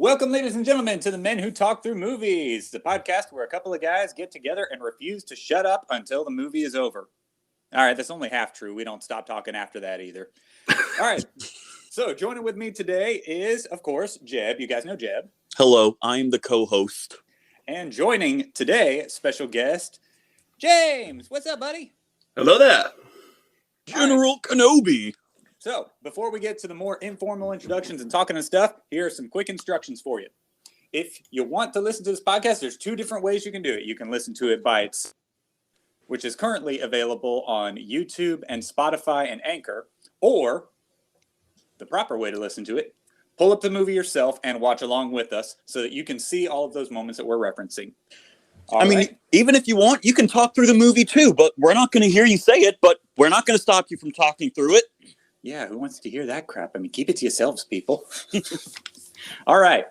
Welcome, ladies and gentlemen, to the Men Who Talk Through Movies, the podcast where a couple of guys get together and refuse to shut up until the movie is over. All right, that's only half true. We don't stop talking after that either. All right, so joining with me today is, of course, Jeb. You guys know Jeb. Hello, I'm the co-host. And joining today, special guest, James. What's up, buddy? Hello there. General Kenobi. So, before we get to the more informal introductions and talking and stuff, here are some quick instructions for you. If you want to listen to this podcast, there's two different ways you can do it. You can listen to it by itself, which is currently available on YouTube and Spotify and Anchor, or the proper way to listen to it, pull up the movie yourself and watch along with us so that you can see all of those moments that we're referencing. All right. Even if you want, you can talk through the movie too, but we're not going to hear you say it, but we're not going to stop you from talking through it. Yeah, who wants to hear that crap? I mean, keep it to yourselves, people. All right.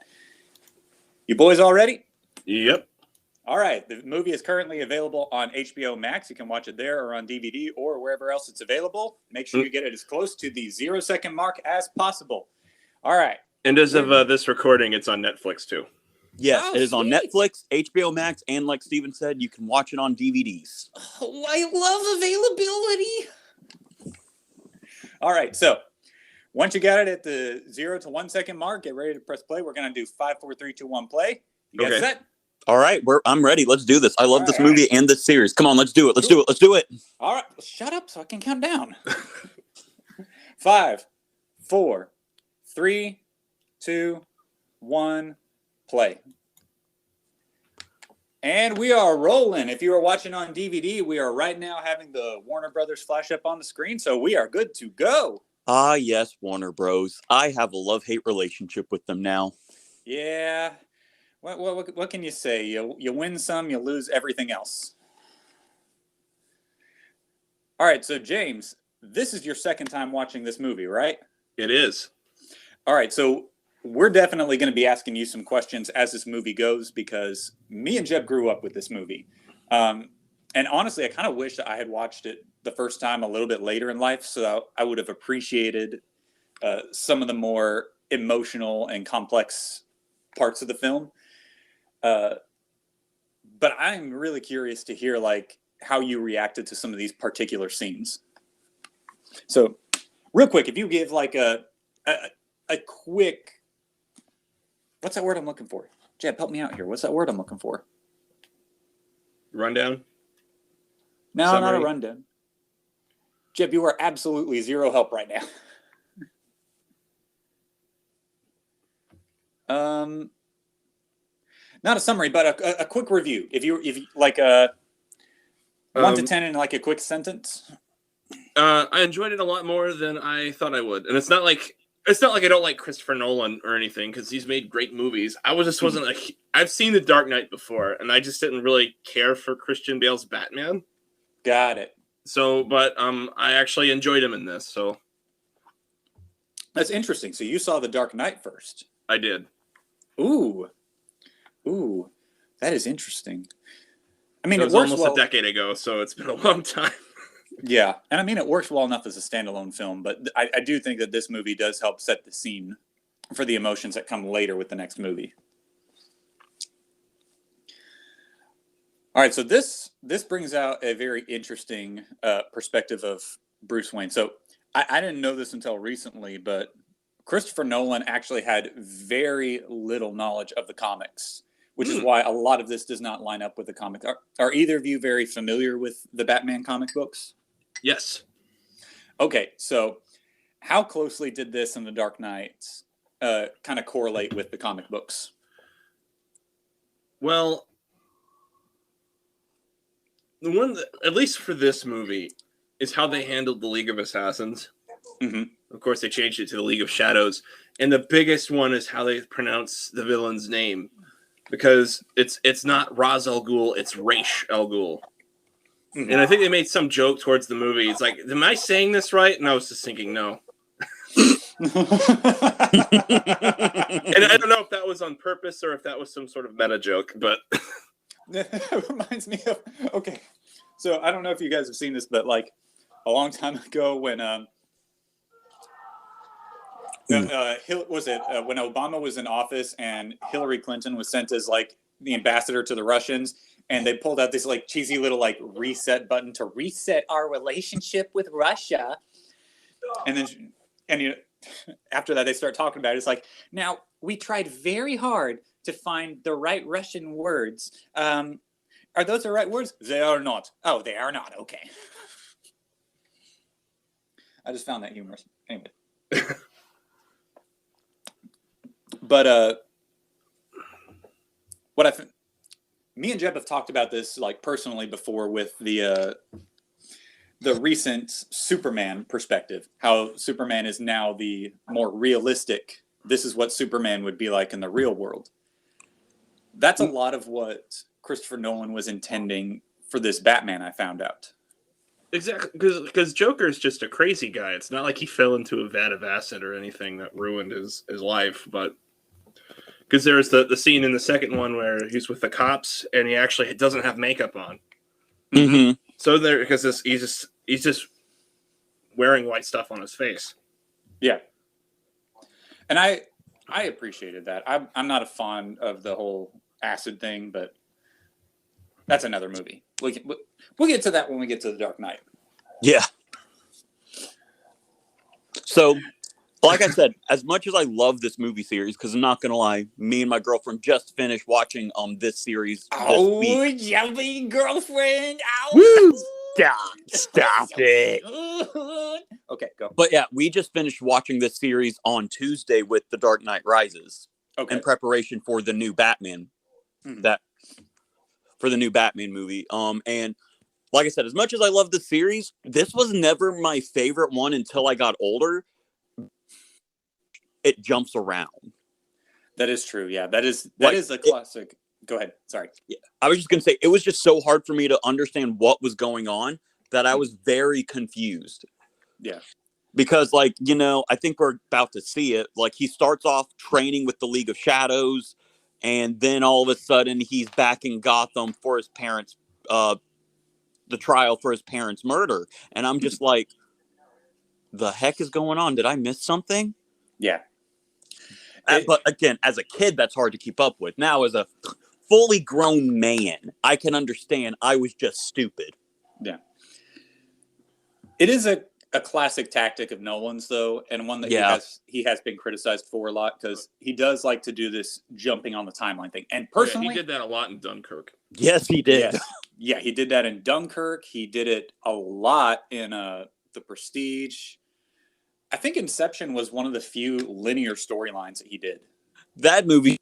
You boys all ready? Yep. All right. The movie is currently available on HBO Max. You can watch it there or on DVD or wherever else it's available. Make sure you get it as close to the 0-second mark as possible. All right. And as of this recording, it's on Netflix too. Yes, Oh, it is on sweet. Netflix, HBO Max, and like Steven said, you can watch it on DVDs. Oh, I love availability. All right. So once you got it at the 0 to 1 second mark, get ready to press play. We're going to do 5, 4, 3, 2, 1, play. You guys Okay. set? All right, I'm ready. Let's do this. I love this movie and this series. Come on, let's do it. Let's Cool. do it. Let's do it. All right. Shut up so I can count down. 5, 4, 3, 2, 1, play. And we are rolling. If you are watching on DVD, we are right now having the Warner Brothers flash up on the screen, so we are good to go. Ah, yes, Warner Bros. I have a love-hate relationship with them now. Yeah. What can you say? You win some, you lose everything else. All right, so James, this is your second time watching this movie, right? It is. All right, so we're definitely going to be asking you some questions as this movie goes because me and Jeb grew up with this movie. And honestly, I kind of wish that I had watched it the first time a little bit later in life so I would have appreciated some of the more emotional and complex parts of the film. But I'm really curious to hear like how you reacted to some of these particular scenes. So real quick, if you give like a quick, what's that word I'm looking for? Jeb, help me out here. What's that word I'm looking for? Rundown? No, Summary? not a rundown. Jeb, you are absolutely zero help right now. Not a summary, but a quick review. If you like a 1 to 10 in like a quick sentence. I enjoyed it a lot more than I thought I would. And it's not like I don't like Christopher Nolan or anything because he's made great movies. I've seen The Dark Knight before, and I just didn't really care for Christian Bale's Batman. Got it. So, but I actually enjoyed him in this. So That's interesting. So you saw The Dark Knight first. I did. Ooh, that is interesting. I mean, It it was works almost well. a decade ago, so it's been a long time. Yeah, and I mean, it works well enough as a standalone film, but I do think that this movie does help set the scene for the emotions that come later with the next movie. All right, so this brings out a very interesting perspective of Bruce Wayne. So I didn't know this until recently, but Christopher Nolan actually had very little knowledge of the comics, which is why a lot of this does not line up with the comic. Are either of you very familiar with the Batman comic books? Yes. Okay, so how closely did this and The Dark Knight kind of correlate with the comic books? Well, the one that, at least for this movie, is how they handled the League of Assassins. Mm-hmm. Of course, they changed it to the League of Shadows. And the biggest one is how they pronounce the villain's name. Because it's not Ra's al Ghul, it's Ra's al Ghul. Mm-hmm. And I think they made some joke towards the movie. It's like, am I saying this right? And I was just thinking, no. And I don't know if that was on purpose or if that was some sort of meta joke, but That reminds me of, okay, so I don't know if you guys have seen this, but like a long time ago when Was it when Obama was in office and Hillary Clinton was sent as like the ambassador to the Russians, and they pulled out this like cheesy little like reset button to reset our relationship with Russia, and then after that they start talking about it. It's like, now we tried very hard to find the right Russian words. Are those the right words? They are not. Oh, they are not. Okay. I just found that humorous. Anyway. But me and Jeb have talked about this like personally before with the recent Superman perspective. How Superman is now the more realistic. This is what Superman would be like in the real world. That's a lot of what Christopher Nolan was intending for this Batman, I found out. Exactly, because Joker is just a crazy guy. It's not like he fell into a vat of acid or anything that ruined his life. But because there's the scene in the second one where he's with the cops and he actually doesn't have makeup on. Mm-hmm. So there, because he's just wearing white stuff on his face. Yeah, and I appreciated that. I'm not a fan of the whole acid thing, but that's another movie. We'll get to that when we get to The Dark Knight. Yeah. So, like I said, as much as I love this movie series, because I'm not going to lie, me and my girlfriend just finished watching this series this week. Yummy girlfriend! Woo! Stop it. Okay, go. But yeah, we just finished watching this series on Tuesday with The Dark Knight Rises. Okay. In preparation for the new Batman. For the new Batman movie. And like I said, as much as I love the series, this was never my favorite one until I got older. It jumps around. That is true. Yeah, that is a classic. Go ahead. Sorry. Yeah, I was just going to say, it was just so hard for me to understand what was going on that I was very confused. Yeah. Because, like, I think we're about to see it. Like, he starts off training with the League of Shadows, and then all of a sudden he's back in Gotham for his parents' the trial for his parents' murder. And I'm just like, the heck is going on? Did I miss something? Yeah. But again, as a kid, that's hard to keep up with. Now, as a fully grown man, I can understand I was just stupid. Yeah. It is a classic tactic of Nolan's, though, and one that he has been criticized for a lot, because he does like to do this jumping on the timeline thing. And personally, he did that a lot in Dunkirk. Yes, he did. Yes. Yeah, he did that in Dunkirk. He did it a lot in The Prestige. I think Inception was one of the few linear storylines that he did. That movie.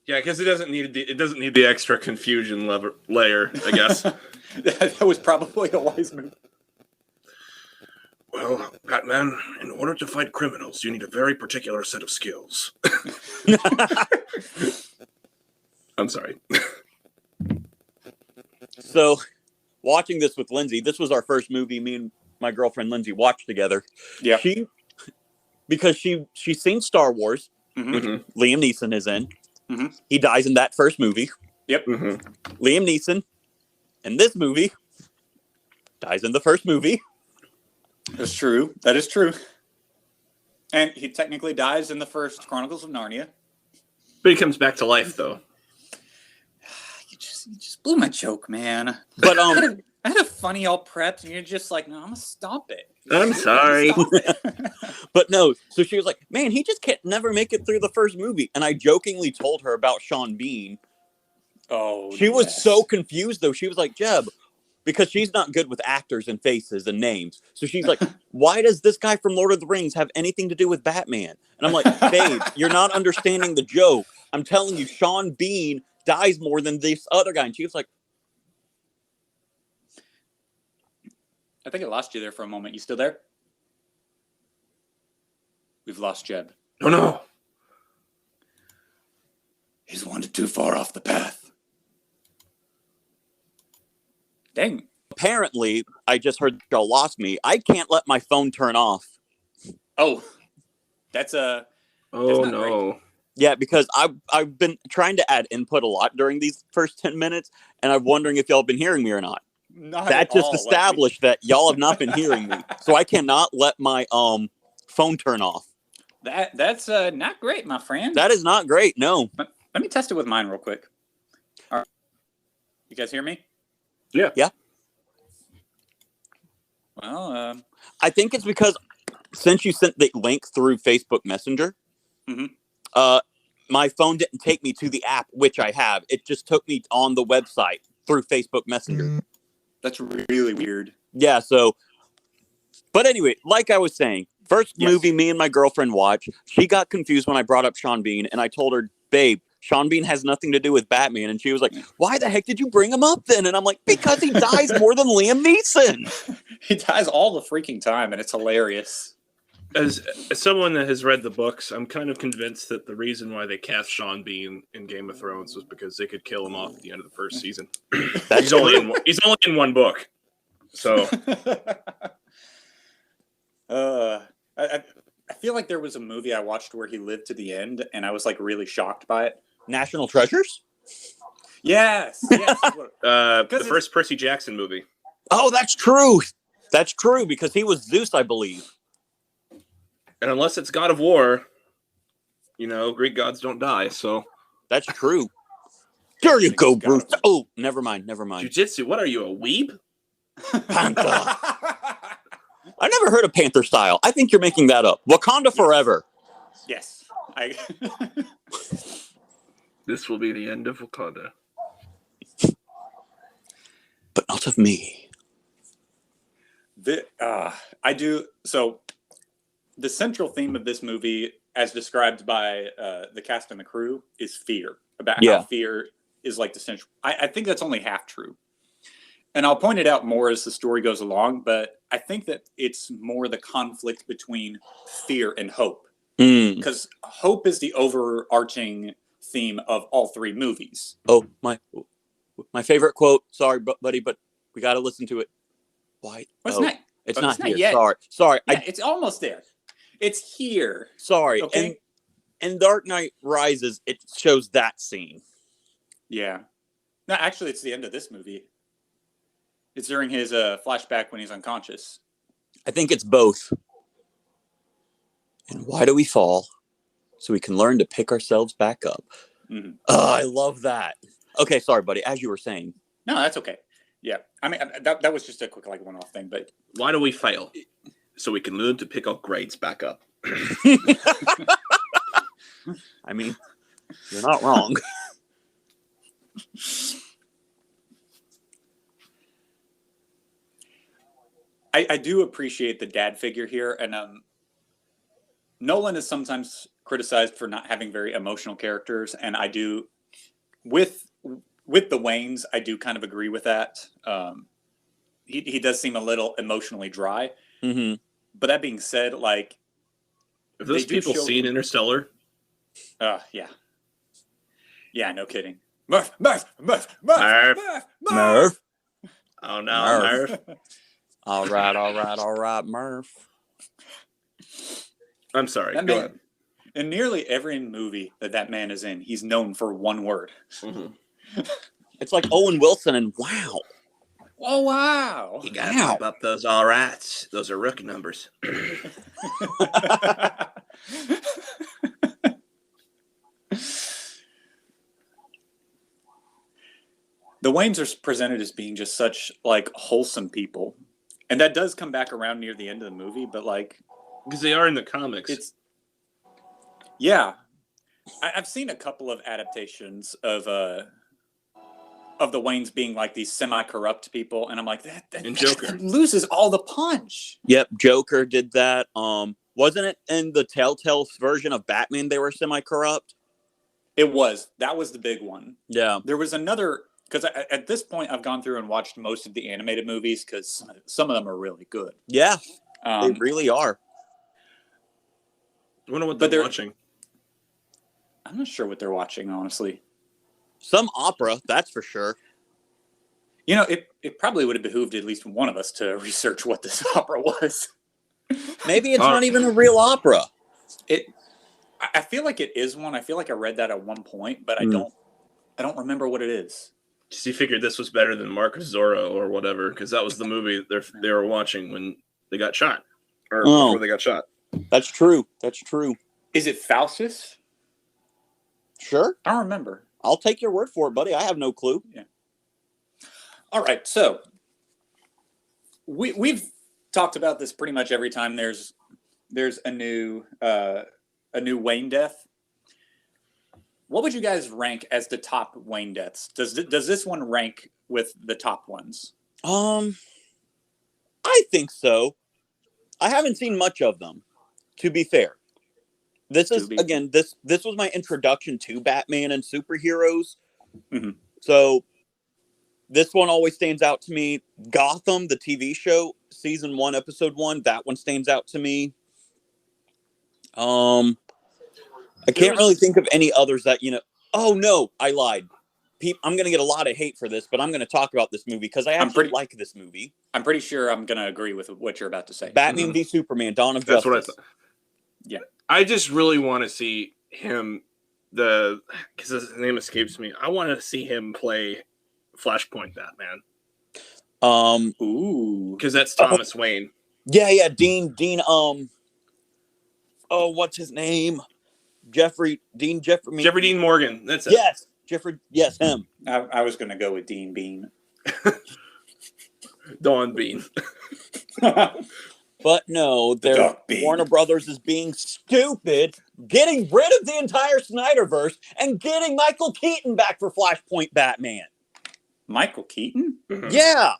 Yeah, because it doesn't need the extra confusion layer, I guess. That was probably a wise move. Well, Batman, in order to fight criminals, you need a very particular set of skills. I'm sorry. So, watching this with Lindsay, this was our first movie me and my girlfriend Lindsay watched together. Yeah. Because she's seen Star Wars, which Liam Neeson is in. Mm-hmm. He dies in that first movie. Yep. Mm-hmm. Liam Neeson, in this movie, dies in the first movie. That's true. That is true. And he technically dies in the first Chronicles of Narnia. But he comes back to life, though. You just blew my joke, man. But I had a funny all prepped, and you're just like, no, I'm gonna stop it. I'm sorry. But no, so she was like, man, he just can't never make it through the first movie. And I jokingly told her about Sean Bean. Oh, she was so confused, though. She was like, Jeb, because she's not good with actors and faces and names. So she's like, why does this guy from Lord of the Rings have anything to do with Batman? And I'm like, babe, you're not understanding the joke. I'm telling you, Sean Bean dies more than this other guy. And she was like, I think I lost you there for a moment. You still there? We've lost Jeb. Oh, no. He's wandered too far off the path. Dang. Apparently, I just heard y'all lost me. I can't let my phone turn off. Oh, that's a... Oh, no. Great. Yeah, because I've been trying to add input a lot during these first 10 minutes, and I'm wondering if y'all have been hearing me or not. Not that just established that y'all have not been hearing me. So I cannot let my phone turn off. That's not great, my friend. That is not great. No. Let me test it with mine real quick. All right. You guys hear me? Yeah. Yeah. Well, I think it's because since you sent the link through Facebook Messenger, my phone didn't take me to the app, which I have. It just took me on the website through Facebook Messenger. that's really weird. Yeah, so, but anyway, like I was saying, first movie me and my girlfriend watched, she got confused when I brought up Sean Bean, and I told her, babe, Sean Bean has nothing to do with Batman. And she was like, why the heck did you bring him up then? And I'm like, because he dies more than Liam Neeson. He dies all the freaking time, and it's hilarious. As someone that has read the books, I'm kind of convinced that the reason why they cast Sean Bean in Game of Thrones was because they could kill him off at the end of the first season. He's only in one book. So I feel like there was a movie I watched where he lived to the end, and I was like really shocked by it. National Treasures? Yes. the first Percy Jackson movie. Oh, that's true. That's true, because he was Zeus, I believe. And unless it's God of War, Greek gods don't die. So that's true. There you go, Bruce. Oh, never mind. Jiu-jitsu, what are you, a weeb? Panther. I never heard of Panther style. I think you're making that up. Wakanda forever. Yes. This will be the end of Wakanda. But not of me. I do. So the central theme of this movie, as described by the cast and the crew, is fear. About how fear is like the central. I think that's only half true. And I'll point it out more as the story goes along, but I think that it's more the conflict between fear and hope. Because hope is the overarching theme of all three movies. Oh, my favorite quote. Sorry, buddy, but we got to listen to it. Why? It's not. It's not here. Yet. Sorry. Yeah, it's almost there. It's here. Sorry. Okay. And Dark Knight Rises, it shows that scene. Yeah. No, actually, it's the end of this movie. It's during his flashback when he's unconscious. I think it's both. And why do we fall? So we can learn to pick ourselves back up. Mm-hmm. Oh, I love that. Okay, sorry, buddy. As you were saying. No, that's okay. Yeah. I mean, that was just a quick one-off thing. But why do we fail? So we can learn to pick our grades back up. I mean, you're not wrong. I do appreciate the dad figure here, and Nolan is sometimes criticized for not having very emotional characters, and I do with the Waynes, I do kind of agree with that. He does seem a little emotionally dry. Mm-hmm. But that being said, like, have those people seen Interstellar? Yeah, no kidding. Murph. Oh no, Murph. All right, Murph. I'm sorry. Go ahead. In nearly every movie that man is in, he's known for one word. Mm-hmm. It's like Owen Wilson and wow. Oh, wow. You got to pump up those all rights. Those are rookie numbers. The Waynes are presented as being just such, like, wholesome people. And that does come back around near the end of the movie, but, like... Because they are in the comics. Yeah. I've seen a couple of adaptations of the Waynes being, like, these semi-corrupt people, and I'm like, and Joker that loses all the punch. Yep, Joker did that. Wasn't it in the Telltale version of Batman they were semi-corrupt? It was. That was the big one. Yeah. There was another... Because at this point, I've gone through and watched most of the animated movies because some of them are really good. Yeah, they really are. I wonder what they're watching. I'm not sure what they're watching, honestly. Some opera, that's for sure. You know, it probably would have behooved at least one of us to research what this opera was. Maybe it's not even a real opera. I feel like it is one. I feel like I read that at one point, but I don't remember what it is. She figured this was better than Marcus Zorro or whatever, because that was the movie they were watching when they got shot, or before they got shot. That's true. That's true. Is it Faustus? Sure. I don't remember. I'll take your word for it, buddy. I have no clue. Yeah. All right. So we've talked about this pretty much every time there's a new Wayne death. What would you guys rank as the top Wayne deaths? Does this one rank with the top ones? I think so. I haven't seen much of them, to be fair. This is again this was my introduction to Batman and superheroes. Mm-hmm. So this one always stands out to me. Gotham, the TV show, season 1, episode 1, that one stands out to me. I can't really think of any others that, oh no, I lied. I'm going to get a lot of hate for this, but I'm going to talk about this movie because I actually like this movie. I'm pretty sure I'm going to agree with what you're about to say. Batman v Superman, Dawn of Justice. That's what I thought. Yeah. I just really want to see him, because his name escapes me. I want to see him play Flashpoint Batman. Because that's Thomas Wayne. Yeah, Dean, what's his name? Jeffrey Dean Morgan. That's it. Yes, yes, him. I was going to go with Dean Bean. Dawn Bean. But no, Warner Brothers is being stupid, getting rid of the entire Snyderverse and getting Michael Keaton back for Flashpoint Batman. Michael Keaton? Mm-hmm. Yeah.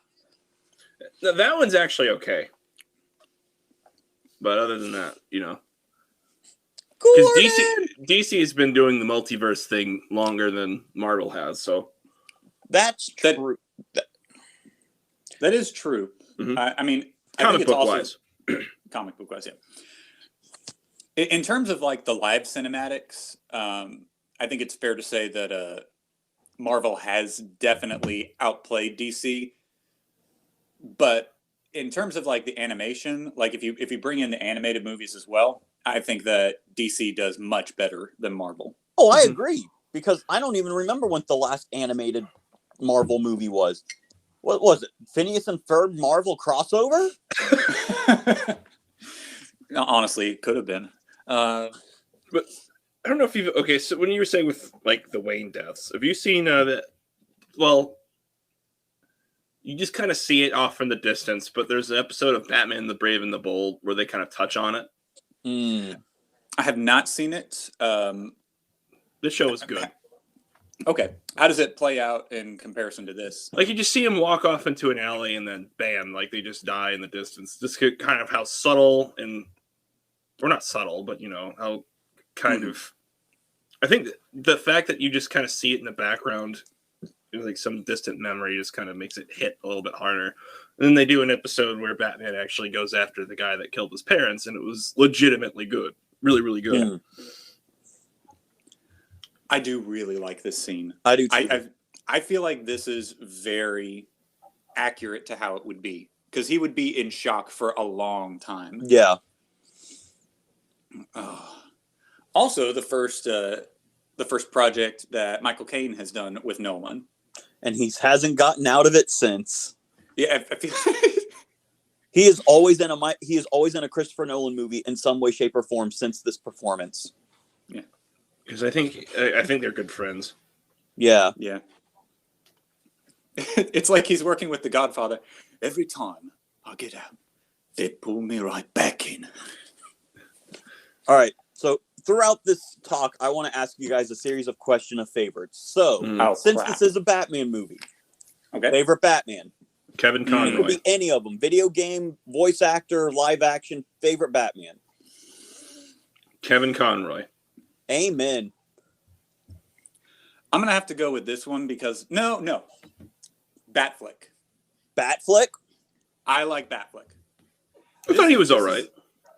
That one's actually okay. But other than that, because DC has been doing the multiverse thing longer than Marvel has, so that's true. That is true. Mm-hmm. I mean, comic book wise, yeah. In terms of like the live cinematics, I think it's fair to say that Marvel has definitely outplayed DC. But in terms of like the animation, like if you bring in the animated movies as well, I think that DC does much better than Marvel. Oh, I agree. Because I don't even remember when the last animated Marvel movie was. What was it? Phineas and Ferb Marvel crossover? Honestly, it could have been. But I don't know if you've... Okay, so when you were saying with like the Wayne deaths, have you seen that... Well, you just kind of see it off from the distance, but there's an episode of Batman the Brave and the Bold where they kind of touch on it. I have not seen it. This show is good. Okay. How does it play out in comparison to this? Like, you just see him walk off into an alley and then bam, like they just die in the distance. Just kind of how subtle and... Or not subtle, but, how kind of... I think the fact that you just kind of see it in the background, like some distant memory, just kind of makes it hit a little bit harder. And then they do an episode where Batman actually goes after the guy that killed his parents, and it was legitimately good. Really, really good. I do really like this scene. I do too. I feel like this is very accurate to how it would be, because he would be in shock for a long time. Yeah. Also, the first project that Michael Caine has done with Nolan, and he hasn't gotten out of it since. Yeah, I feel he is always in a Christopher Nolan movie in some way, shape, or form since this performance. Yeah. Because I think they're good friends. Yeah. Yeah. It's like he's working with The Godfather. Every time I get out, they pull me right back in. All right. So throughout this talk, I want to ask you guys a series of question of favorites. So since this is a Batman movie, favorite Batman? Kevin Conroy. It could be any of them. Video game, voice actor, live action, favorite Batman? Kevin Conroy. Amen. I'm going to have to go with this one because... No. Batflick. Batflick? I like Batflick. I thought he was all right.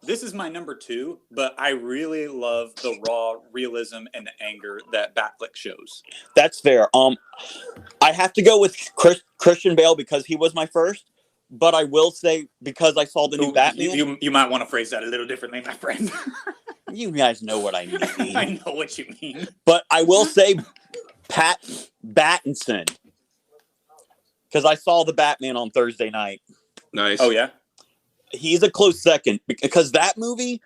This is my number 2, but I really love the raw realism and the anger that Batflick shows. That's fair. I have to go with Christian Bale because he was my first, but I will say because I saw the new Batman. You might want to phrase that a little differently, my friend. You guys know what I mean. I know what you mean. But I will say Pat Pattinson because I saw the Batman on Thursday night. Nice. Oh, yeah? He's a close second because that movie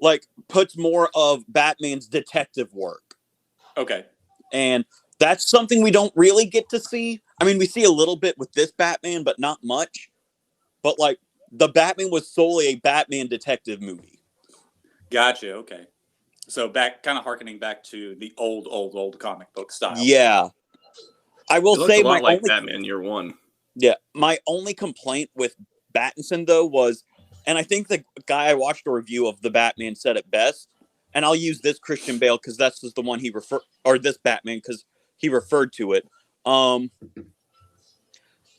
like puts more of Batman's detective work. Okay. And that's something we don't really get to see. I mean, we see a little bit with this Batman, but not much. But like the Batman was solely a Batman detective movie. Gotcha. Okay. So kind of harkening back to the old comic book style. Yeah. I will It looked say a lot my like only Batman Year One. Yeah, my only complaint with Battinson though was, and I think the guy I watched a review of the Batman said it best, and I'll use this Christian Bale because that's just the one this Batman because he referred to it.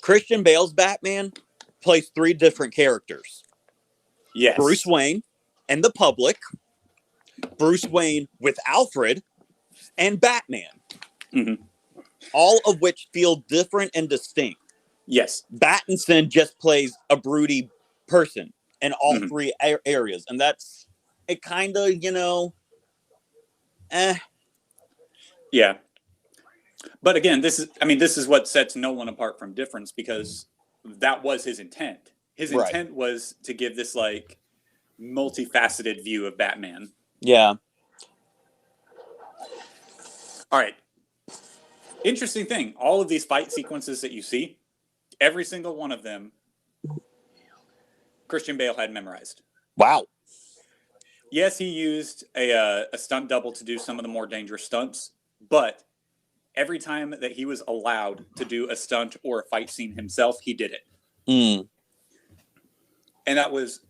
Christian Bale's Batman plays 3 different characters: Yes. Bruce Wayne and the public, Bruce Wayne with Alfred, and Batman. Mm-hmm. All of which feel different and distinct. Yes. Battinson just plays a broody person in all 3 areas. And that's it kind of, Yeah. But again, this is what sets Nolan apart from difference because that was his intent. His intent was to give this like multifaceted view of Batman. Yeah. All right. Interesting thing. All of these fight sequences that you see, every single one of them, Christian Bale had memorized. Wow. Yes, he used a stunt double to do some of the more dangerous stunts, but every time that he was allowed to do a stunt or a fight scene himself, he did it. And that was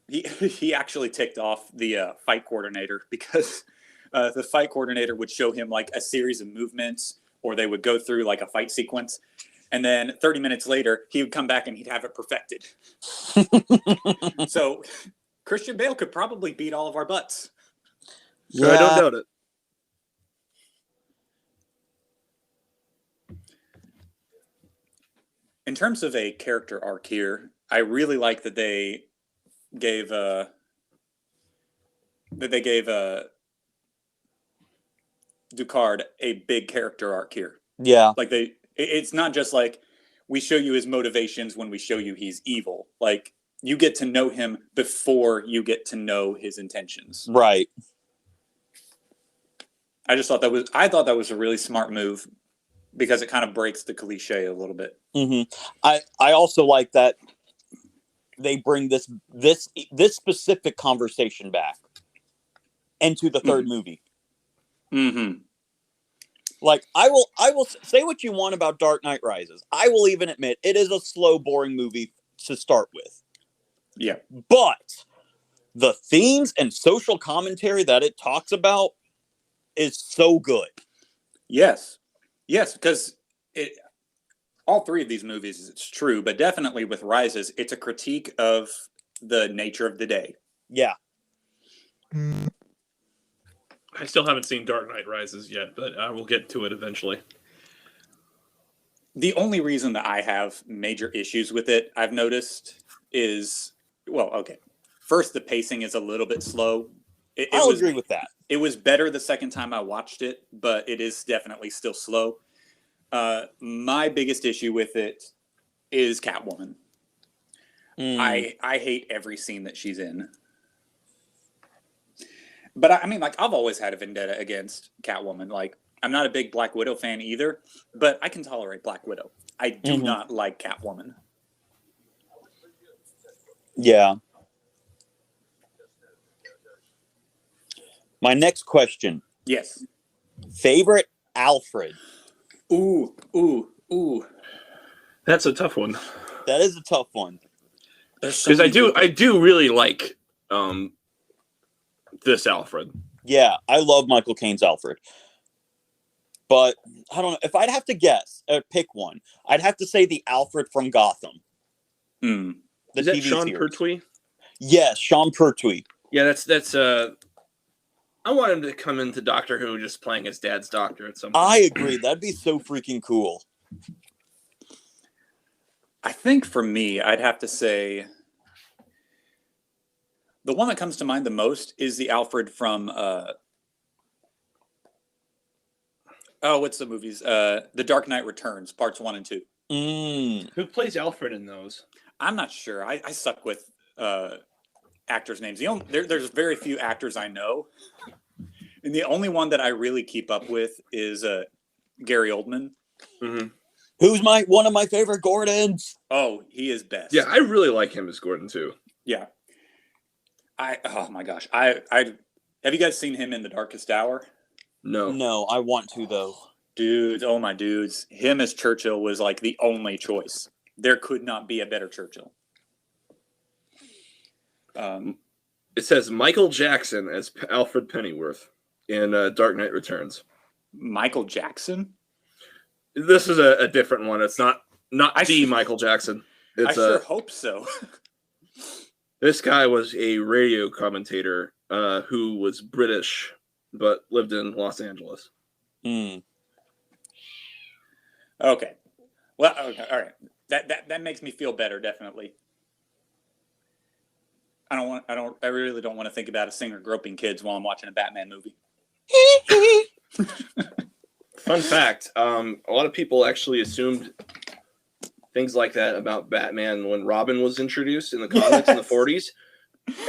he actually ticked off the fight coordinator because the fight coordinator would show him like a series of movements, or they would go through like a fight sequence. And then 30 minutes later, he would come back and he'd have it perfected. So Christian Bale could probably beat all of our butts. Yeah. I don't doubt it. In terms of a character arc here, I really like that they gave Ducard a big character arc here. Yeah. Like it's not just like we show you his motivations when we show you he's evil. Like you get to know him before you get to know his intentions. Right. I thought that was a really smart move because it kind of breaks the cliche a little bit. I also like that they bring this specific conversation back into the third movie. Like I will say what you want about Dark Knight Rises. I will even admit it is a slow, boring movie to start with. Yeah. But the themes and social commentary that it talks about is so good. Yes. Yes, because all 3 of these movies, it's true, but definitely with Rises, it's a critique of the nature of the day. Yeah. I still haven't seen Dark Knight Rises yet, but I will get to it eventually. The only reason that I have major issues with it, I've noticed, is, well, okay. First, the pacing is a little bit slow. I'll agree with that. It was better the second time I watched it, but it is definitely still slow. My biggest issue with it is Catwoman. I hate every scene that she's in. But I mean, like, I've always had a vendetta against Catwoman. Like, I'm not a big Black Widow fan either, but I can tolerate Black Widow. I do not like Catwoman. Yeah. My next question. Yes. Favorite Alfred? Ooh. That's a tough one. That is a tough one. Because I do really like this Alfred. Yeah, I love Michael Caine's Alfred. But I don't know. If I'd have to guess, pick one, I'd have to say the Alfred from Gotham. The is that TV Sean series. Pertwee? Yes, Sean Pertwee. Yeah, that's I want him to come into Doctor Who just playing his dad's doctor at some point. I agree. That'd be so freaking cool. I think for me, I'd have to say the one that comes to mind the most is the Alfred from what's the movies? The Dark Knight Returns, parts 1 and 2. Who plays Alfred in those? I'm not sure. I suck with actors' names. There's very few actors I know, and the only one that I really keep up with is Gary Oldman. Mm-hmm. Who's one of my favorite Gordons? Oh, he is best. Yeah, I really like him as Gordon too. Yeah. Oh my gosh. I have you guys seen him in The Darkest Hour? No, I want to though. Dudes, oh my dudes. Him as Churchill was like the only choice. There could not be a better Churchill. It says Michael Jackson as Alfred Pennyworth in Dark Knight Returns. Michael Jackson? This is a different one. It's not Michael Jackson. I sure hope so. This guy was a radio commentator who was British but lived in Los Angeles. Hmm. Okay. Well, okay, all right. That makes me feel better, definitely. I really don't want to think about a singer groping kids while I'm watching a Batman movie. Fun fact, a lot of people actually assumed things like that about Batman when Robin was introduced in the comics in the 40s.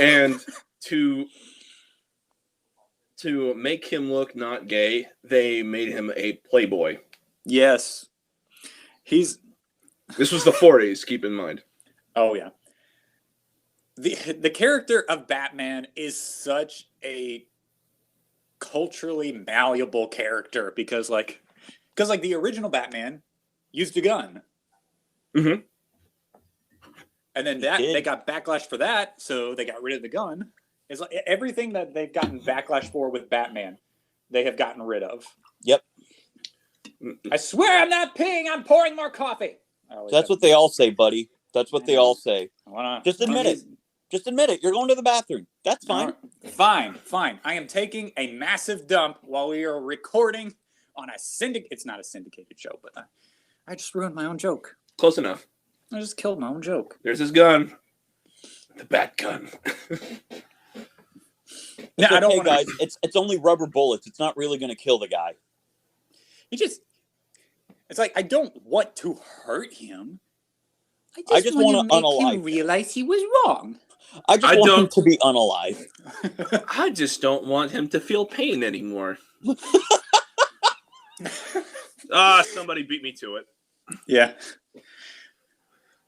And to make him look not gay, they made him a playboy. Yes. This was the 40s, keep in mind. Oh, yeah. The character of Batman is such a culturally malleable character because the original Batman used a gun. Mm-hmm. And then they got backlash for that, so they got rid of the gun. It's like everything that they've gotten backlash for with Batman, they have gotten rid of. Yep. I swear I'm not peeing, I'm pouring more coffee. That's what they all say, buddy. That's what they all say. Just admit it. Just admit it. You're going to the bathroom. That's fine. Fine. I am taking a massive dump while we are recording on it's not a syndicated show, but I just ruined my own joke. Close enough. I just killed my own joke. There's his gun. The bat gun. Yeah, I don't want guys. It's only rubber bullets. It's not really going to kill the guy. It's like I don't want to hurt him. I just want to unalive him realize he was wrong. I want him to be unalive. I just don't want him to feel pain anymore. Somebody beat me to it. Yeah.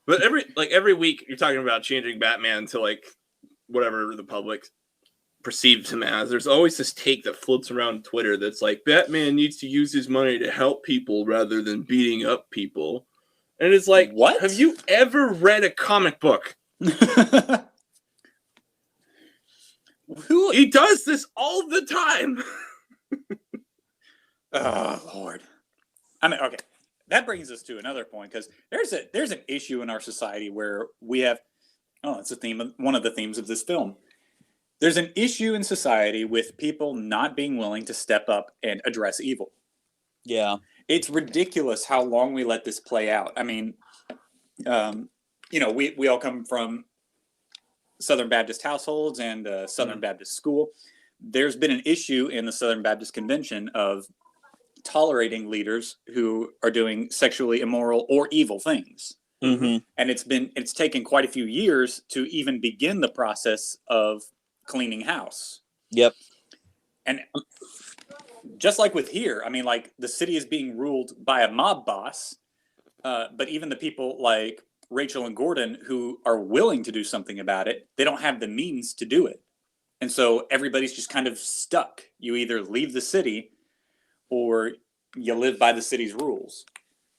But every week you're talking about changing Batman to like whatever the public perceives him as. There's always this take that floats around Twitter that's like Batman needs to use his money to help people rather than beating up people. And it's like, what? Have you ever read a comic book? He does this all the time. Oh, Lord. I mean, okay. That brings us to another point because there's an issue in our society where we have it's one of the themes of this film. There's an issue in society with people not being willing to step up and address evil. Yeah. It's ridiculous how long we let this play out. I mean, we all come from Southern Baptist households and Southern Baptist school. There's been an issue in the Southern Baptist Convention of tolerating leaders who are doing sexually immoral or evil things. Mm-hmm. And it's taken quite a few years to even begin the process of cleaning house. Yep. And just like with here, I mean, like the city is being ruled by a mob boss, but even the people like Rachel and Gordon who are willing to do something about it, they don't have the means to do it. And so everybody's just kind of stuck. You either leave the city or you live by the city's rules.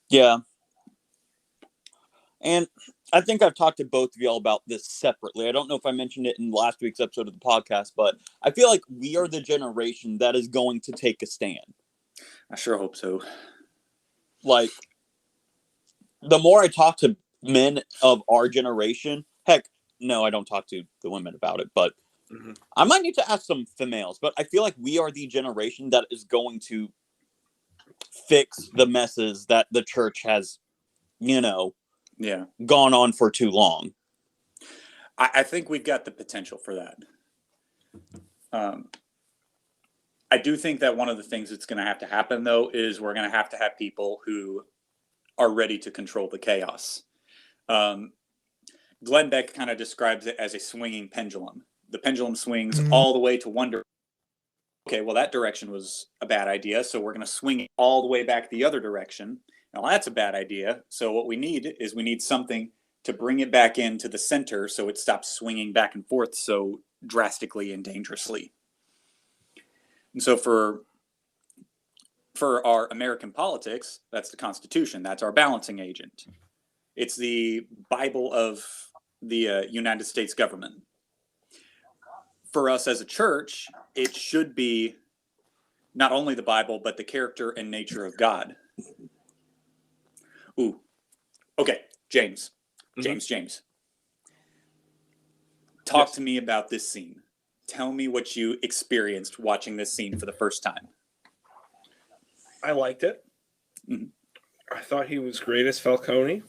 Yeah. And I think I've talked to both of y'all about this separately. I don't know if I mentioned it in last week's episode of the podcast, but I feel like we are the generation that is going to take a stand. I sure hope so. Like, the more I talk to men of our generation, heck, no, I don't talk to the women about it, but I might need to ask some females, but I feel like we are the generation that is going to fix the messes that the church has, gone on for too long. I think we've got the potential for that. I do think that one of the things that's going to have to happen, though, is we're going to have people who are ready to control the chaos. Glenn Beck kind of describes it as a swinging pendulum. The pendulum swings all the way to one direction. Okay, well, that direction was a bad idea, so we're going to swing it all the way back the other direction. Now, that's a bad idea. So what we need is something to bring it back into the center so it stops swinging back and forth so drastically and dangerously. And so for our American politics, that's the Constitution. That's our balancing agent. It's the Bible of the United States government. For us as a church, it should be not only the Bible, but the character and nature of God. Ooh. Okay, James. James. Talk to me about this scene. Tell me what you experienced watching this scene for the first time. I liked it. I thought he was great as Falcone.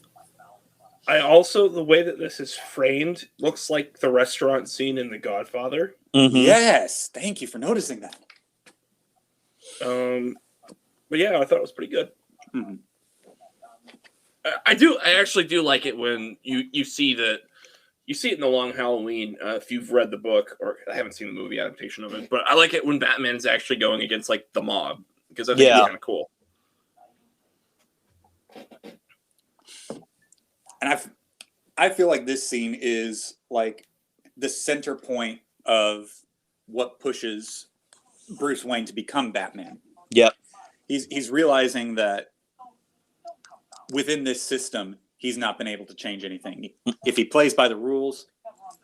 I also, the way that this is framed, looks like the restaurant scene in The Godfather. Yes, thank you for noticing that. But yeah, I thought it was pretty good. I actually do like it when you see that. You see it in The Long Halloween, if you've read the book, or I haven't seen the movie adaptation of it, but I like it when Batman's actually going against like the mob, because I think it's kind of cool. And I feel like this scene is like the center point of what pushes Bruce Wayne to become Batman. Yep. He's realizing that within this system, he's not been able to change anything. If he plays by the rules,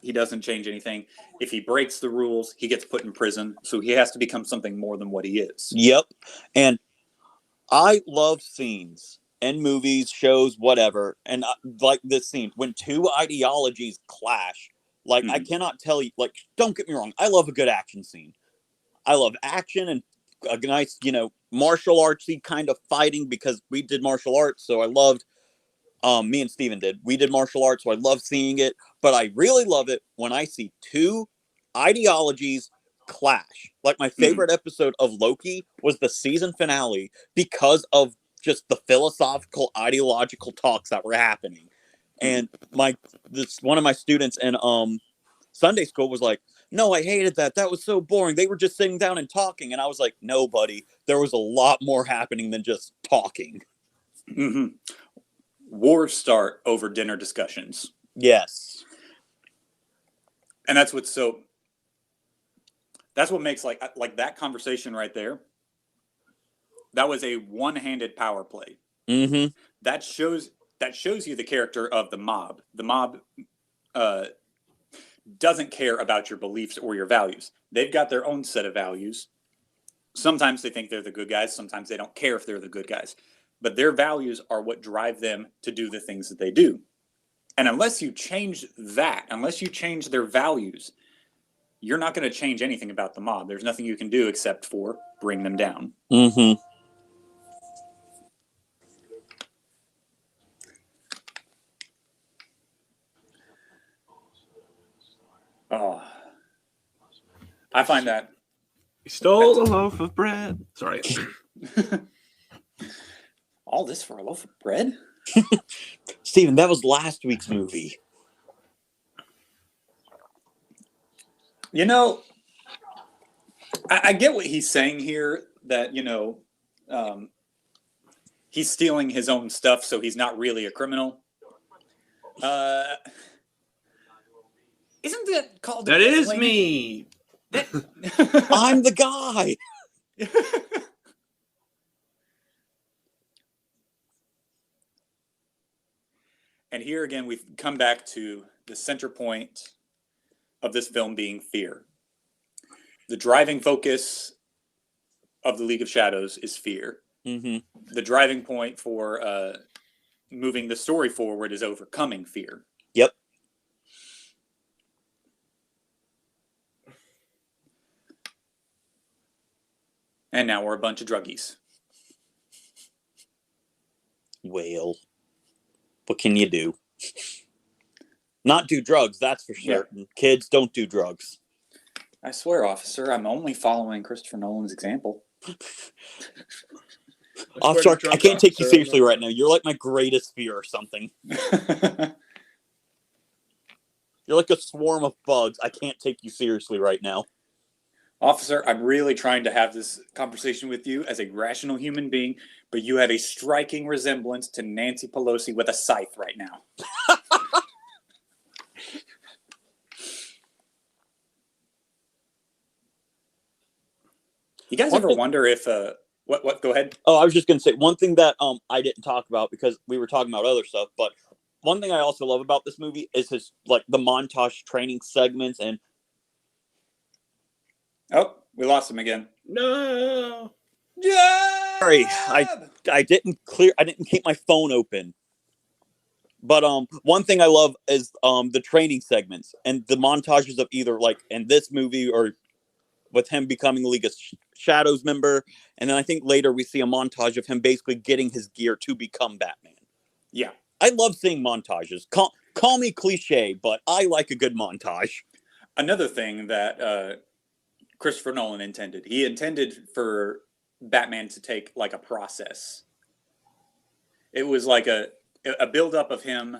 he doesn't change anything. If he breaks the rules, he gets put in prison. So he has to become something more than what he is. Yep. And I love scenes and movies, shows, whatever. And like this scene, when two ideologies clash, like I cannot tell you, like, don't get me wrong. I love a good action scene. I love action and a nice, martial artsy kind of fighting, because we did martial arts. So I loved, me and Steven did. We did martial arts, so I love seeing it. But I really love it when I see two ideologies clash. Like my favorite episode of Loki was the season finale because of just the philosophical, ideological talks that were happening. And one of my students in Sunday school was like, "No, I hated that. That was so boring. They were just sitting down and talking." And I was like, "No, buddy. There was a lot more happening than just talking." Wars start over dinner discussions. Yes. And that's what makes like that conversation right there. That was a one-handed power play. That shows you the character of the mob. The mob doesn't care about your beliefs or your values. They've got their own set of values. Sometimes they think they're the good guys. Sometimes they don't care if they're the good guys. But their values are what drive them to do the things that they do. And unless you change that, unless you change their values, you're not going to change anything about the mob. There's nothing you can do except for bring them down. Oh, I find that. He stole a loaf of bread. Sorry. All this for a loaf of bread? Steven, that was last week's movie. I get what he's saying here, that, he's stealing his own stuff, so he's not really a criminal. Isn't that called... That is me! I'm the guy! And here again, we've come back to the center point of this film being fear. The driving focus of the League of Shadows is fear. The driving point for moving the story forward is overcoming fear. Yep. And now we're a bunch of druggies. Well, what can you do? Not do drugs, that's for certain. Yeah. Kids, don't do drugs. I swear, officer, I'm only following Christopher Nolan's example. Officer, I can't take you seriously right now. You're like my greatest fear or something. You're like a swarm of bugs. I can't take you seriously right now. Officer, I'm really trying to have this conversation with you as a rational human being, but you have a striking resemblance to Nancy Pelosi with a scythe right now. You guys ever wonder if what go ahead? Oh, I was just gonna say one thing that I didn't talk about because we were talking about other stuff, but one thing I also love about this movie is his like the montage training segments and Oh, we lost him again. No. sorry, I didn't keep my phone open. But one thing I love is the training segments and the montages of either like in this movie or with him becoming League of Shadows member, and then I think later we see a montage of him basically getting his gear to become Batman. Yeah, I love seeing montages. Call me cliche, but I like a good montage. Another thing that Christopher Nolan intended, he intended for Batman to take like a process. It was like a buildup of him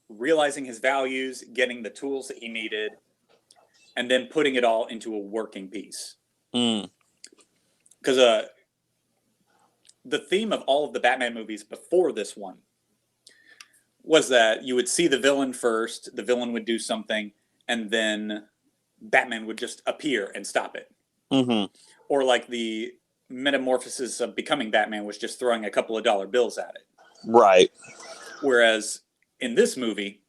realizing his values, getting the tools that he needed, and then putting it all into a working piece. Because the theme of all of the Batman movies before this one was that you would see the villain first, the villain would do something, and then Batman would just appear and stop it. Mm-hmm. Or like the metamorphosis of becoming Batman was just throwing a couple of dollar bills at it. Right. Whereas in this movie,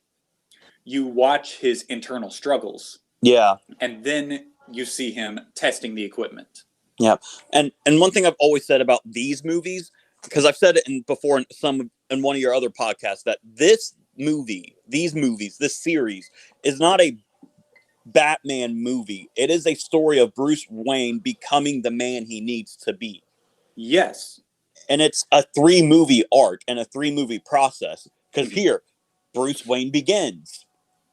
you watch his internal struggles. Yeah. And then you see him testing the equipment. Yeah. And one thing I've always said about these movies, because I've said it before in one of your other podcasts, that this series is not a Batman movie. It is a story of Bruce Wayne becoming the man he needs to be. Yes. And it's a 3-movie arc and a 3-movie process. Because here, Bruce Wayne begins.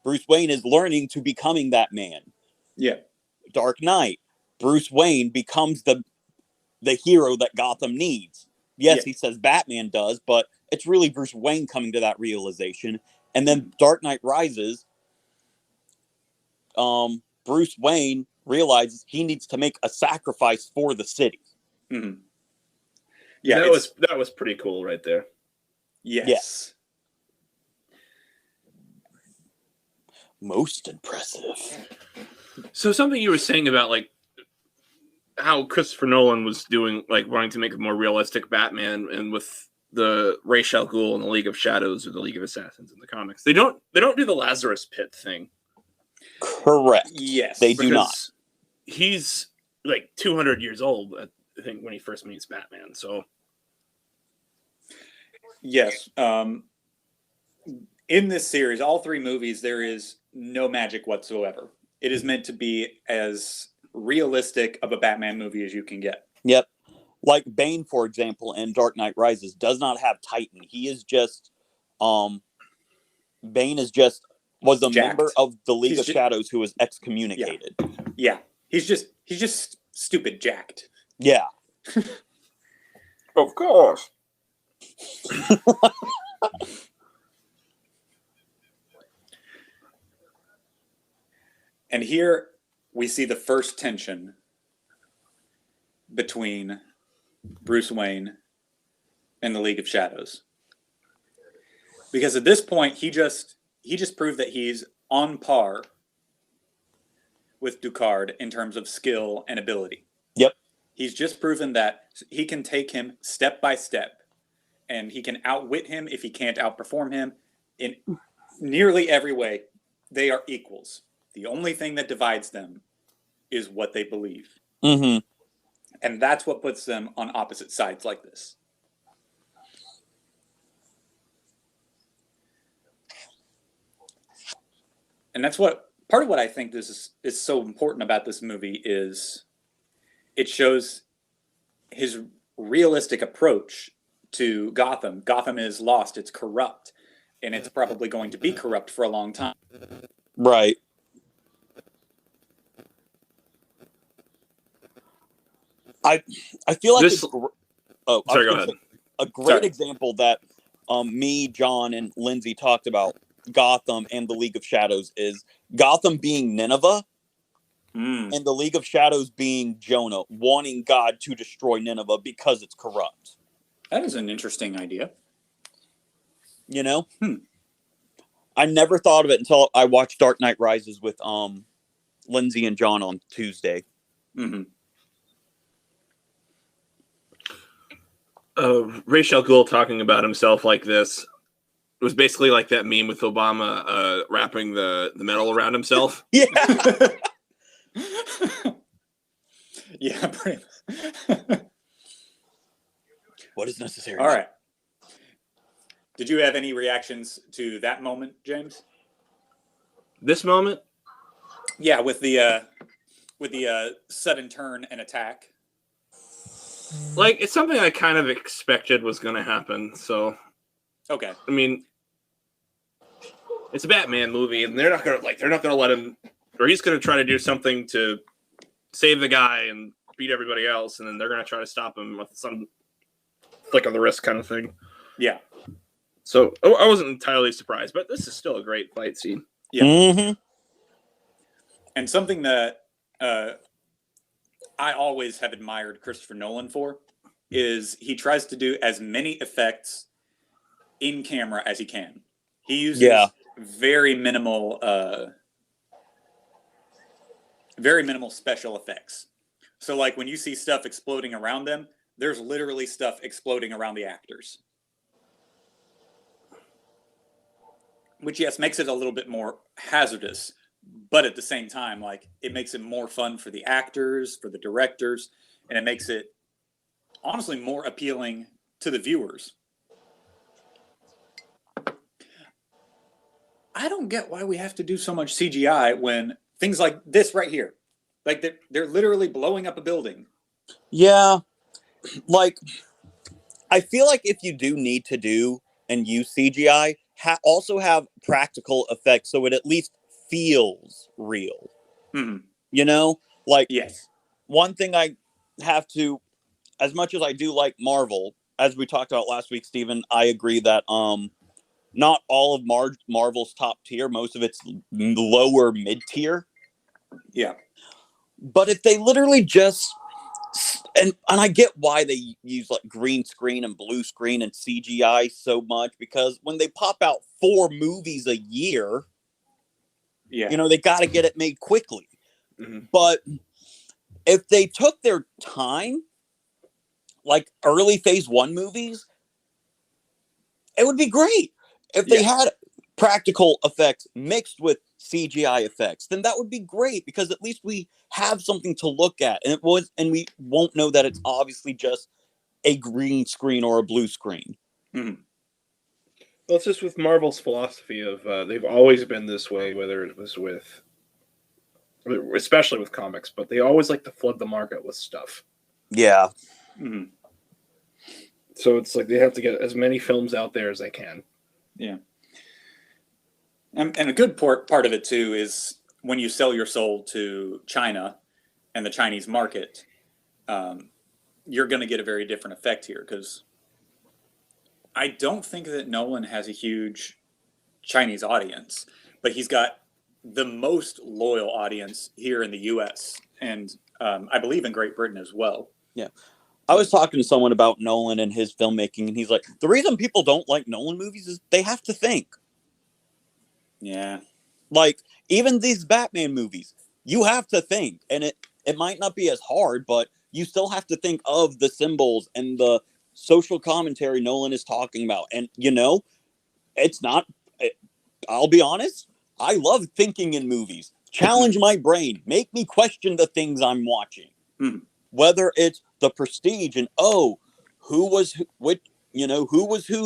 Bruce Wayne is learning to becoming that man. Yeah. Dark Knight. Bruce Wayne becomes the hero that Gotham needs. Yes, he says Batman does, but it's really Bruce Wayne coming to that realization. And then Dark Knight Rises, Bruce Wayne realizes he needs to make a sacrifice for the city. Mm-hmm. Yeah, that was pretty cool right there. Yes. Most impressive. So something you were saying about like how Christopher Nolan was doing, like wanting to make a more realistic Batman, and with the Ra's al Ghul and the League of Shadows or the League of Assassins in the comics, they don't do the Lazarus Pit thing. Correct. Yes, they do not. He's like 200 years old, I think, when he first meets Batman. So yes, in this series, all 3 movies, there is no magic whatsoever. It is meant to be as realistic of a Batman movie as you can get. Yep. Like Bane, for example, in Dark Knight Rises, does not have Titan. He is just, Bane was a member of the League of Shadows who was excommunicated. Yeah. He's just stupid jacked. Yeah. Of course. And here we see the first tension between Bruce Wayne and the League of Shadows. Because at this point, he just proved that he's on par with Ducard in terms of skill and ability. Yep. He's just proven that he can take him step by step, and he can outwit him if he can't outperform him. In nearly every way, they are equals. The only thing that divides them is what they believe. Mm-hmm. And that's what puts them on opposite sides like this. And that's what part of what I think this is so important about this movie is it shows his realistic approach to Gotham. Gotham is lost, it's corrupt, and it's probably going to be corrupt for a long time. Right. I feel like this. Go ahead. A great example that me, John, and Lindsay talked about Gotham and the League of Shadows is Gotham being Nineveh and the League of Shadows being Jonah, wanting God to destroy Nineveh because it's corrupt. That is an interesting idea. You know? I never thought of it until I watched Dark Knight Rises with Lindsay and John on Tuesday. Mm-hmm. Ra's al Ghul talking about himself like this was basically like that meme with Obama wrapping the medal around himself. Yeah. Yeah, pretty much. What is necessary? All right. Did you have any reactions to that moment, James? This moment? Yeah, with the sudden turn and attack. Like, it's something I kind of expected was going to happen. So, okay. I mean, it's a Batman movie, and they're not going to let him, or he's going to try to do something to save the guy and beat everybody else, and then they're going to try to stop him with some flick of the wrist kind of thing. Yeah. So I wasn't entirely surprised, but this is still a great fight scene. Yeah. Mm-hmm. And something that I always have admired Christopher Nolan for is he tries to do as many effects in camera as he can. He uses very minimal special effects. So like when you see stuff exploding around them, there's literally stuff exploding around the actors. Which, yes, makes it a little bit more hazardous. But at the same time, like, it makes it more fun for the actors, for the directors, and it makes it, honestly, more appealing to the viewers. I don't get why we have to do so much CGI when things like this right here, like, they're literally blowing up a building. Yeah. Like, I feel like if you do need to do and use CGI, also have practical effects so it at least feels real. Mm-hmm. You know? Like, yes. One thing I have to, as much as I do like Marvel, as we talked about last week, Stephen, I agree that not all of Marvel's top tier, most of it's lower mid-tier. Yeah. But if they literally just... And I get why they use like green screen and blue screen and CGI so much, because when they pop out 4 movies a year, they got to get it made quickly. Mm-hmm. But if they took their time, like early phase 1 movies, it would be great. If they had practical effects mixed with CGI effects, then that would be great, because at least we have something to look at, and we won't know that it's obviously just a green screen or a blue screen. Mm-hmm. Well, it's just with Marvel's philosophy of they've always been this way, whether it was especially with comics, but they always like to flood the market with stuff. Yeah. Mm-hmm. So it's like they have to get as many films out there as they can. Yeah. And a good part of it, too, is when you sell your soul to China and the Chinese market, you're going to get a very different effect here, because I don't think that Nolan has a huge Chinese audience, but he's got the most loyal audience here in the U.S. and I believe in Great Britain as well. Yeah. I was talking to someone about Nolan and his filmmaking, and he's like, the reason people don't like Nolan movies is they have to think. Yeah. Like, even these Batman movies, you have to think. And it might not be as hard, but you still have to think of the symbols and the social commentary Nolan is talking about. And, it's not... I'll be honest, I love thinking in movies. Challenge my brain. Make me question the things I'm watching. Mm. Whether it's The Prestige and, who was who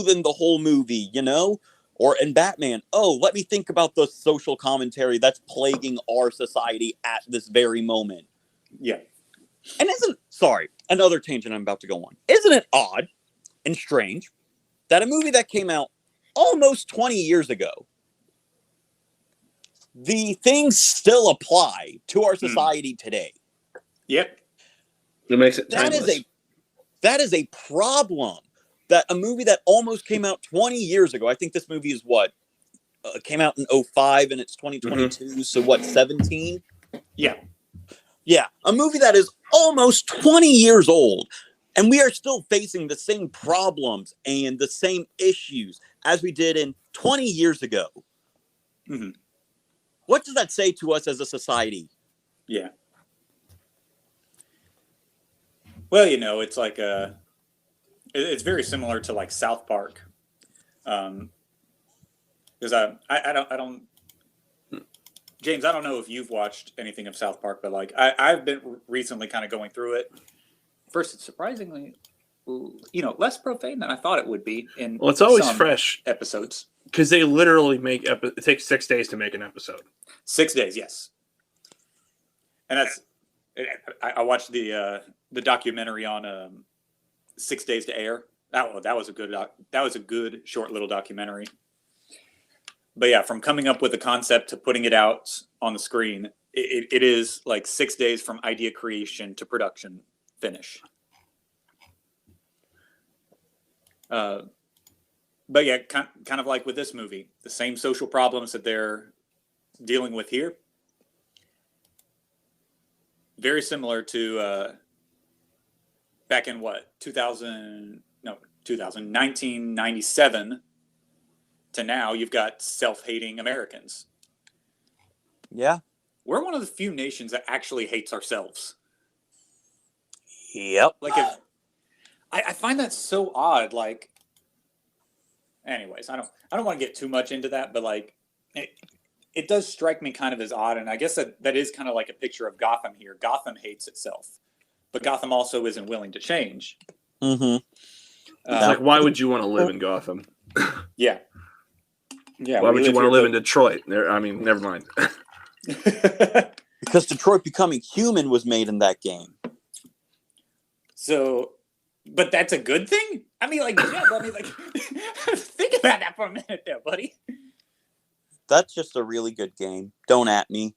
in the whole movie, Or in Batman, let me think about the social commentary that's plaguing our society at this very moment. Yeah. And another tangent I'm about to go on. Isn't it odd and strange that a movie that came out almost 20 years ago, the things still apply to our society today? Yep. It makes it timeless. That is a problem. That a movie that almost came out 20 years ago, I think this movie is came out in 05 and it's 2022. So what, 17? Yeah. Yeah. A movie that is almost 20 years old. And we are still facing the same problems and the same issues as we did in 20 years ago. Mm-hmm. What does that say to us as a society? Yeah. Well, it's like it's very similar to like South Park. Because I don't James, I don't know if you've watched anything of South Park, but like I've been recently kind of going through it. First, it's surprisingly, less profane than I thought it would be in Well, it's always some fresh episodes. because they literally make it takes 6 days to make an episode. 6 days, yes. And that's I watched the documentary on 6 Days to Air. That was a good short little documentary. But yeah, from coming up with a concept to putting it out on the screen, it is like 6 days from idea creation to production finish. But yeah, kind of like with this movie, the same social problems that they're dealing with here, very similar to back in 1997 to now. You've got self-hating Americans. Yeah. We're one of the few nations that actually hates ourselves. Yep. Like, I find that so odd. Like, anyways, I don't want to get too much into that, but like, it does strike me kind of as odd, and I guess that is kind of like a picture of Gotham here. Gotham hates itself, but Gotham also isn't willing to change. Mm-hmm. It's like, why would you want to live in Gotham? Yeah. Yeah. Why would you want to live in Detroit? I mean, never mind. Because Detroit Becoming Human was made in that game. So, but that's a good thing? I mean, like, yeah, think about that for a minute there, buddy. That's just a really good game. Don't at me.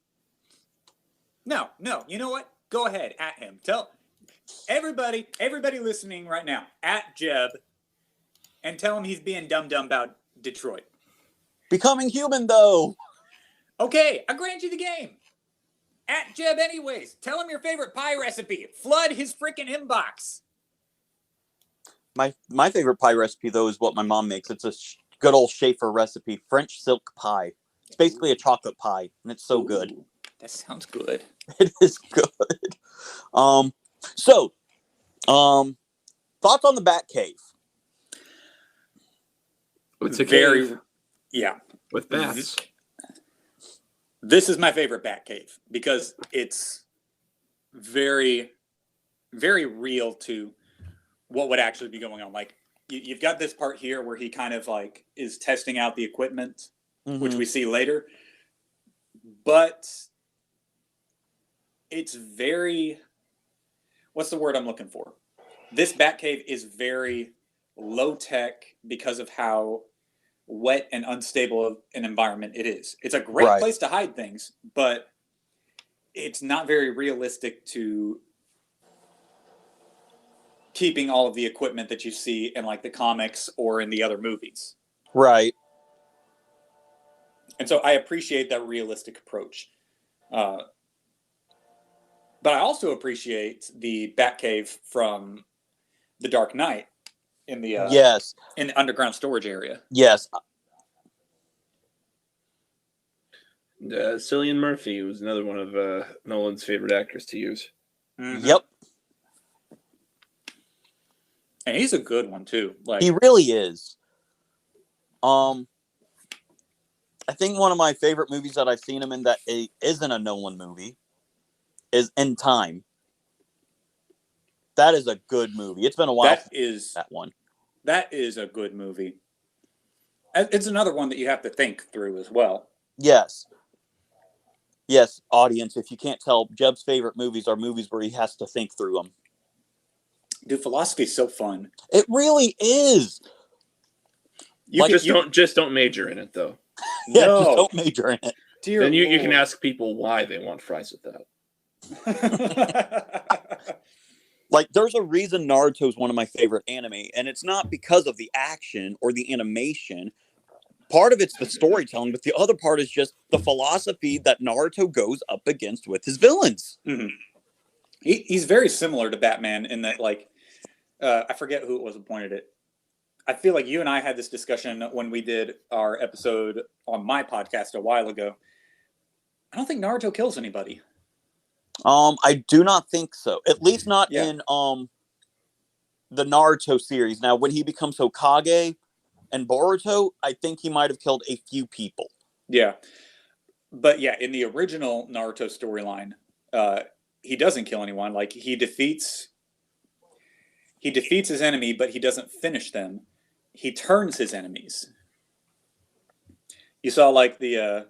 No. You know what? Go ahead, at him. Tell everybody listening right now, at Jeb, and tell him he's being dumb about Detroit. Becoming Human, though. Okay, I grant you the game. At Jeb anyways. Tell him your favorite pie recipe. Flood his freaking inbox. My favorite pie recipe, though, is what my mom makes. It's a good old Schaefer recipe, French silk pie. It's basically a chocolate pie, and it's so good. That sounds good. It is good. So, thoughts on the Batcave? It's a cave. Yeah. With bats. This is my favorite Batcave because it's very, very real to what would actually be going on. Like, you've got this part here where he kind of like is testing out the equipment, which we see later. But it's very, what's the word I'm looking for? This Batcave is very low tech because of how wet and unstable of an environment it is. It's a great place to hide things, but it's not very realistic to keeping all of the equipment that you see in like the comics or in the other movies. Right. And so I appreciate that realistic approach. But I also appreciate the Batcave from The Dark Knight in the in the underground storage area. Yes. Cillian Murphy was another one of Nolan's favorite actors to use. Mm-hmm. Yep. And he's a good one too. Like, he really is. I think one of my favorite movies that I've seen him in that isn't a Nolan movie is In Time. That is a good movie. It's been a while since that one. That is a good movie. It's another one that you have to think through as well. Yes. Yes, audience, if you can't tell, Jeb's favorite movies are movies where he has to think through them. Dude, philosophy is so fun. It really is. You just don't major in it, though. Yeah, just don't major in it. Then you can ask people why they want fries with that. Like, there's a reason Naruto is one of my favorite anime, and it's not because of the action or the animation. part of it's the storytelling, but the other part is just the philosophy that Naruto goes up against with his villains. Mm-hmm. He's very similar to Batman in that, like, I forget who it was who pointed it. I feel like you and I had this discussion when we did our episode on my podcast a while ago. I don't think Naruto kills anybody. I do not think so. At least not Yeah. in the Naruto series. Now, when he becomes Hokage and Boruto, I think he might have killed a few people. Yeah. But yeah, in the original Naruto storyline, he doesn't kill anyone. Like, he defeats his enemy, but he doesn't finish them. He turns his enemies. You saw, like, the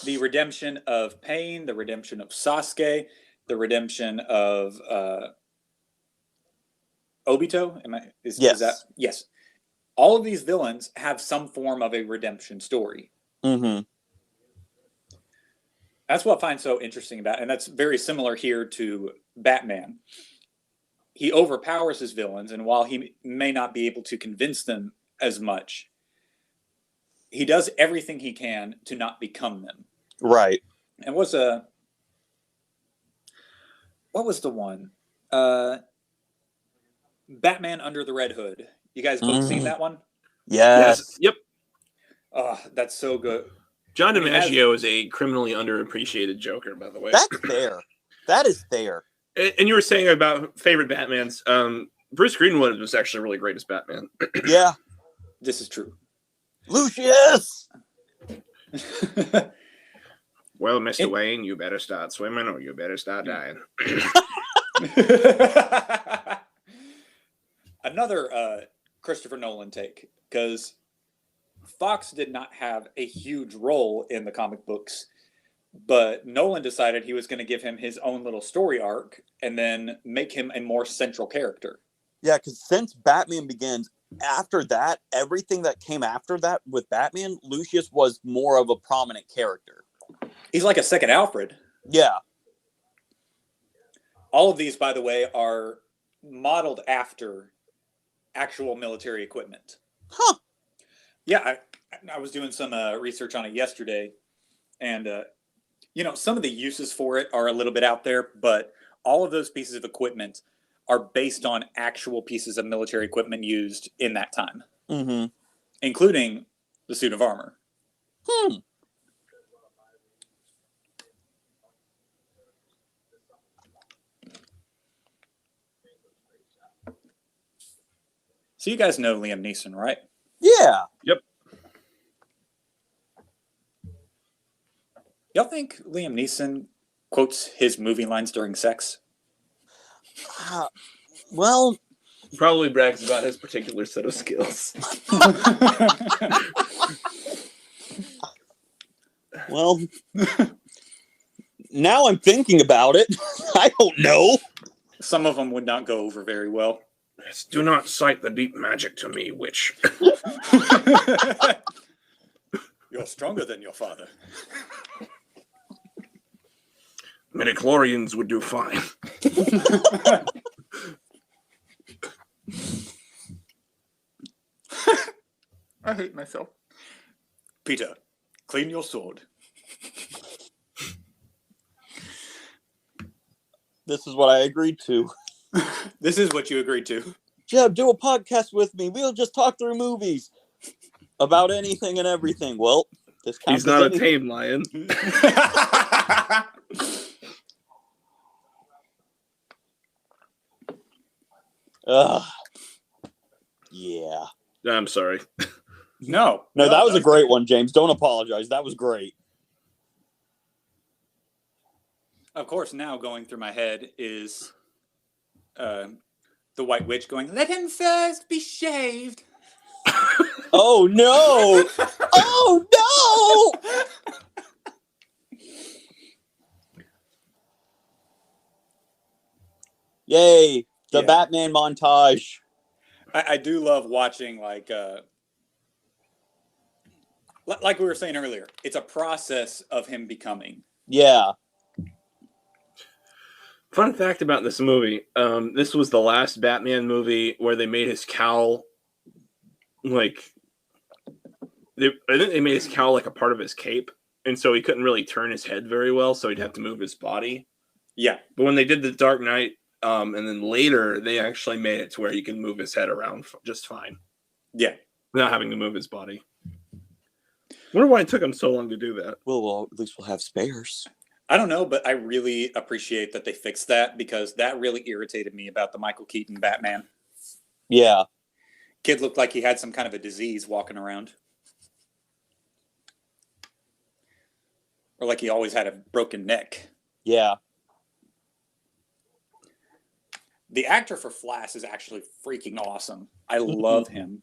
redemption of Pain, the redemption of Sasuke, the redemption of Obito. Is that? Yes. All of these villains have some form of a redemption story. Mm-hmm. That's what I find so interesting about it. And that's very similar here to Batman. He overpowers his villains, and while he may not be able to convince them as much, he does everything he can to not become them. Right. And what was the one? Batman Under the Red Hood. You guys both seen that one? Yes. Yep. Oh, that's so good. John DiMaggio is a criminally underappreciated Joker, by the way. That's fair. That is fair. And you were saying about favorite Batmans. Bruce Greenwood was actually really great as Batman. Yeah. This is true. Lucius! Well, Mr. Wayne, you better start swimming or you better start dying. Another Christopher Nolan take, because Fox did not have a huge role in the comic books, but Nolan decided he was going to give him his own little story arc and then make him a more central character. Yeah, because since Batman Begins, after that, everything that came after that with Batman, Lucius was more of a prominent character. He's like a second Alfred. Yeah. All of these, by the way, are modeled after actual military equipment. Huh. Yeah, I was doing some research on it yesterday, and some of the uses for it are a little bit out there, but all of those pieces of equipment are based on actual pieces of military equipment used in that time, including the suit of armor. So you guys know Liam Neeson, right? Yeah. Yep. Y'all think Liam Neeson quotes his movie lines during sex? Well, Probably brags about his particular set of skills. well, now I'm thinking about it. I don't know. Some of them would not go over very well. Do not cite the deep magic to me, witch. You're stronger than your father. Midichlorians would do fine. I hate myself. Peter, clean your sword. This is what I agreed to. This is what you agreed to. Jeb, do a podcast with me. We'll just talk through movies about anything and everything. Well, this counts. He's not a tame lion. Yeah. I'm sorry. No, that was a great one, James. Don't apologize. That was great. Of course, now going through my head is the White Witch going, "Let him first be shaved." Oh, no. Oh, no. Yay. The Batman montage. I do love watching, like we were saying earlier, it's a process of him becoming. Yeah. Fun fact about this movie. This was the last Batman movie where they made his cowl like I think they made his cowl like a part of his cape, and so he couldn't really turn his head very well, so he'd have to move his body. Yeah. But when they did the Dark Knight, and then later they actually made it to where he can move his head around just fine. Yeah. Without having to move his body. I wonder why it took him so long to do that. Well, at least we'll have spares. I don't know, but I really appreciate that they fixed that because that really irritated me about the Michael Keaton Batman. Yeah. Kid looked like he had some kind of a disease walking around. Or like he always had a broken neck. Yeah. The actor for Flash is actually freaking awesome. I love him.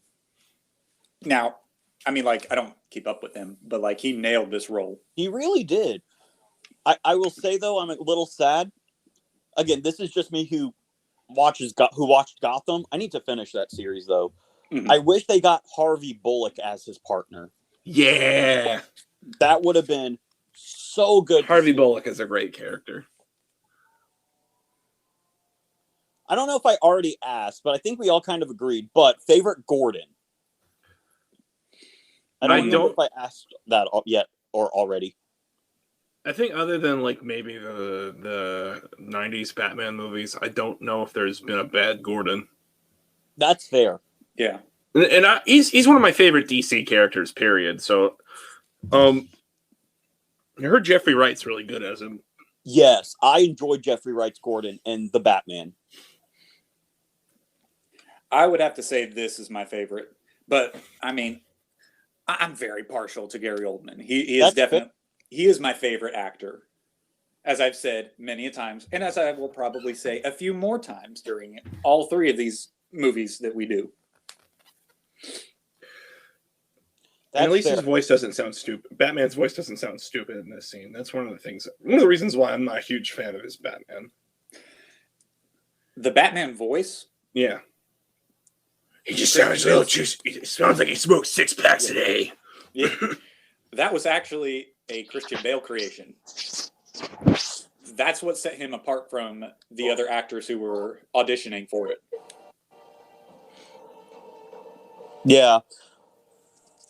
Now, I mean, like, I don't keep up with him, but like he nailed this role. He really did. I will say though, I'm a little sad. Again, this is just me who watched Gotham. I need to finish that series though. Mhm. I wish they got Harvey Bullock as his partner. Yeah. That would have been so good. Harvey Bullock is a great character. I don't know if I already asked, but I think we all kind of agreed. But favorite Gordon? I don't know if I asked that yet or already. I think other than like maybe the 90s Batman movies, I don't know if there's been a bad Gordon. That's fair. Yeah. And he's one of my favorite DC characters, period. So I heard Jeffrey Wright's really good as him. Yes, I enjoyed Jeffrey Wright's Gordon and the Batman. I would have to say this is my favorite. But, I mean, I'm very partial to Gary Oldman. He is definitely... He is my favorite actor, as I've said many a times, and as I will probably say a few more times during all three of these movies that we do. And at least his voice doesn't sound stupid. Batman's voice doesn't sound stupid in this scene. That's one of the reasons why I'm not a huge fan of his Batman. The Batman voice? Yeah. He just sounds a little juicy. It sounds like he smoked 6 packs a day. Yeah. That was actually a Christian Bale creation. That's what set him apart from the other actors who were auditioning for it. Yeah.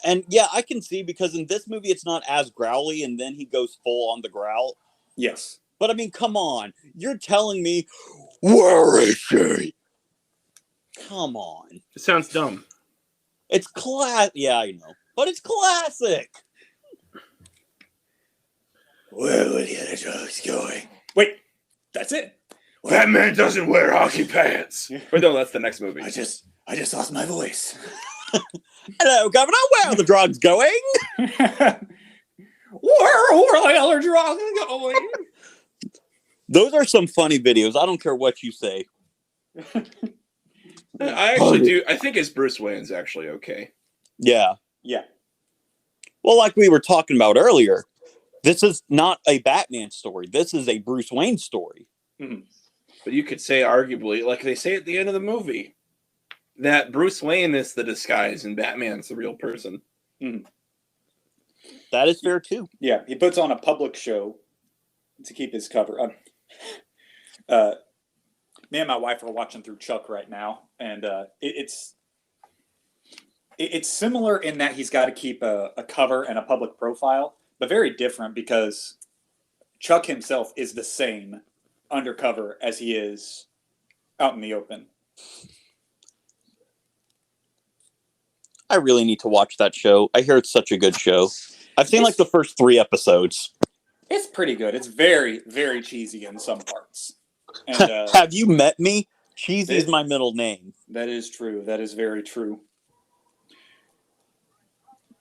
And yeah, I can see because in this movie it's not as growly and then he goes full on the growl. Yes. But I mean, come on. You're telling me, where is she? Come on. It sounds dumb. It's yeah, I know. But it's classic. Where would the other drugs going? Wait, that's it. Batman doesn't wear hockey pants. Or no, that's the next movie. I just lost my voice. Hello, Governor. Where are the drugs going? Where are the other drugs going? Those are some funny videos. I don't care what you say. I actually do. I think his Bruce Wayne's actually okay. Yeah. Yeah. Well, like we were talking about earlier, this is not a Batman story. This is a Bruce Wayne story. Mm-hmm. But you could say, arguably, like they say at the end of the movie, that Bruce Wayne is the disguise and Batman's the real person. Mm-hmm. That is fair, too. Yeah, he puts on a public show to keep his cover. Me and my wife are watching through Chuck right now, and it's similar in that he's got to keep a cover and a public profile, but very different because Chuck himself is the same undercover as he is out in the open. I really need to watch that show. I hear it's such a good show. I've seen like the first 3 episodes. It's pretty good. It's very, very cheesy in some parts. And, have you met me? Cheesy is my middle name. That is true. That is very true.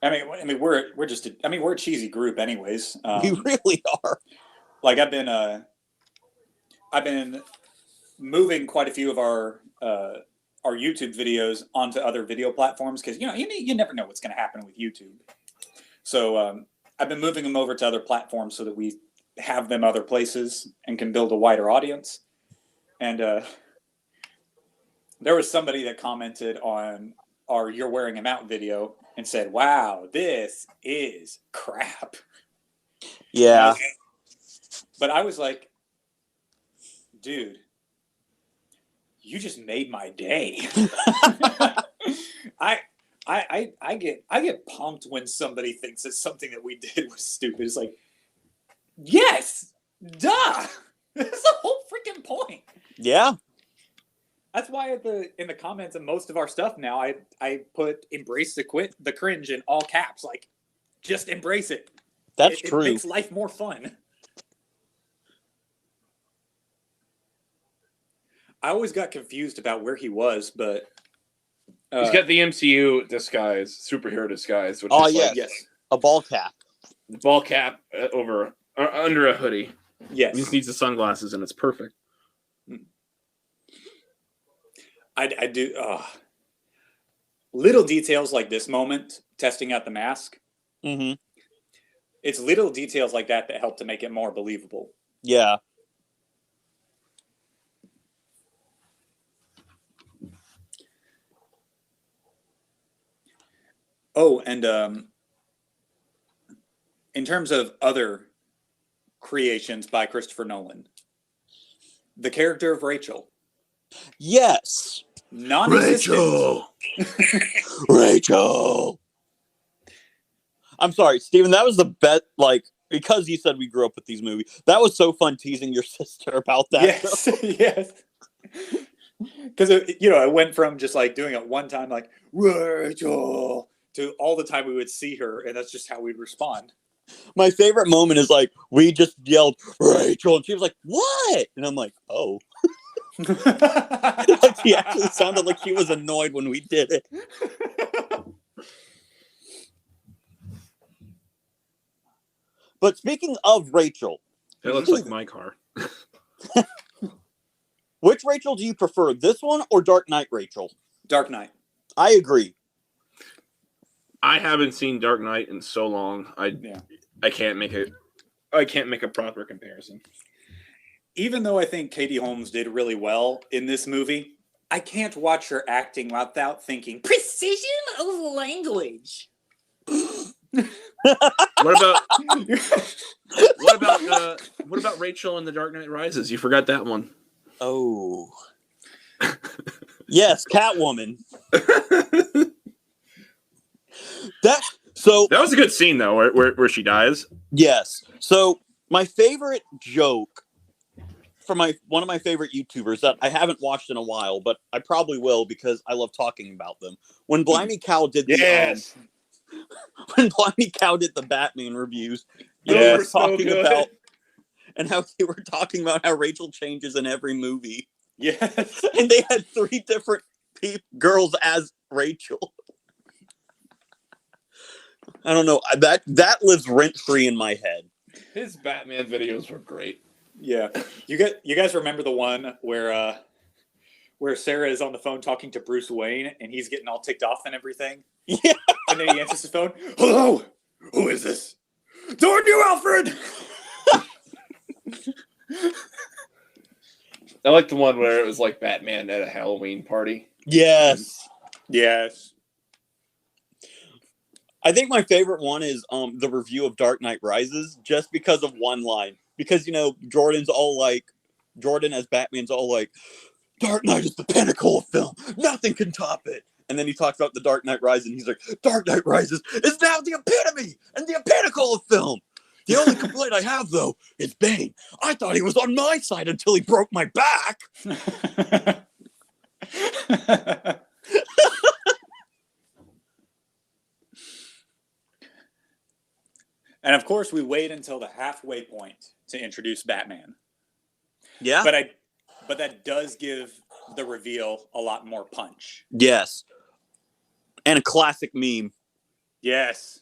I mean, we're a cheesy group, anyways. We really are. Like I've been moving quite a few of our YouTube videos onto other video platforms because you never know what's going to happen with YouTube. So I've been moving them over to other platforms so that we have them other places and can build a wider audience. And there was somebody that commented on our "You're Wearing Him Out" video and said, "Wow, this is crap." Yeah. But I was like, dude, you just made my day. I get pumped when somebody thinks that something that we did was stupid. It's like, yes, duh. That's the whole freaking point. Yeah. That's why in the comments of most of our stuff now, I put embrace the cringe in all caps. Like, just embrace it. That's true. It makes life more fun. I always got confused about where he was, but he's got the MCU disguise, superhero disguise, which Oh, is yes. like A ball cap. ball cap over under a hoodie. yes, He just needs the sunglasses, and it's perfect. I do. Little details like this moment, testing out the mask. Mm-hmm. It's little details like that help to make it more believable. Yeah. Oh, and in terms of other creations by Christopher Nolan, the character of Rachel, Yes. non-existent. Rachel. I'm sorry, Steven, that was the best, like, because you said we grew up with these movies, that was so fun teasing your sister about that. Yes, yes. Because it went from just like doing it one time, like Rachel, to all the time we would see her, and that's just how we'd respond. My favorite moment is like we just yelled Rachel, and she was like, "What?" And I'm like, "Oh." Like she actually sounded like she was annoyed when we did it. But speaking of Rachel, That looks like my car. which Rachel do you prefer, this one or Dark Knight Rachel? Dark Knight. I agree. I haven't seen Dark Knight in so long. I can't make a proper comparison. Even though I think Katie Holmes did really well in this movie, I can't watch her acting without thinking precision of language. What about Rachel in The Dark Knight Rises? You forgot that one. Oh. Yes, Catwoman. That was a good scene though, where she dies. Yes. So my favorite joke from one of my favorite YouTubers that I haven't watched in a while, but I probably will because I love talking about them. When Blimey Cow did when Blimey Cow did the Batman reviews, they were talking about and how they were talking about how Rachel changes in every movie. Yes. And they had 3 different girls as Rachel. I don't know. That lives rent-free in my head. His Batman videos were great. Yeah. You guys remember the one where Sarah is on the phone talking to Bruce Wayne and he's getting all ticked off and everything? Yeah. And then he answers his phone. Hello? Who is this? Darn you, Alfred! I like the one where it was like Batman at a Halloween party. Yes. Yes. I think my favorite one is the review of Dark Knight Rises, just because of one line. Because, Jordan as Batman's all like, Dark Knight is the pinnacle of film. Nothing can top it. And then he talks about the Dark Knight Rises, and he's like, Dark Knight Rises is now the epitome and the pinnacle of film. The only complaint I have, though, is Bane. I thought he was on my side until he broke my back. And of course, we wait until the halfway point to introduce Batman. Yeah. But that does give the reveal a lot more punch. Yes. And a classic meme. Yes.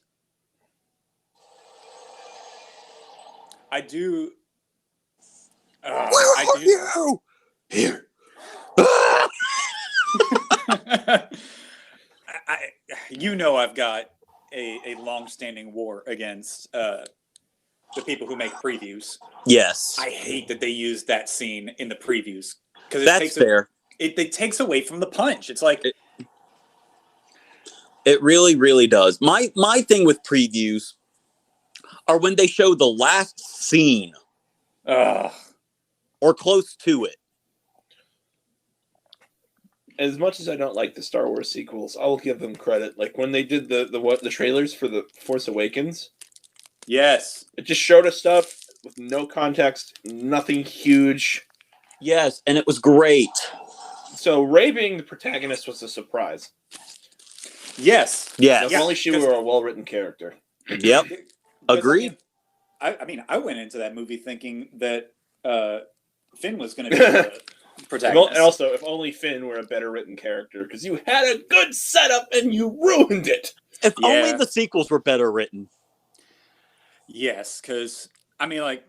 I do. Where are you? Here. I've got a long-standing war against the people who make previews. Yes. I hate that they use that scene in the previews because That's fair. It takes away from the punch. It's like it really, really does. My thing with previews are when they show the last scene or close to it. as much as I don't like the Star Wars sequels, I will give them credit. Like when they did the trailers for the Force Awakens, Yes. it just showed us stuff with no context, nothing huge. Yes, and it was great. So Rey being the protagonist was a surprise. Yes. Yes. If only she were a well-written character. Yep. Agreed. I mean, I went into that movie thinking that Finn was going to be the protagonist. And also, if only Finn were a better written character, because you had a good setup and you ruined it. If only the sequels were better written. Yes, because I mean, like,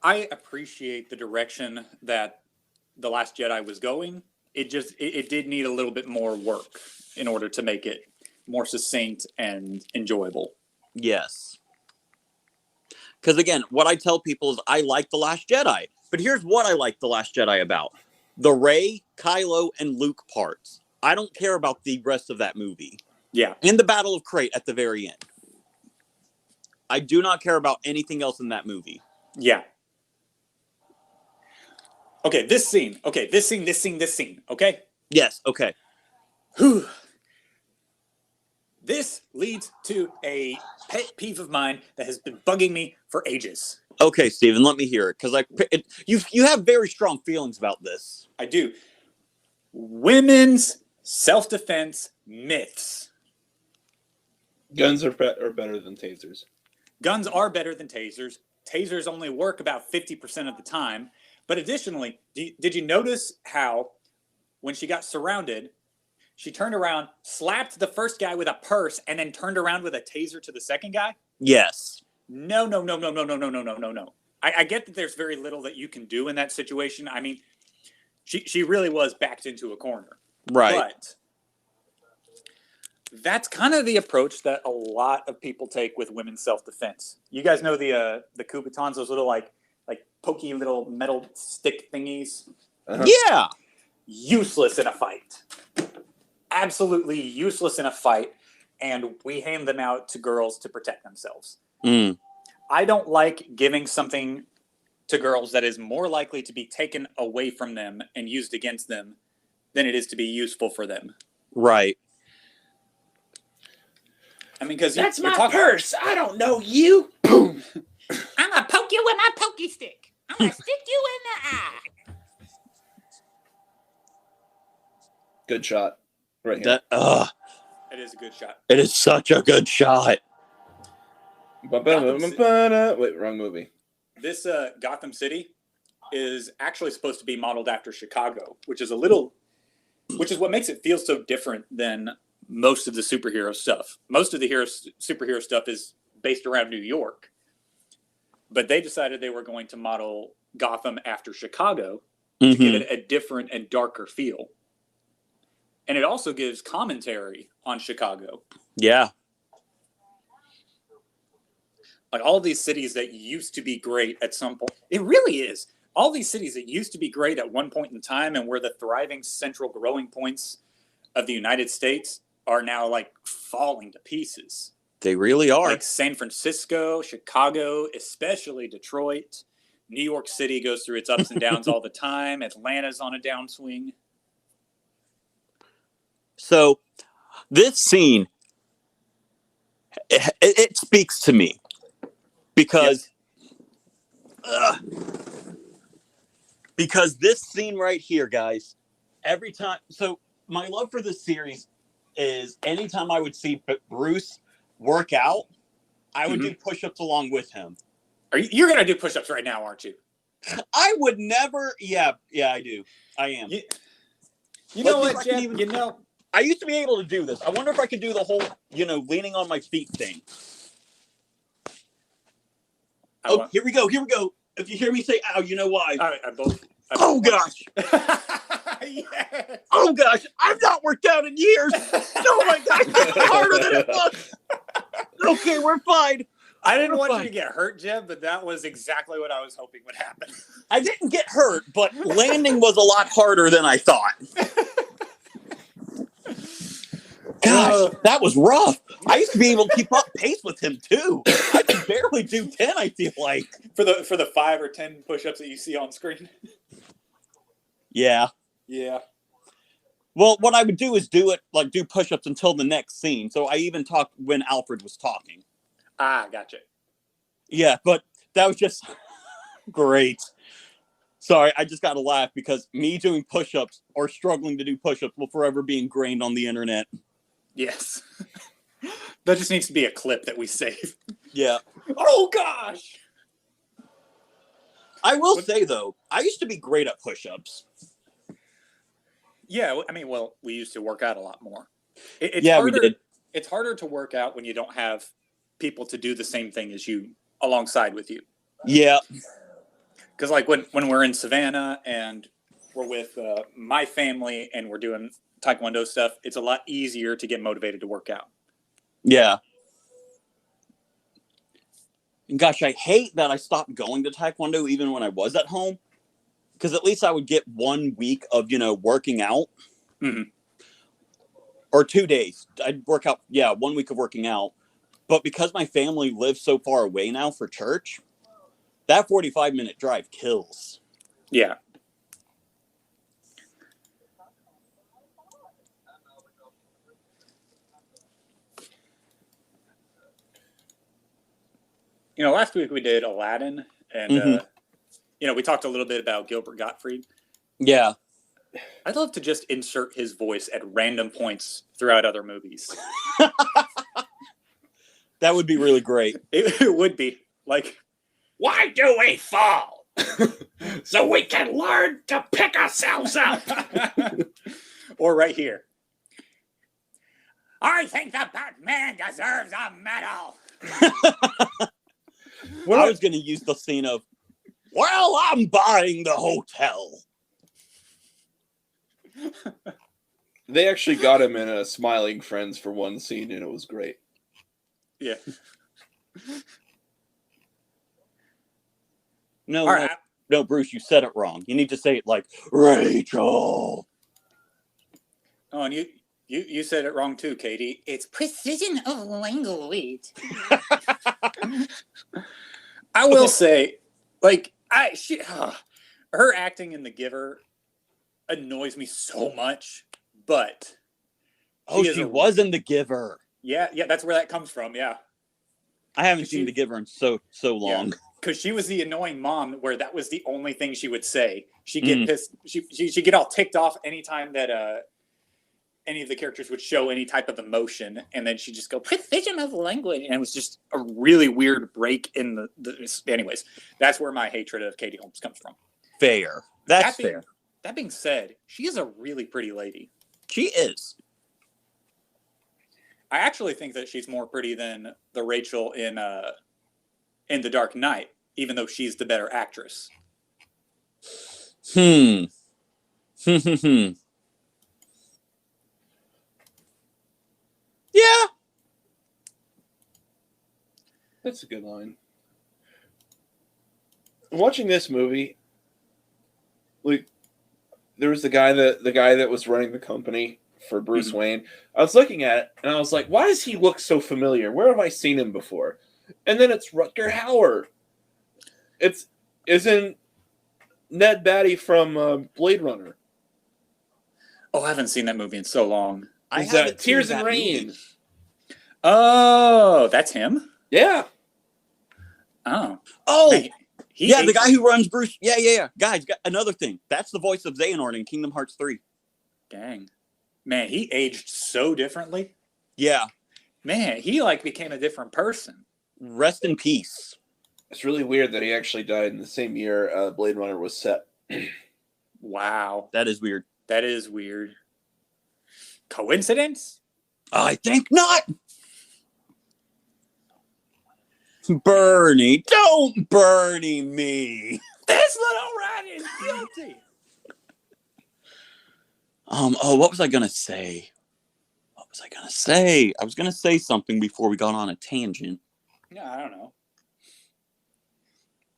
I appreciate the direction that The Last Jedi was going. It just it did need a little bit more work in order to make it more succinct and enjoyable. Yes. Because again, what I tell people is I like The Last Jedi. But here's what I like The Last Jedi about. The Rey, Kylo, and Luke parts. I don't care about the rest of that movie. Yeah. And the Battle of Crate at the very end. I do not care about anything else in that movie. Yeah. Okay, this scene. Okay, this scene. Okay? Yes, okay. Whew. This leads to a pet peeve of mine that has been bugging me for ages. Okay, Steven, let me hear it. Because you have very strong feelings about this. I do. Women's self-defense myths. Guns are better than tasers. Guns are better than tasers. Tasers only work about 50% of the time. But additionally, did you notice how when she got surrounded, she turned around, slapped the first guy with a purse, and then turned around with a taser to the second guy? Yes. No. I get that there's very little that you can do in that situation. I mean, she really was backed into a corner. Right. But that's kind of the approach that a lot of people take with women's self-defense. You guys know the Kubotans, those little like pokey little metal stick thingies? Uh-huh. Yeah. Useless in a fight. Absolutely useless in a fight. And we hand them out to girls to protect themselves. Mm. I don't like giving something to girls that is more likely to be taken away from them and used against them than it is to be useful for them. Right. I mean, because that's my purse. I don't know you. Boom. I'm gonna poke you with my pokey stick. I'm gonna stick you in the eye. Good shot. Right here. It is a good shot. It is such a good shot. Wait, wrong movie. This Gotham City is actually supposed to be modeled after Chicago, which is what makes it feel so different than most of the superhero stuff. Most of the superhero stuff is based around New York. But they decided they were going to model Gotham after Chicago to give it a different and darker feel. And it also gives commentary on Chicago. Yeah. Like all these cities that used to be great at some point. It really is. All these cities that used to be great at one point in time and were the thriving central growing points of the United States are now like falling to pieces. They really are. Like San Francisco, Chicago, especially Detroit. New York City goes through its ups and downs all the time. Atlanta's on a downswing. So this scene, it speaks to me because this scene right here, guys, every time. So my love for this series is anytime I would see Bruce work out, I would do push-ups along with him. You're going to do push-ups right now, aren't you? I would never. Yeah, I do. I am. You know what, Jeff? I used to be able to do this. I wonder if I could do the whole, leaning on my feet thing. Oh, here we go. If you hear me say ow, you know why. Oh, gosh. Yes. Oh, gosh. I've not worked out in years. Oh, my gosh. It's harder than it looks. Okay, we're fine. I didn't want you to get hurt, Jeb, but that was exactly what I was hoping would happen. I didn't get hurt, but landing was a lot harder than I thought. Gosh, that was rough. I used to be able to keep up pace with him, too. I could barely do 10, I feel like. For the 5 or 10 push-ups that you see on screen. Yeah. Yeah. Well, what I would do is do push-ups until the next scene. So I even talked when Alfred was talking. Ah, gotcha. Yeah, but that was just great. Sorry, I just got to laugh because me doing push-ups or struggling to do push-ups will forever be ingrained on the internet. Yes. That just needs to be a clip that we save. Yeah. Oh, gosh! I will say, though, I used to be great at push-ups. Yeah, I mean, well, we used to work out a lot more. It's Yeah, harder, we did. It's harder to work out when you don't have people to do the same thing as you alongside with you. Yeah. Because like when we're in Savannah and we're with my family and we're doing Taekwondo stuff, it's a lot easier to get motivated to work out. Yeah. And gosh, I hate that I stopped going to Taekwondo even when I was at home. Because at least I would get 1 week of, working out. Mm-hmm. Or 2 days. I'd work out, 1 week of working out. But because my family lives so far away now for church, that 45-minute drive kills. Yeah. Last week we did Aladdin, and we talked a little bit about Gilbert Gottfried. Yeah. I'd love to just insert his voice at random points throughout other movies. That would be really great. It would be. Like, why do we fall? So we can learn to pick ourselves up. Or right here. I think the Batman deserves a medal. I was going to use the scene of, well, I'm buying the hotel. They actually got him in a Smiling Friends for one scene, and it was great. Yeah. No, Bruce, you said it wrong. You need to say it like, Rachel. Oh, and you said it wrong too, Katie. It's precision of language. I will say, like, her acting in The Giver annoys me so much, but she was in The Giver. Yeah, that's where that comes from. Yeah, I haven't seen The Giver in so long. Because she was the annoying mom, where that was the only thing she would say. She'd get pissed. She'd get all ticked off anytime that any of the characters would show any type of emotion, and then she'd just go precision of language, and it was just a really weird break in the. Anyways, that's where my hatred of Katie Holmes comes from. Fair. That's fair. That being said, she is a really pretty lady. She is. I actually think that she's more pretty than the Rachel in The Dark Knight, even though she's the better actress. Yeah. That's a good line. Watching this movie, like, there was the guy that was running the company for Bruce Wayne. I was looking at it and I was like, why does he look so familiar? Where have I seen him before? And then it's Rutger Hauer. Isn't Ned Batty from Blade Runner? Oh, I haven't seen that movie in so long. Is that Tears and Rain? Movie. Oh, that's him? Yeah. Oh. Hey, the guy who runs Bruce. Yeah. Guys, another thing. That's the voice of Xehanort in Kingdom Hearts 3. Dang. Man, he aged so differently. Yeah. Man, he became a different person. Rest in peace. It's really weird that he actually died in the same year Blade Runner was set. Wow. That is weird. That is weird. Coincidence? I think not. Bernie, don't Bernie me. This little rat is guilty. What was I gonna say? I was gonna say something before we got on a tangent. Yeah, I don't know.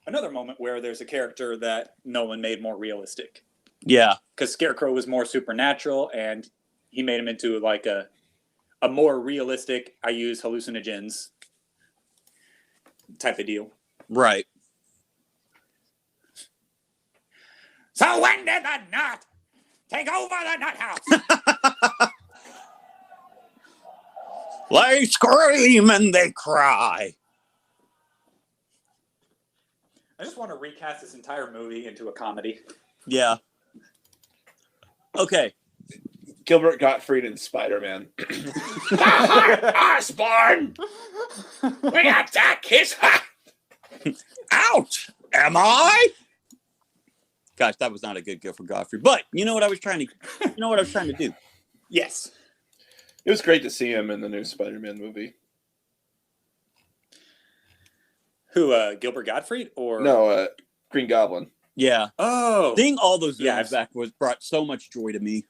Another moment where there's a character that Nolan made more realistic. Yeah. Because Scarecrow was more supernatural, and he made him into a more realistic, I use hallucinogens type of deal. Right. So when did the nut take over the nut house? They scream and they cry. I just want to recast this entire movie into a comedy. Yeah. Okay. Gilbert Gottfried and Spider-Man. Osborn! We attack his Ouch! Am I? Gosh, that was not a good Gilbert Gottfried. But you know what I was trying to do. Yes. It was great to see him in the new Spider-Man movie. Who, Gilbert Gottfried or No, Green Goblin. Yeah. Oh, Seeing all those Yeah, villains back brought so much joy to me.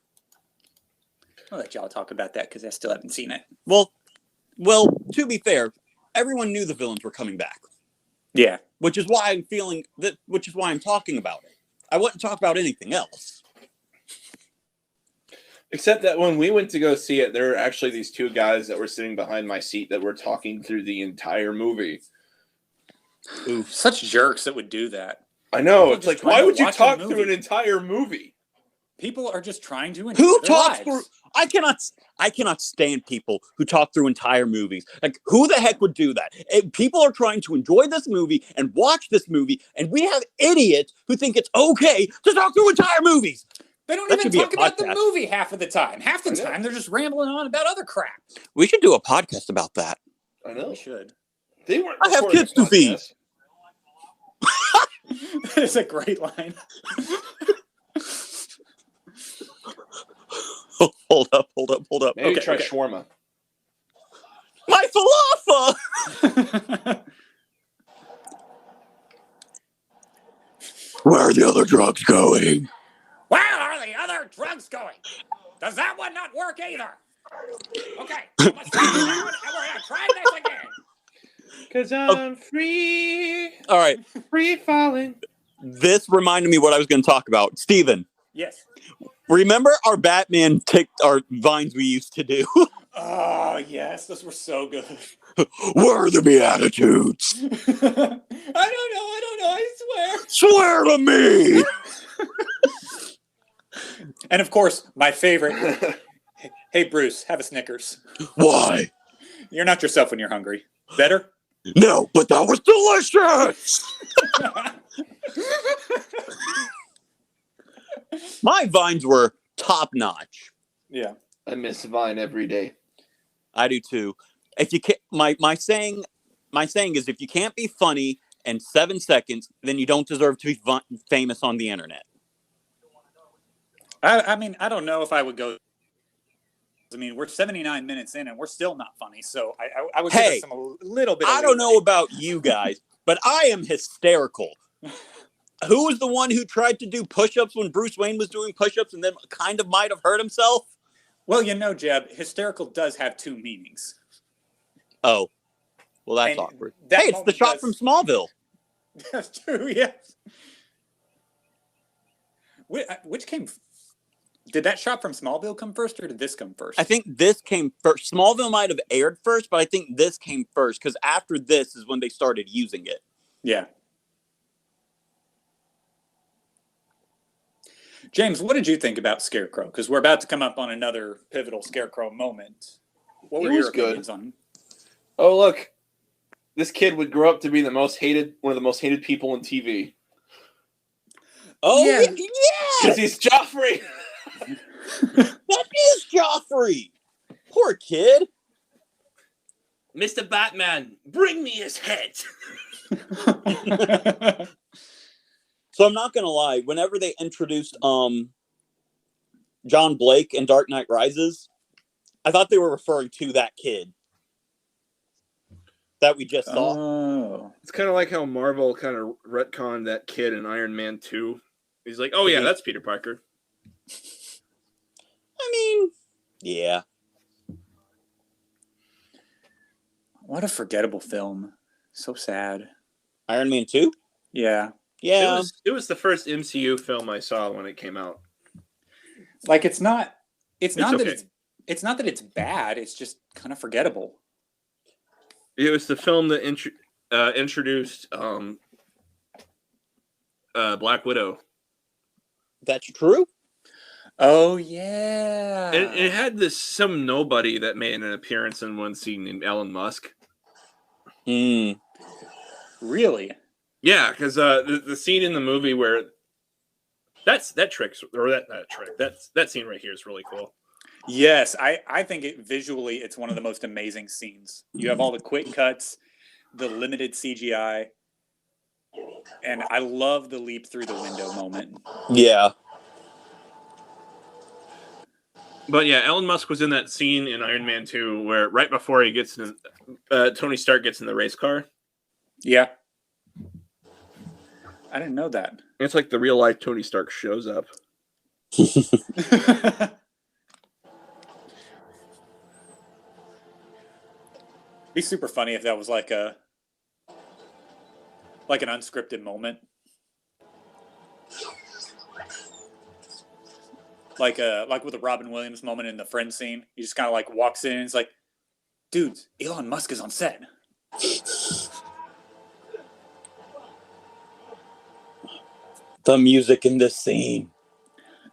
I'll let y'all talk about that because I still haven't seen it. Well, to be fair, everyone knew the villains were coming back. Yeah. Which is why I'm talking about it. I wouldn't talk about anything else. Except that when we went to go see it, there were actually these two guys that were sitting behind my seat that were talking through the entire movie. Oof. Such jerks that would do that. I know. People It's just like, trying why to would you watch a talk movie. through an entire movie? People are just trying to enjoy Who their talks lives. through? I cannot stand people who talk through entire movies. Like, who the heck would do that? People are trying to enjoy this movie and watch this movie, and we have idiots who think it's okay to talk through entire movies. They don't That even should be a talk about the podcast. movie half of the time. Half the I know. time, they're just rambling on about other crap. We should do a podcast about that. I know. We should. They weren't. I have recording kids to feed. podcasts. It's a great line. Hold up. Maybe Okay, try okay. shawarma. My falafel! Where are the other drugs going? Where are the other drugs going? Does that one not work either? Okay, let's try it down, and we're gonna try this again. Cause I'm free, All right. free falling. This reminded me what I was going to talk about. Steven, Yes. remember our Batman our vines we used to do? Oh, yes, those were so good. Where are the Beatitudes? I don't know, I swear. Swear to me! And of course, my favorite. Hey, Bruce, have a Snickers. Why? You're not yourself when you're hungry. Better? No, but that was delicious! My vines were top notch. Yeah. I miss Vine every day. I do too. If you can't, my saying is, if you can't be funny in 7 seconds, then you don't deserve to be famous on the internet. I mean, I don't know if I would go. I mean, we're 79 minutes in and we're still not funny. So I would give Hey, us a little bit of I don't know leeway. about you guys, but I am hysterical. Who was the one who tried to do push-ups when Bruce Wayne was doing push-ups and then kind of might have hurt himself? Well, you know, Jeb, hysterical does have two meanings. Oh, well, that's And awkward. that Hey, it's the moment shot does- from Smallville. That's true, yes. Which came... Did that shot from Smallville come first, or did this come first? I think this came first. Smallville might have aired first, but I think this came first because after this is when they started using it. Yeah. James, what did you think about Scarecrow? Because we're about to come up on another pivotal Scarecrow moment. What were It was your good. opinions on? Oh, look. This kid would grow up to be one of the most hated people in TV. Oh, Yeah. Because he's Joffrey. That is Joffrey. Poor kid. Mr. Batman, bring me his head. So I'm not gonna lie. Whenever they introduced John Blake in Dark Knight Rises, I thought they were referring to that kid that we just saw. Oh. It's kind of like how Marvel kind of retconned that kid in Iron Man 2. He's like, oh yeah, that's Peter Parker. I mean, yeah. What a forgettable film. So sad. Iron Man 2? Yeah. Yeah. It was the first MCU film I saw when it came out. Like it's not that okay. it's not that it's bad, it's just kind of forgettable. It was the film that introduced Black Widow. That's true. Oh yeah. it had some nobody that made an appearance in one scene named Elon Musk. Mm. Really? Yeah, because the scene in the movie where that scene right here is really cool. Yes, I think visually it's one of the most amazing scenes. You have all the quick cuts, the limited CGI, and I love the leap through the window moment. Yeah. But yeah, Elon Musk was in that scene in Iron Man 2 where right before he gets in, Tony Stark gets in the race car. Yeah. I didn't know that. It's like the real life Tony Stark shows up. Be super funny if that was like an unscripted moment. Like with the Robin Williams moment in the Friends scene. He just kind of like walks in and he's like, dude, Elon Musk is on set. The music in this scene.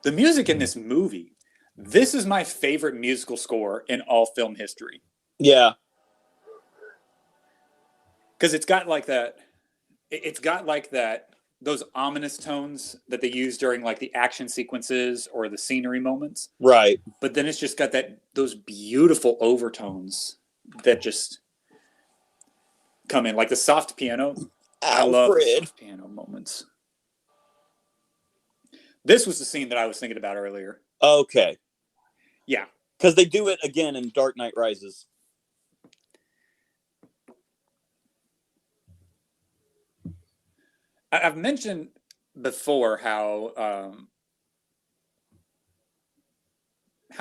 The music in this movie. This is my favorite musical score in all film history. Yeah. Because it's got like that. It's got like that. Those ominous tones that they use during like the action sequences or the scenery moments. Right. But then it's just got those beautiful overtones that just come in, like the soft piano. I love the soft piano moments. This was the scene that I was thinking about earlier. Okay. Yeah. Because they do it again in Dark Knight Rises. I've mentioned before how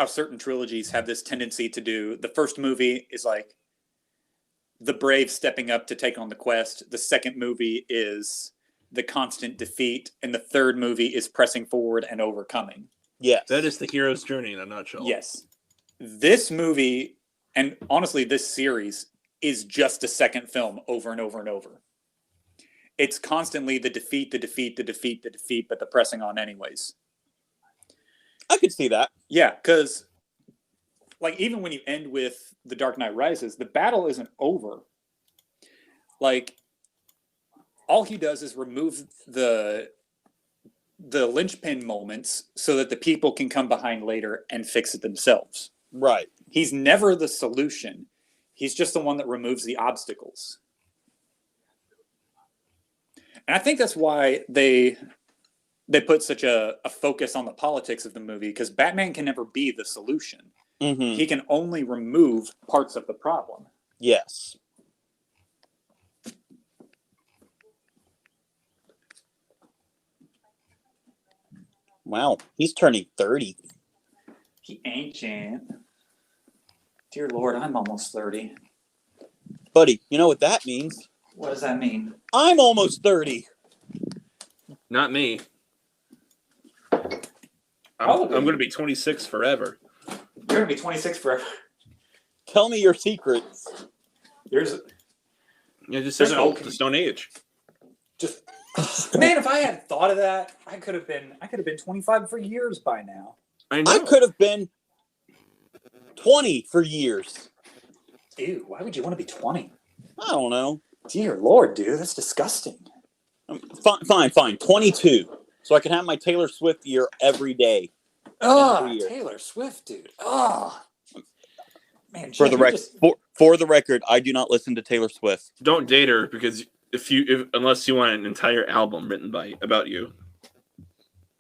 certain trilogies have this tendency to do. The first movie is like the brave stepping up to take on the quest. The second movie is the constant defeat, and the third movie is pressing forward and overcoming. Yes. That is the hero's journey in a nutshell. Yes. This movie, and honestly, this series is just a second film over and over and over. It's constantly the defeat, but the pressing on anyways. I could see that. Yeah, because like even when you end with The Dark Knight Rises, the battle isn't over. Like all he does is remove the linchpin moments so that the people can come behind later and fix it themselves. Right. He's never the solution. He's just the one that removes the obstacles. And I think that's why they put such a focus on the politics of the movie, because Batman can never be the solution. Mm-hmm. He can only remove parts of the problem. Yes. Wow, he's turning 30. He ancient. Dear Lord, I'm almost 30. Buddy, you know what that means? What does that mean? I'm almost 30. Not me. I'm going to be 26 forever. You're going to be 26 forever. Tell me your secrets. Yeah, just say no. The Stone Age. Just man, if I had thought of that, I could have been 25 for years by now. I know. I could have been 20 for years. Ew, why would you want to be 20? I don't know. Dear Lord, dude, that's disgusting. Fine. 22. So I can have my Taylor Swift year every day. Oh, Taylor Swift, dude. Oh. Man, for the record, I do not listen to Taylor Swift. Don't date her because unless you want an entire album written about you.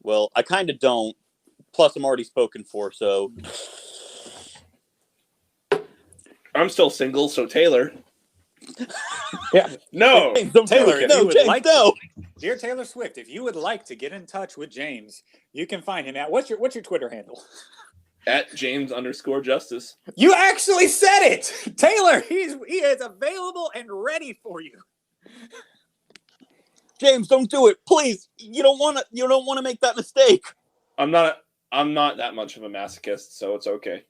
Well, I kind of don't. Plus, I'm already spoken for, so. I'm still single, so Taylor. Yeah. No. Taylor, no. Dear Taylor Swift, if you would like to get in touch with James, you can find him at what's your Twitter handle? At James_Justice. You actually said it, Taylor. He is available and ready for you. James, don't do it, please. You don't want to make that mistake. I'm not that much of a masochist, so it's okay.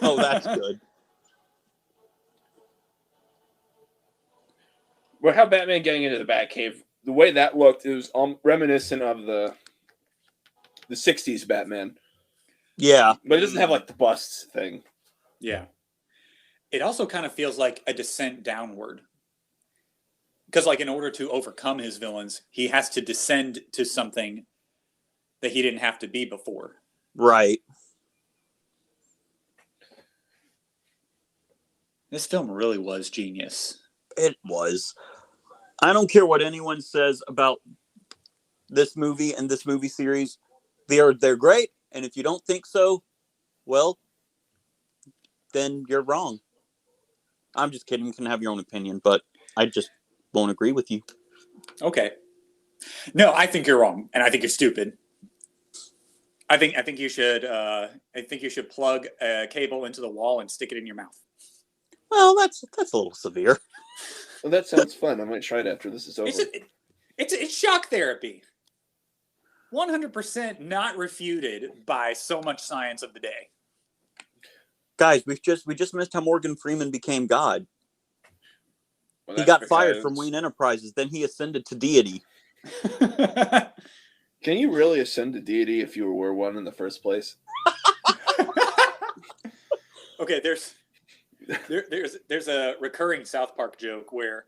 Oh, that's good. Well, how Batman getting into the Batcave, the way that looked, it was reminiscent of the 60s Batman. Yeah. But it doesn't have like the busts thing. Yeah. It also kind of feels like a descent downward. Because, like, in order to overcome his villains, he has to descend to something that he didn't have to be before. Right. This film really was genius. It was. I don't care what anyone says about this movie and this movie series. They're great, and if you don't think so, well, then you're wrong. I'm just kidding. You can have your own opinion, but I just won't agree with you. Okay. No, I think you're wrong, and I think you're stupid. I think you should plug a cable into the wall and stick it in your mouth. Well, that's a little severe. Well, that sounds fun. I might try it after this is over. It's shock therapy. 100% not refuted by so much science of the day. Guys, we just missed how Morgan Freeman became God. Well, He that's got fired because- from Wayne Enterprises, then he ascended to deity. Can you really ascend to deity if you were one in the first place? Okay, there's a recurring South Park joke where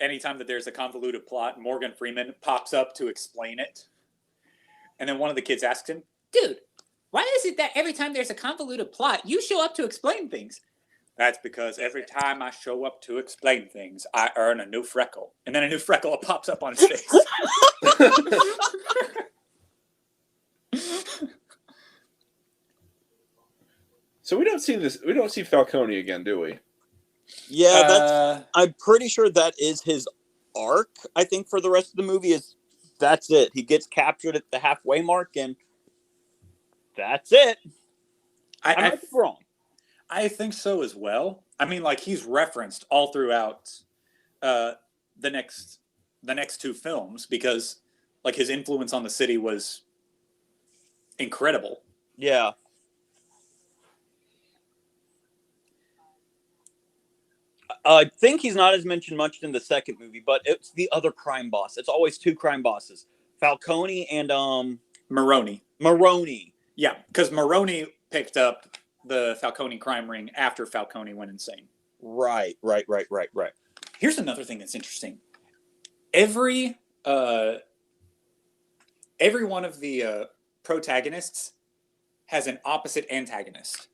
anytime that there's a convoluted plot, Morgan Freeman pops up to explain it. And then one of the kids asks him, "Dude, why is it that every time there's a convoluted plot, you show up to explain things?" "That's because every time I show up to explain things, I earn a new freckle." And then a new freckle pops up on his face. So we don't see Falcone again, do we? Yeah, I'm pretty sure that is his arc. I think for the rest of the movie that's it. He gets captured at the halfway mark, and that's it. I might be wrong. I think so as well. I mean, like, he's referenced all throughout the next two films because, like, his influence on the city was incredible. Yeah. I think he's not as mentioned much in the second movie, but it's the other crime boss. It's always two crime bosses, Falcone and Maroni. Yeah, because Maroni picked up the Falcone crime ring after Falcone went insane. Right. Here's another thing that's interesting. Every one of the protagonists has an opposite antagonist.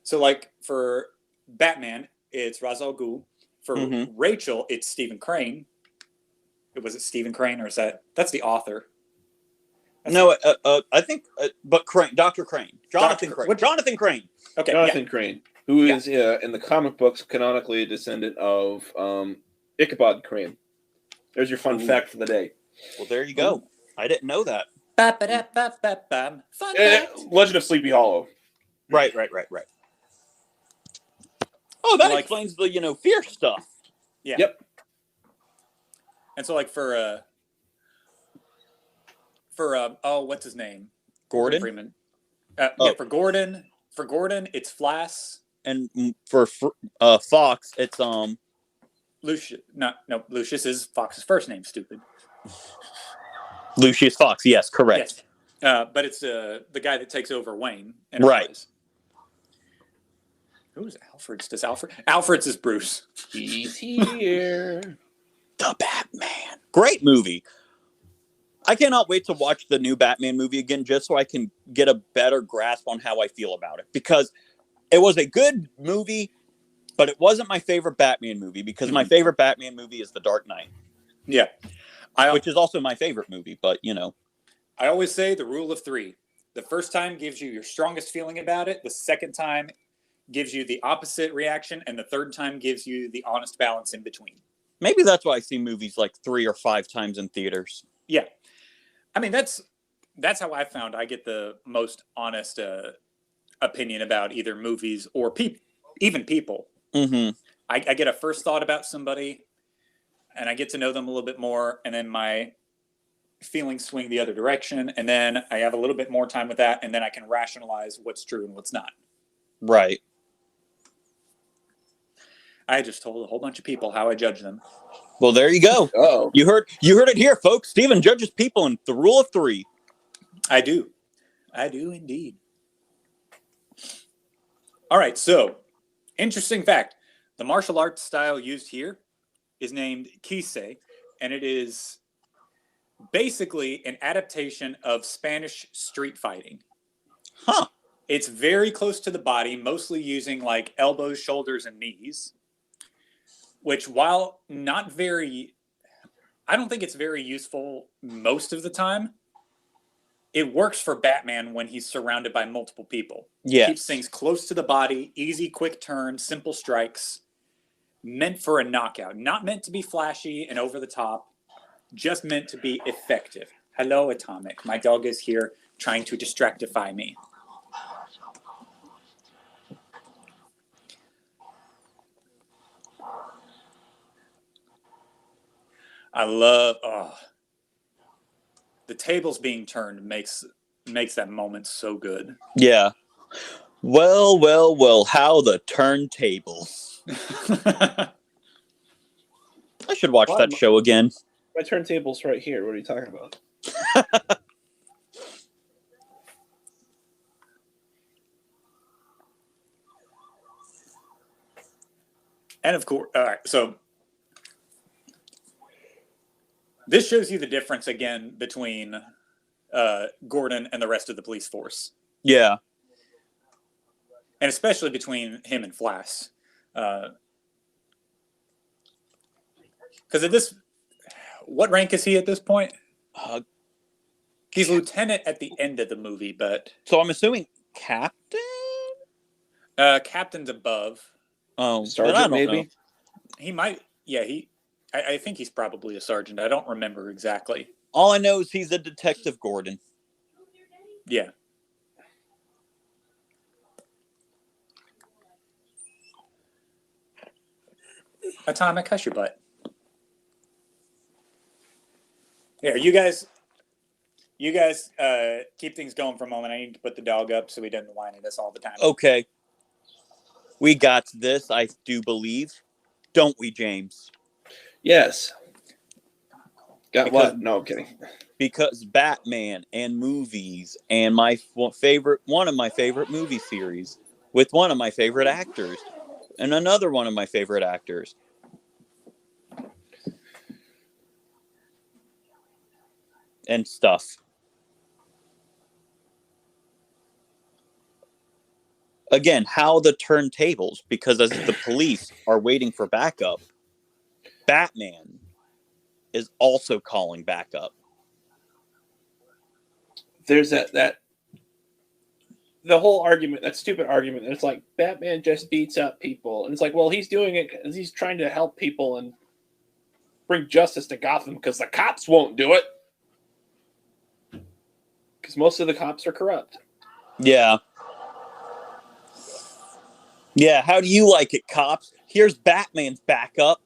So, like, for Batman, it's Ra's al Ghul. For Rachel, it's Stephen Crane. Was it Stephen Crane, or that's the author? No, I think, but Crane, Dr. Crane, Jonathan Crane. Jonathan Crane. Okay, Jonathan Crane, who is in the comic books canonically a descendant of Ichabod Crane. There's your fun fact for the day. Well, there you go. I didn't know that. Fun fact. Legend of Sleepy Hollow. Right. Oh, that explains the fear stuff. Yeah. Yep. And so, like, for what's his name? Gordon Freeman. Yeah, for Gordon, it's Flass. And for Fox, it's Lucius. No, Lucius is Fox's first name. Stupid. Lucius Fox. Yes, correct. Yes. But it's the guy that takes over Wayne. Right. Who's Alfred's? Alfred's is Bruce. He's here. The Batman. Great movie. I cannot wait to watch the new Batman movie again just so I can get a better grasp on how I feel about it. Because it was a good movie, but it wasn't my favorite Batman movie because my favorite Batman movie is The Dark Knight. Yeah. Which is also my favorite movie, but I always say the rule of 3. The first time gives you your strongest feeling about it. The second time gives you the opposite reaction. And the third time gives you the honest balance in between. Maybe that's why I see movies like 3 or 5 times in theaters. Yeah. I mean, that's how I found I get the most honest opinion about either movies or even people. Mm-hmm. I get a first thought about somebody, and I get to know them a little bit more, and then my feelings swing the other direction, and then I have a little bit more time with that, and then I can rationalize what's true and what's not. Right. I just told a whole bunch of people how I judge them. Well, there you go. Oh, You heard it here, folks. Steven judges people in the rule of 3. I do indeed. All right, so interesting fact. The martial arts style used here is named Kisei, and it is basically an adaptation of Spanish street fighting. Huh. It's very close to the body, mostly using like elbows, shoulders, and knees, which while not very, I don't think it's very useful most of the time. It works for Batman when he's surrounded by multiple people. Yes. Keeps things close to the body, easy, quick turns, simple strikes, meant for a knockout, not meant to be flashy and over the top, just meant to be effective. Hello, Atomic. My dog is here trying to distractify me. I love the tables being turned makes that moment so good. Yeah. Well, how the turntables. I should watch that show again. My turntable's right here. What are you talking about? And of course, all right, so this shows you the difference again between Gordon and the rest of the police force. Yeah. And especially between him and Flass. Because at this, what rank is he at this point? He's lieutenant at the end of the movie, but... So I'm assuming captain? Captain's above. Oh, Sergeant, maybe? Know. He might, yeah, I think he's probably a sergeant. I don't remember exactly. All I know is he's a Detective Gordon. Yeah. Atomic, hush your butt. Here, you guys keep things going for a moment. I need to put the dog up so he doesn't whine at us all the time. Okay. We got this, I do believe. Don't we, James? Yes. Got what? No, I'm kidding. Because Batman and movies and one of my favorite movie series with one of my favorite actors and another one of my favorite actors. And stuff. Again, how the turntables, because as the police are waiting for backup, Batman is also calling backup. There's that the whole argument, that stupid argument, it's like Batman just beats up people. And it's like, well, he's doing it because he's trying to help people and bring justice to Gotham because the cops won't do it. Because most of the cops are corrupt. Yeah. Yeah, how do you like it, cops? Here's Batman's backup.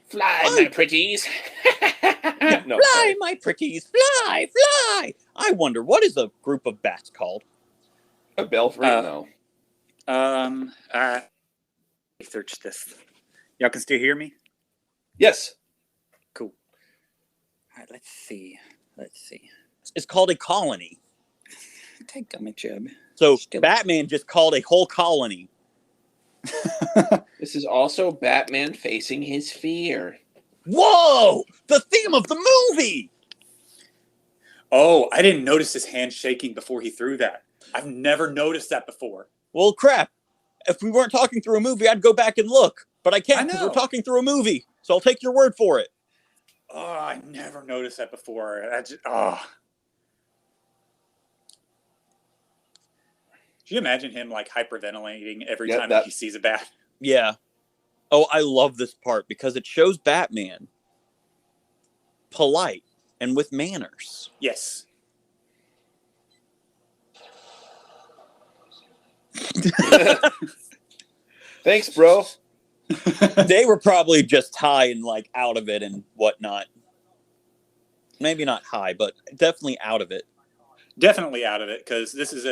Fly, my pretties. No, fly, sorry. my pretties, fly, fly. I wonder, what is a group of bats called? A belfry? No. Research this. Y'all can still hear me? Yes. Cool. All right, let's see. It's called a colony. Take gummy chub. So Batman just called a whole colony. This is also Batman facing his fear. Whoa! The theme of the movie! Oh, I didn't notice his hand shaking before he threw that. I've never noticed that before. Well, crap. If we weren't talking through a movie, I'd go back and look. But I can't because we're talking through a movie. So I'll take your word for it. Oh, I never noticed that before. Can you imagine him like hyperventilating every time he sees a bat? Yeah. Oh, I love this part because it shows Batman polite and with manners. Yes. Thanks, bro. They were probably just high and like out of it and whatnot. Maybe not high, but definitely out of it. Definitely out of it because this is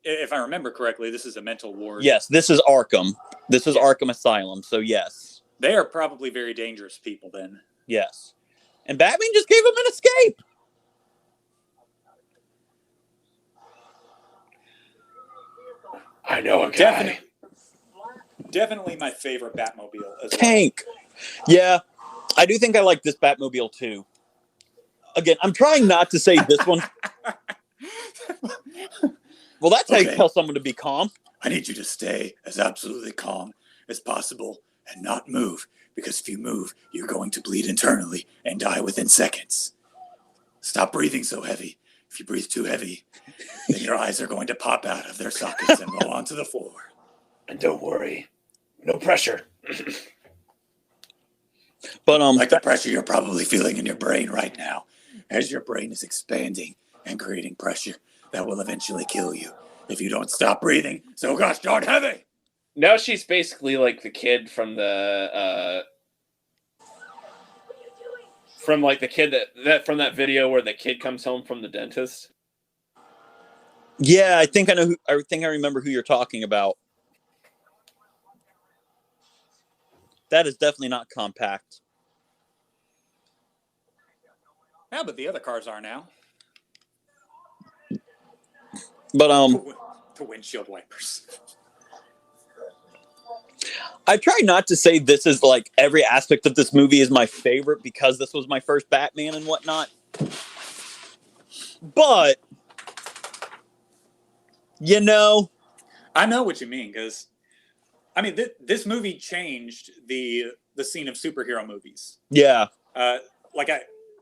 if I remember correctly, this is a mental ward. Yes, this is Arkham. This is Arkham Asylum, so yes. They are probably very dangerous people then. Yes. And Batman just gave him an escape. I know a guy. Definitely my favorite Batmobile as well. Tank. Yeah, I do think I like this Batmobile too. Again, I'm trying not to say this one. Well, that's how you Okay. tell someone to be calm. I need you to stay as absolutely calm as possible and not move, because if you move, you're going to bleed internally and die within seconds. Stop breathing so heavy. If you breathe too heavy, then your eyes are going to pop out of their sockets and roll onto the floor. And don't worry, no pressure. But Like the pressure you're probably feeling in your brain right now, as your brain is expanding and creating pressure that will eventually kill you if you don't stop breathing so gosh darn heavy. Now she's basically like the kid from the from that video where the kid comes home from the dentist. yeah, I think I remember who you're talking about. That is definitely not compact. Yeah, but the other cars are now. But The windshield wipers. I try not to say this is like every aspect of this movie is my favorite because this was my first Batman and whatnot. But you know, I know what you mean, because I mean this movie changed the scene of superhero movies. yeah, Like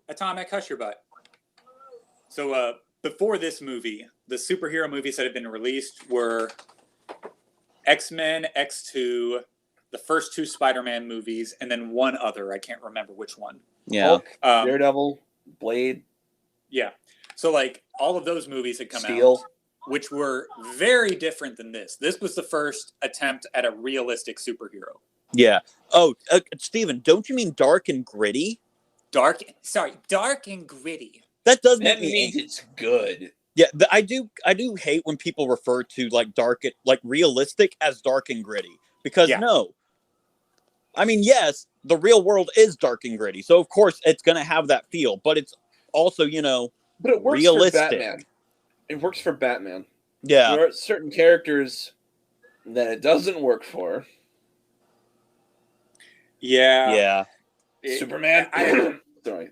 Atomic, hush your butt. So before this movie, the superhero movies that had been released were X-Men, X2, the first two Spider-Man movies, and then one other. I can't remember which one. yeah, Hulk, Daredevil, Blade, Yeah. So like all of those movies had come Steel. out, which were very different than this. This was the first attempt at a realistic superhero. yeah. Oh, Steven, don't you mean dark and gritty? Dark and gritty. That does That make me means it's good. Yeah, I do hate when people refer to like realistic as dark and gritty, because no. I mean, yes, the real world is dark and gritty. So of course it's going to have that feel, but it's also, But it works realistic. for Batman. It works for Batman. Yeah. There are certain characters that it doesn't work for. Yeah. Yeah. Superman. Sorry.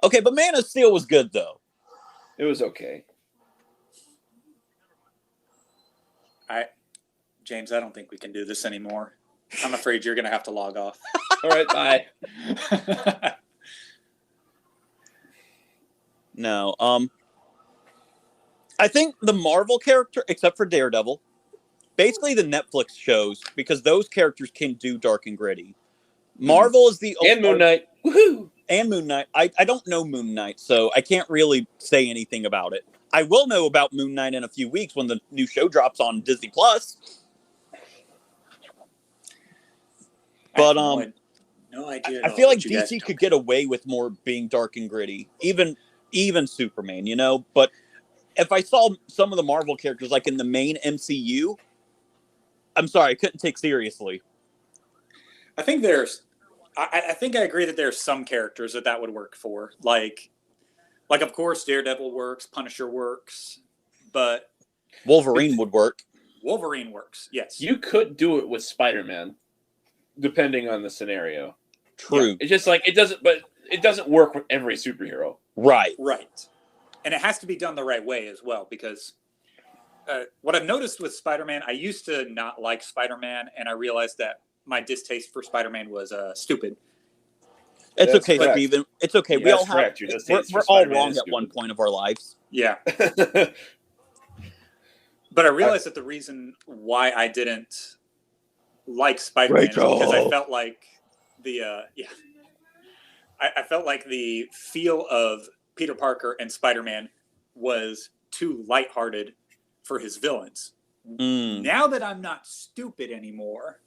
Okay, but Man of Steel was good though. It was okay. James, I don't think we can do this anymore. I'm afraid you're going to have to log off. All right, bye. No. I think the Marvel character, except for Daredevil, basically the Netflix shows, because those characters can do dark and gritty. Marvel is the And Moon Knight. Woohoo! And Moon Knight. I don't know Moon Knight, so I can't really say anything about it. I will know about Moon Knight in a few weeks when the new show drops on Disney Plus. But no idea. I feel like DC could get away with more being dark and gritty, even Superman, But if I saw some of the Marvel characters like in the main MCU, I'm sorry, I couldn't take seriously. I think I think I agree that there's some characters that would work for. Like of course Daredevil works, Punisher works, but Wolverine would work. Wolverine works. Yes. You could do it with Spider-Man, depending on the scenario. True. Yeah, it's just like it doesn't work with every superhero. Right. Right. And it has to be done the right way as well, because what I've noticed with Spider-Man, I used to not like Spider-Man, and I realized that my distaste for Spider-Man was stupid. It's That's okay, correct. Steven. It's okay. Yeah, we all that's have. correct. Your distaste for We're all Spider-Man wrong is at one stupid. point of our lives. Yeah. But I realized that the reason why I didn't like Spider-Man is because I felt like I felt like the feel of Peter Parker and Spider-Man was too lighthearted for his villains. Mm. Now that I'm not stupid anymore,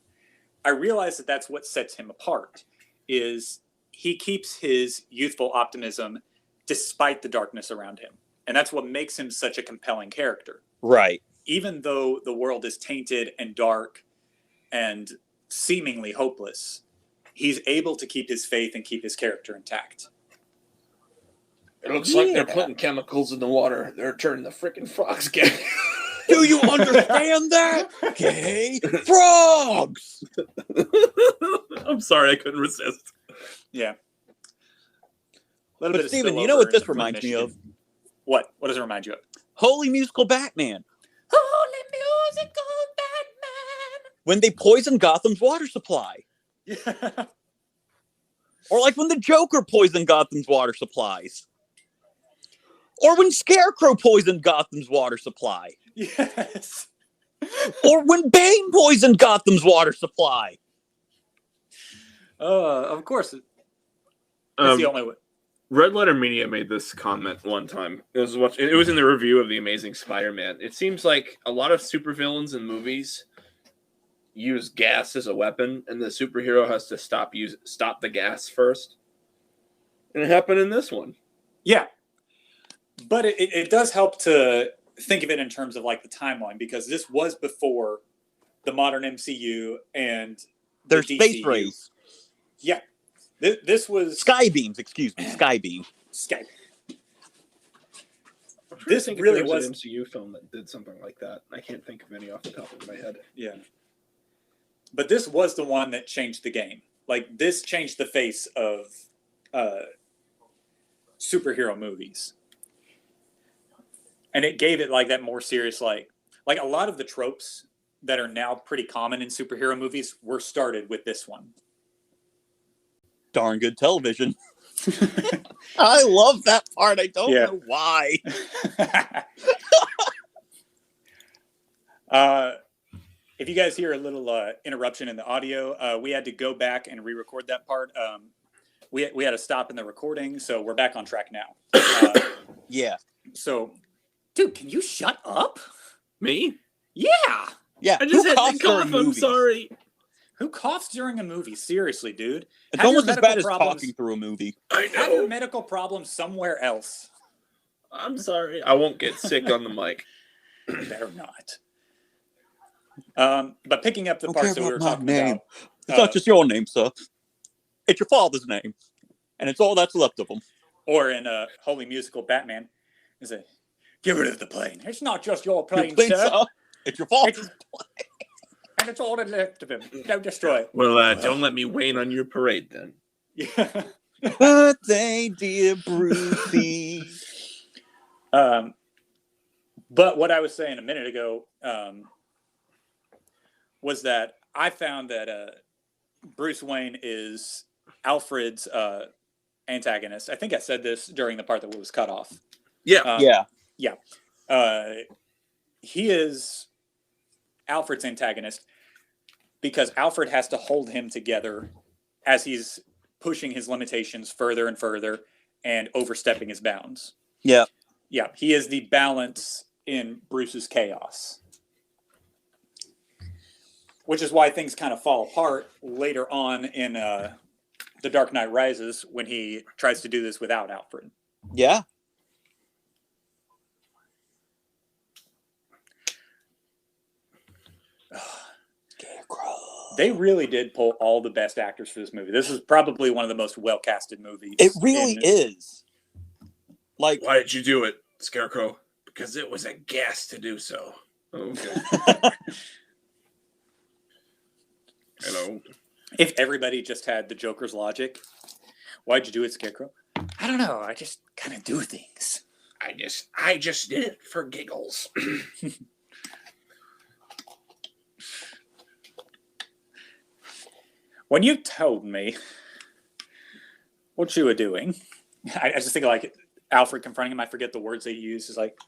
I realize that that's what sets him apart. Is he keeps his youthful optimism despite the darkness around him, and that's what makes him such a compelling character. Right. Even though the world is tainted and dark and seemingly hopeless, he's able to keep his faith and keep his character intact. It looks like they're putting chemicals in the water. They're turning the freaking frogs gay. Do you understand that? Gay frogs. I'm sorry, I couldn't resist. Yeah. But Steven, you know what this reminds me of? What? What does it remind you of? Holy Musical Batman. Holy musical Batman. When they poisoned Gotham's water supply. Yeah. Or like when the Joker poisoned Gotham's water supplies. Or when Scarecrow poisoned Gotham's water supply. Yes. Or when Bane poisoned Gotham's water supply. Of course. That's the only way. Red Letter Media made this comment one time. It was in the review of The Amazing Spider-Man. It seems like a lot of supervillains in movies use gas as a weapon, and the superhero has to stop the gas first. And it happened in this one. Yeah. But it does help to think of it in terms of like the timeline, because this was before the modern MCU and Their the space DCU. rays. Yeah. This was Sky beams, excuse me. Sky beam. Skype. This really was was an MCU film that did something like that. I can't think of any off the top of my head. Yeah. But this was the one that changed the game. Like, this changed the face of superhero movies. And it gave it like that more serious, like a lot of the tropes that are now pretty common in superhero movies were started with this one. Darn good television. I love that part. I don't know why. If you guys hear a little interruption in the audio, we had to go back and re-record that part. We had to stop in the recording, so we're back on track now. Yeah. So, dude, can you shut up? Me? Yeah. Yeah. I just Who had coughs to cough. during I'm movies? sorry. Who coughs during a movie? Seriously, dude. It's Have your almost as bad as medical problems- talking through a movie. I Have your know. medical problems somewhere else. I'm sorry. I won't get sick on the mic. You better not. But picking up the Don't parts care that we were about my talking name. about. It's not just your name, sir. It's your father's name. And it's all that's left of him. Or in Holy Musical Batman, is it? Get rid of the plane. It's not just your plane, Your plane, sir. It's your father's It's- And it's all that's left of him. Don't destroy it. Well, don't let me wane on your parade then. Yeah. birthday, dear Brucey. But what I was saying a minute ago was that I found that Bruce Wayne is Alfred's antagonist. I think I said this during the part that was cut off. Yeah. Yeah. He is Alfred's antagonist because Alfred has to hold him together as he's pushing his limitations further and further and overstepping his bounds. Yeah. Yeah, he is the balance in Bruce's chaos. Which is why things kind of fall apart later on in The Dark Knight Rises when he tries to do this without Alfred. Yeah. They really did pull all the best actors for this movie. This is probably one of the most well-casted movies. It really is. Like, Why did you do it, Scarecrow? Because it was a gas to do so. Okay. Hello. If everybody just had the Joker's logic, why'd you do it, Scarecrow? I don't know. I just kind of do things. I just did it for giggles. When you told me what you were doing, I just think like Alfred confronting him. I forget the words they use. Is like,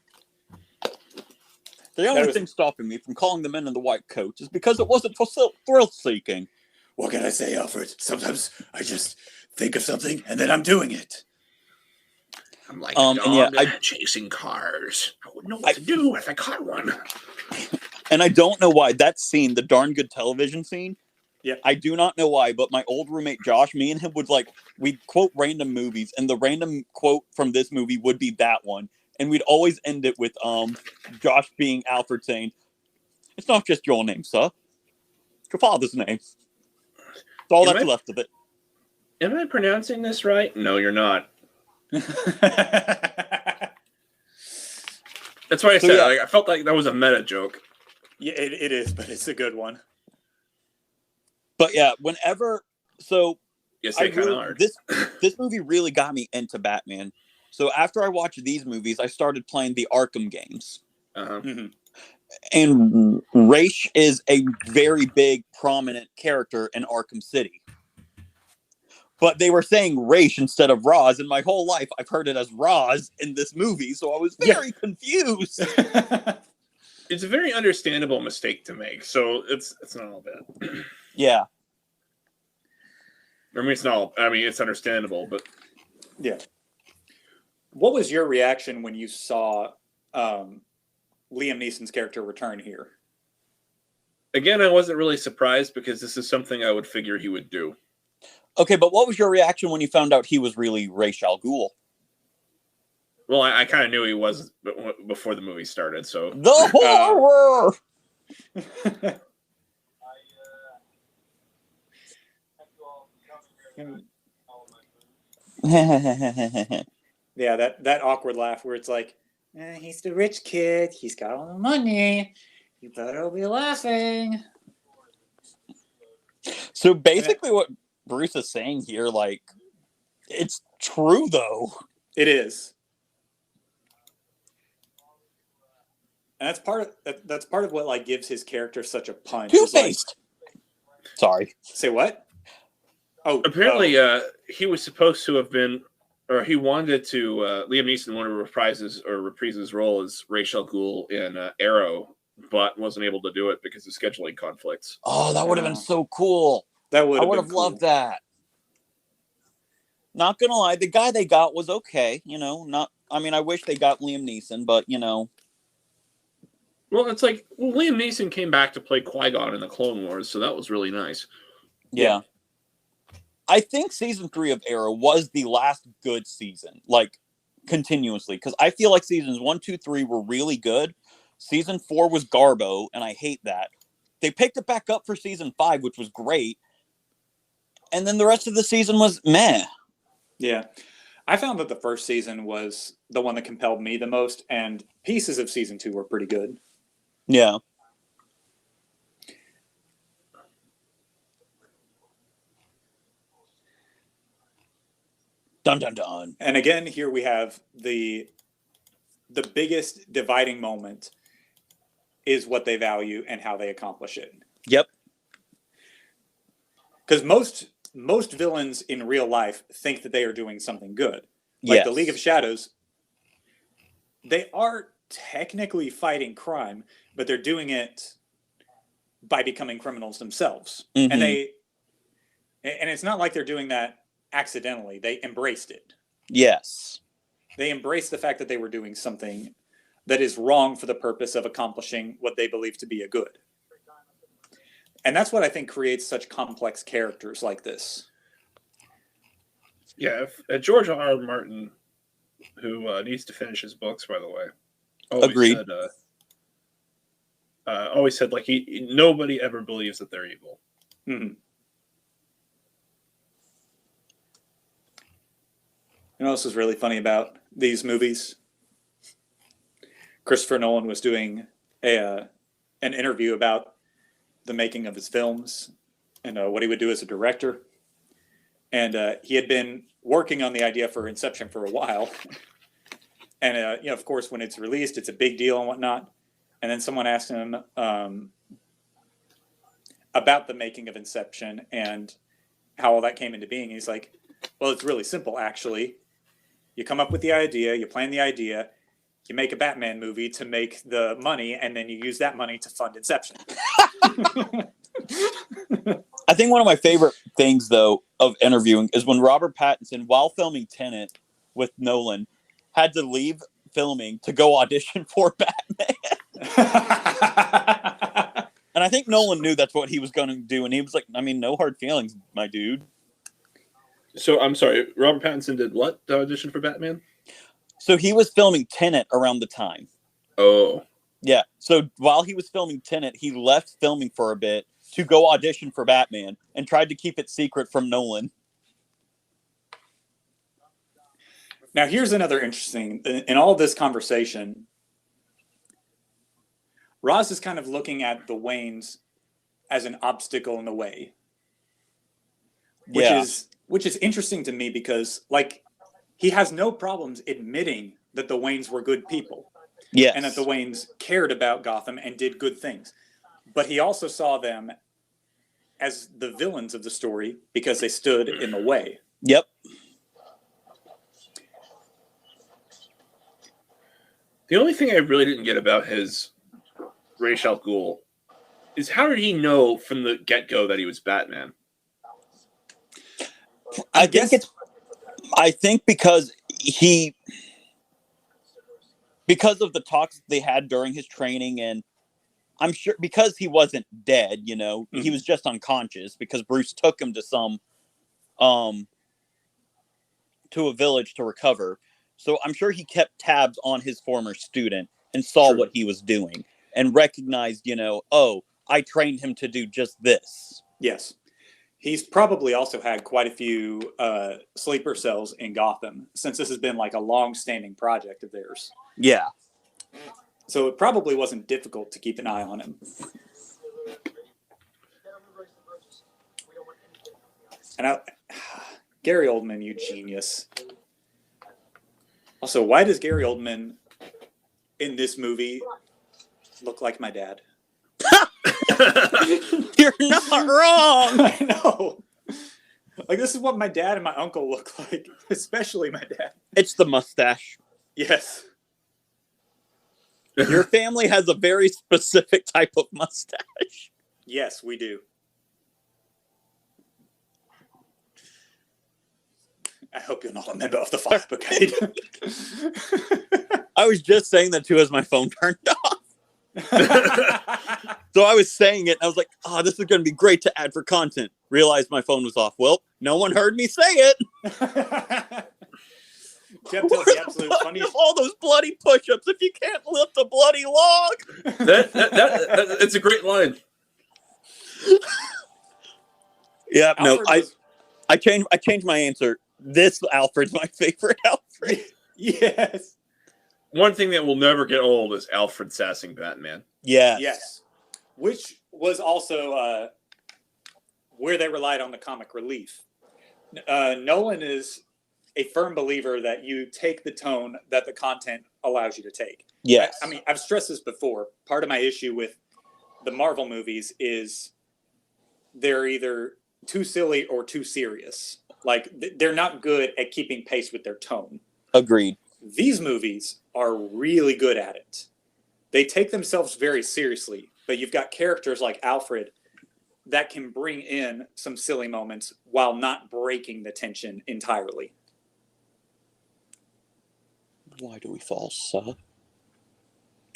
the only was- thing stopping me from calling the men in the white coats is because it wasn't for thrill-seeking. what can I say, Alfred? Sometimes I just think of something and then I'm doing it. I'm like And a dog yeah, chasing cars. I wouldn't know what to do if I caught one. And I don't know why. That scene, the darn good television scene, Yeah. I do not know why, but my old roommate Josh, me and him would we'd quote random movies, and the random quote from this movie would be that one. And we'd always end it with Josh being Alfred saying, "It's not just your name, sir. It's your father's name. It's all Am that's I- left of it." Am I pronouncing this right? No, you're not. That's why I So, said yeah. like, I felt like that was a meta joke. Yeah, it is, but it's a good one. But yeah, whenever You say kind of hard. this movie really got me into Batman. So after I watched these movies, I started playing the Arkham games. Uh-huh. Mm-hmm. And Ra's is a very big, prominent character in Arkham City. But they were saying Ra's instead of Roz, and my whole life I've heard it as Roz in this movie, so I was very confused. It's a very understandable mistake to make, so it's not all bad. Yeah. I mean, it's not all, I mean, it's understandable, but Yeah. What was your reaction when you saw Liam Neeson's character return here? again, I wasn't really surprised because this is something I would figure he would do. Okay, but what was your reaction when you found out he was really Ra's al Ghul? Well, I kind of knew he was before the movie started, so The horror! Yeah, that awkward laugh where it's like, he's the rich kid, he's got all the money, you better be laughing. So basically what Bruce is saying here, like, it's true though. It is. And that's part of what like gives his character such a punch. Two-faced. Sorry. Say what? Oh, apparently he was supposed to have been, or he wanted to. Liam Neeson wanted to reprise his role as Ra's al Ghul in Arrow, but wasn't able to do it because of scheduling conflicts. Oh, that would have been so cool. That would I would have loved that. Not gonna lie, the guy they got was okay. You know, not. I mean, I wish they got Liam Neeson, but you know. Well, it's like Liam Neeson came back to play Qui-Gon in the Clone Wars, so that was really nice. Yeah. I think season 3 of Arrow was the last good season, like continuously, because I feel like seasons 1, 2, 3 were really good. Season 4 was Garbo, and I hate that. They picked it back up for season 5, which was great, and then the rest of the season was meh. Yeah. I found that the first season was the one that compelled me the most, and pieces of season 2 were pretty good. Yeah. Dun dun dun. And again, here we have the biggest dividing moment is what they value and how they accomplish it. Yep. Because most villains in real life think that they are doing something good. Like the League of Shadows, they are technically fighting crime, but they're doing it by becoming criminals themselves. Mm-hmm. And it's not like they're doing that accidentally. They embraced it. Yes. They embraced the fact that they were doing something that is wrong for the purpose of accomplishing what they believe to be a good. And that's what I think creates such complex characters like this. Yeah, George R. R. Martin, who needs to finish his books, by the way, Agreed. Always said like nobody ever believes that they're evil. Mm-hmm. You know what else is really funny about these movies? Christopher Nolan was doing an interview about the making of his films and what he would do as a director. And he had been working on the idea for Inception for a while. And, of course, when it's released, it's a big deal and whatnot. And then someone asked him about the making of Inception and how all that came into being. He's like, well, it's really simple, actually. You come up with the idea, you plan the idea, you make a Batman movie to make the money, and then you use that money to fund Inception. I think one of my favorite things, though, of interviewing is when Robert Pattinson, while filming Tenet with Nolan, had to leave filming to go audition for Batman. And I think Nolan knew that's what he was going to do, and he was like, I mean, no hard feelings, my dude. So, I'm sorry, Robert Pattinson did what to audition for Batman? So he was filming Tenet around the time. Oh. Yeah. So while he was filming Tenet, he left filming for a bit to go audition for Batman and tried to keep it secret from Nolan. Now, here's another interesting, in all this conversation, Roz is kind of looking at the Waynes as an obstacle in the way, which is interesting to me because like he has no problems admitting that the Waynes were good people. Yes. And that the Waynes cared about Gotham and did good things. But he also saw them as the villains of the story because they stood in the way. Yep. The only thing I really didn't get about his Ra's al Ghul is how did he know from the get-go that he was Batman? I think because of the talks they had during his training, and I'm sure because he wasn't dead, you know, he was just unconscious because Bruce took him to a village to recover. So I'm sure he kept tabs on his former student and saw what he was doing and recognized, you know, oh, I trained him to do just this. Yes. He's probably also had quite a few sleeper cells in Gotham since this has been like a long-standing project of theirs. Yeah. So it probably wasn't difficult to keep an eye on him. And Gary Oldman, you genius. Also, why does Gary Oldman in this movie look like my dad? You're not wrong. I know. Like, this is what my dad and my uncle look like, especially my dad. It's the mustache. Yes. Your family has a very specific type of mustache. Yes, we do. I hope you're not a member of the Fire Brigade. I was just saying that too as my phone turned off. So I was saying it, and I was like, oh, this is going to be great to add for content. Realized my phone was off. Well, no one heard me say it. Jeff tells the absolute funniest. All those bloody push-ups if you can't lift a bloody log. It's a great line. Yeah, Alfred no, was... I changed my answer. This Alfred's my favorite Alfred. Yes. One thing that will never get old is Alfred sassing Batman. Yes. Yes. Which was also where they relied on the comic relief. Nolan is a firm believer that you take the tone that the content allows you to take. Yes. I mean, I've stressed this before. Part of my issue with the Marvel movies is they're either too silly or too serious. Like, they're not good at keeping pace with their tone. Agreed. These movies are really good at it. They take themselves very seriously, but you've got characters like Alfred that can bring in some silly moments while not breaking the tension entirely. Why do we fall, sir?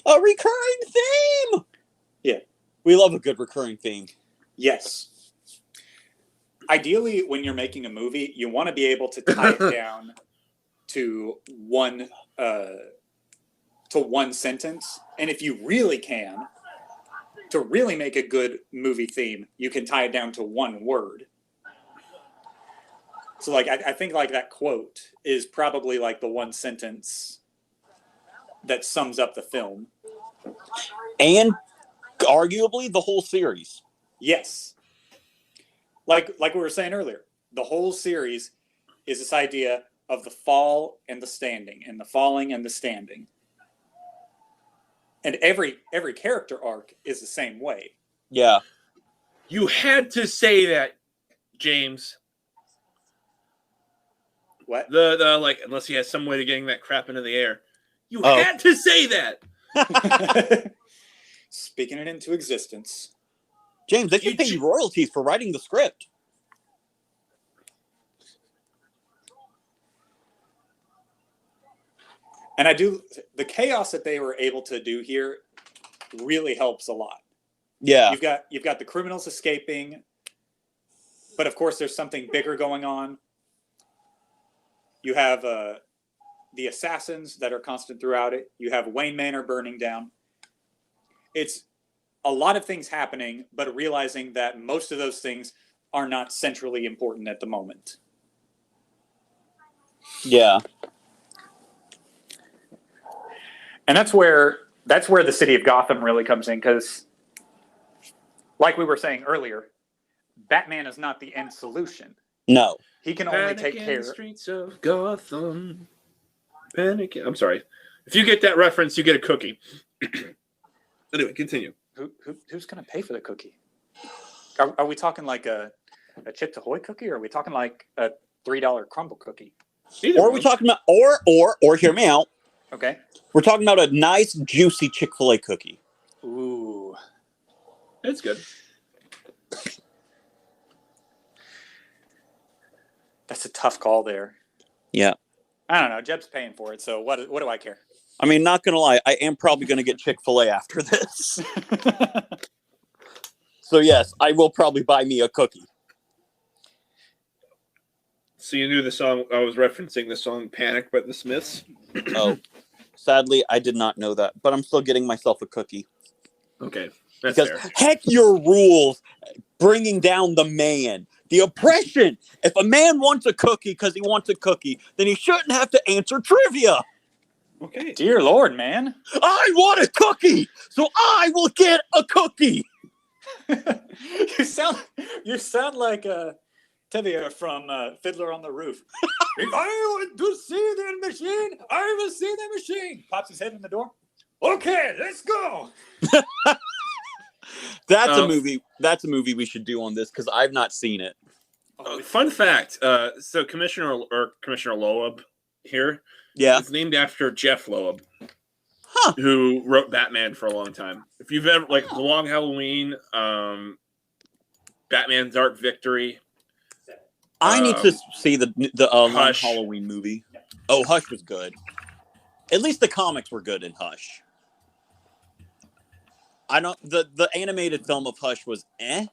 A recurring theme! Yeah. We love a good recurring theme. Yes. Ideally, when you're making a movie, you want to be able to tie it down to one sentence. And if you really can, to really make a good movie theme, you can tie it down to one word. So, like, I think like that quote is probably like the one sentence that sums up the film. And arguably the whole series. Yes. Like we were saying earlier, the whole series is this idea of the fall and the standing, and the falling and the standing. And every character arc is the same way. Yeah. You had to say that, James. What? The like, unless he has some way to getting that crap into the air. You had to say that. Speaking it into existence. James, they can pay you royalties for writing the script. And the chaos that they were able to do here really helps a lot. Yeah. You've got the criminals escaping, but of course there's something bigger going on. You have the assassins that are constant throughout it. You have Wayne Manor burning down. It's a lot of things happening, but realizing that most of those things are not centrally important at the moment. Yeah. And that's where that's where the city of Gotham really comes in, because, like we were saying earlier, Batman is not the end solution. No. He can only Panic take in care. the streets of Gotham. Panic. I'm sorry. If you get that reference, you get a cookie. Anyway, continue. Who's going to pay for the cookie? Are we talking like a Chips Ahoy cookie, or are we talking like a $3 crumble cookie? Or are we talking about, or hear me out. Okay. We're talking about a nice, juicy Chick-fil-A cookie. Ooh. It's good. That's a tough call there. Yeah. I don't know. Jeb's paying for it, so what do I care? I mean, not going to lie, I am probably going to get Chick-fil-A after this. So, yes, I will probably buy me a cookie. So you knew the song, I was referencing the song Panic by the Smiths? Oh, sadly, I did not know that, but I'm still getting myself a cookie. Okay. That's Because fair. heck your rules, bringing down the man. The oppression. If a man wants a cookie because he wants a cookie, then he shouldn't have to answer trivia. Okay. Dear Lord, man. I want a cookie, so I will get a cookie. you sound like Tevye from Fiddler on the Roof. If I want to see the machine, I will see the machine. Pops his head in the door. Okay, let's go. That's a movie. That's a movie we should do on this because I've not seen it. Fun fact. So Commissioner Loeb here is named after Jeff Loeb, who wrote Batman for a long time. If you've ever The Long Halloween, Batman Dark Victory. I need to see the Long Hush. Halloween movie. Oh, Hush was good. At least the comics were good in Hush. I don't. The animated film of Hush was eh.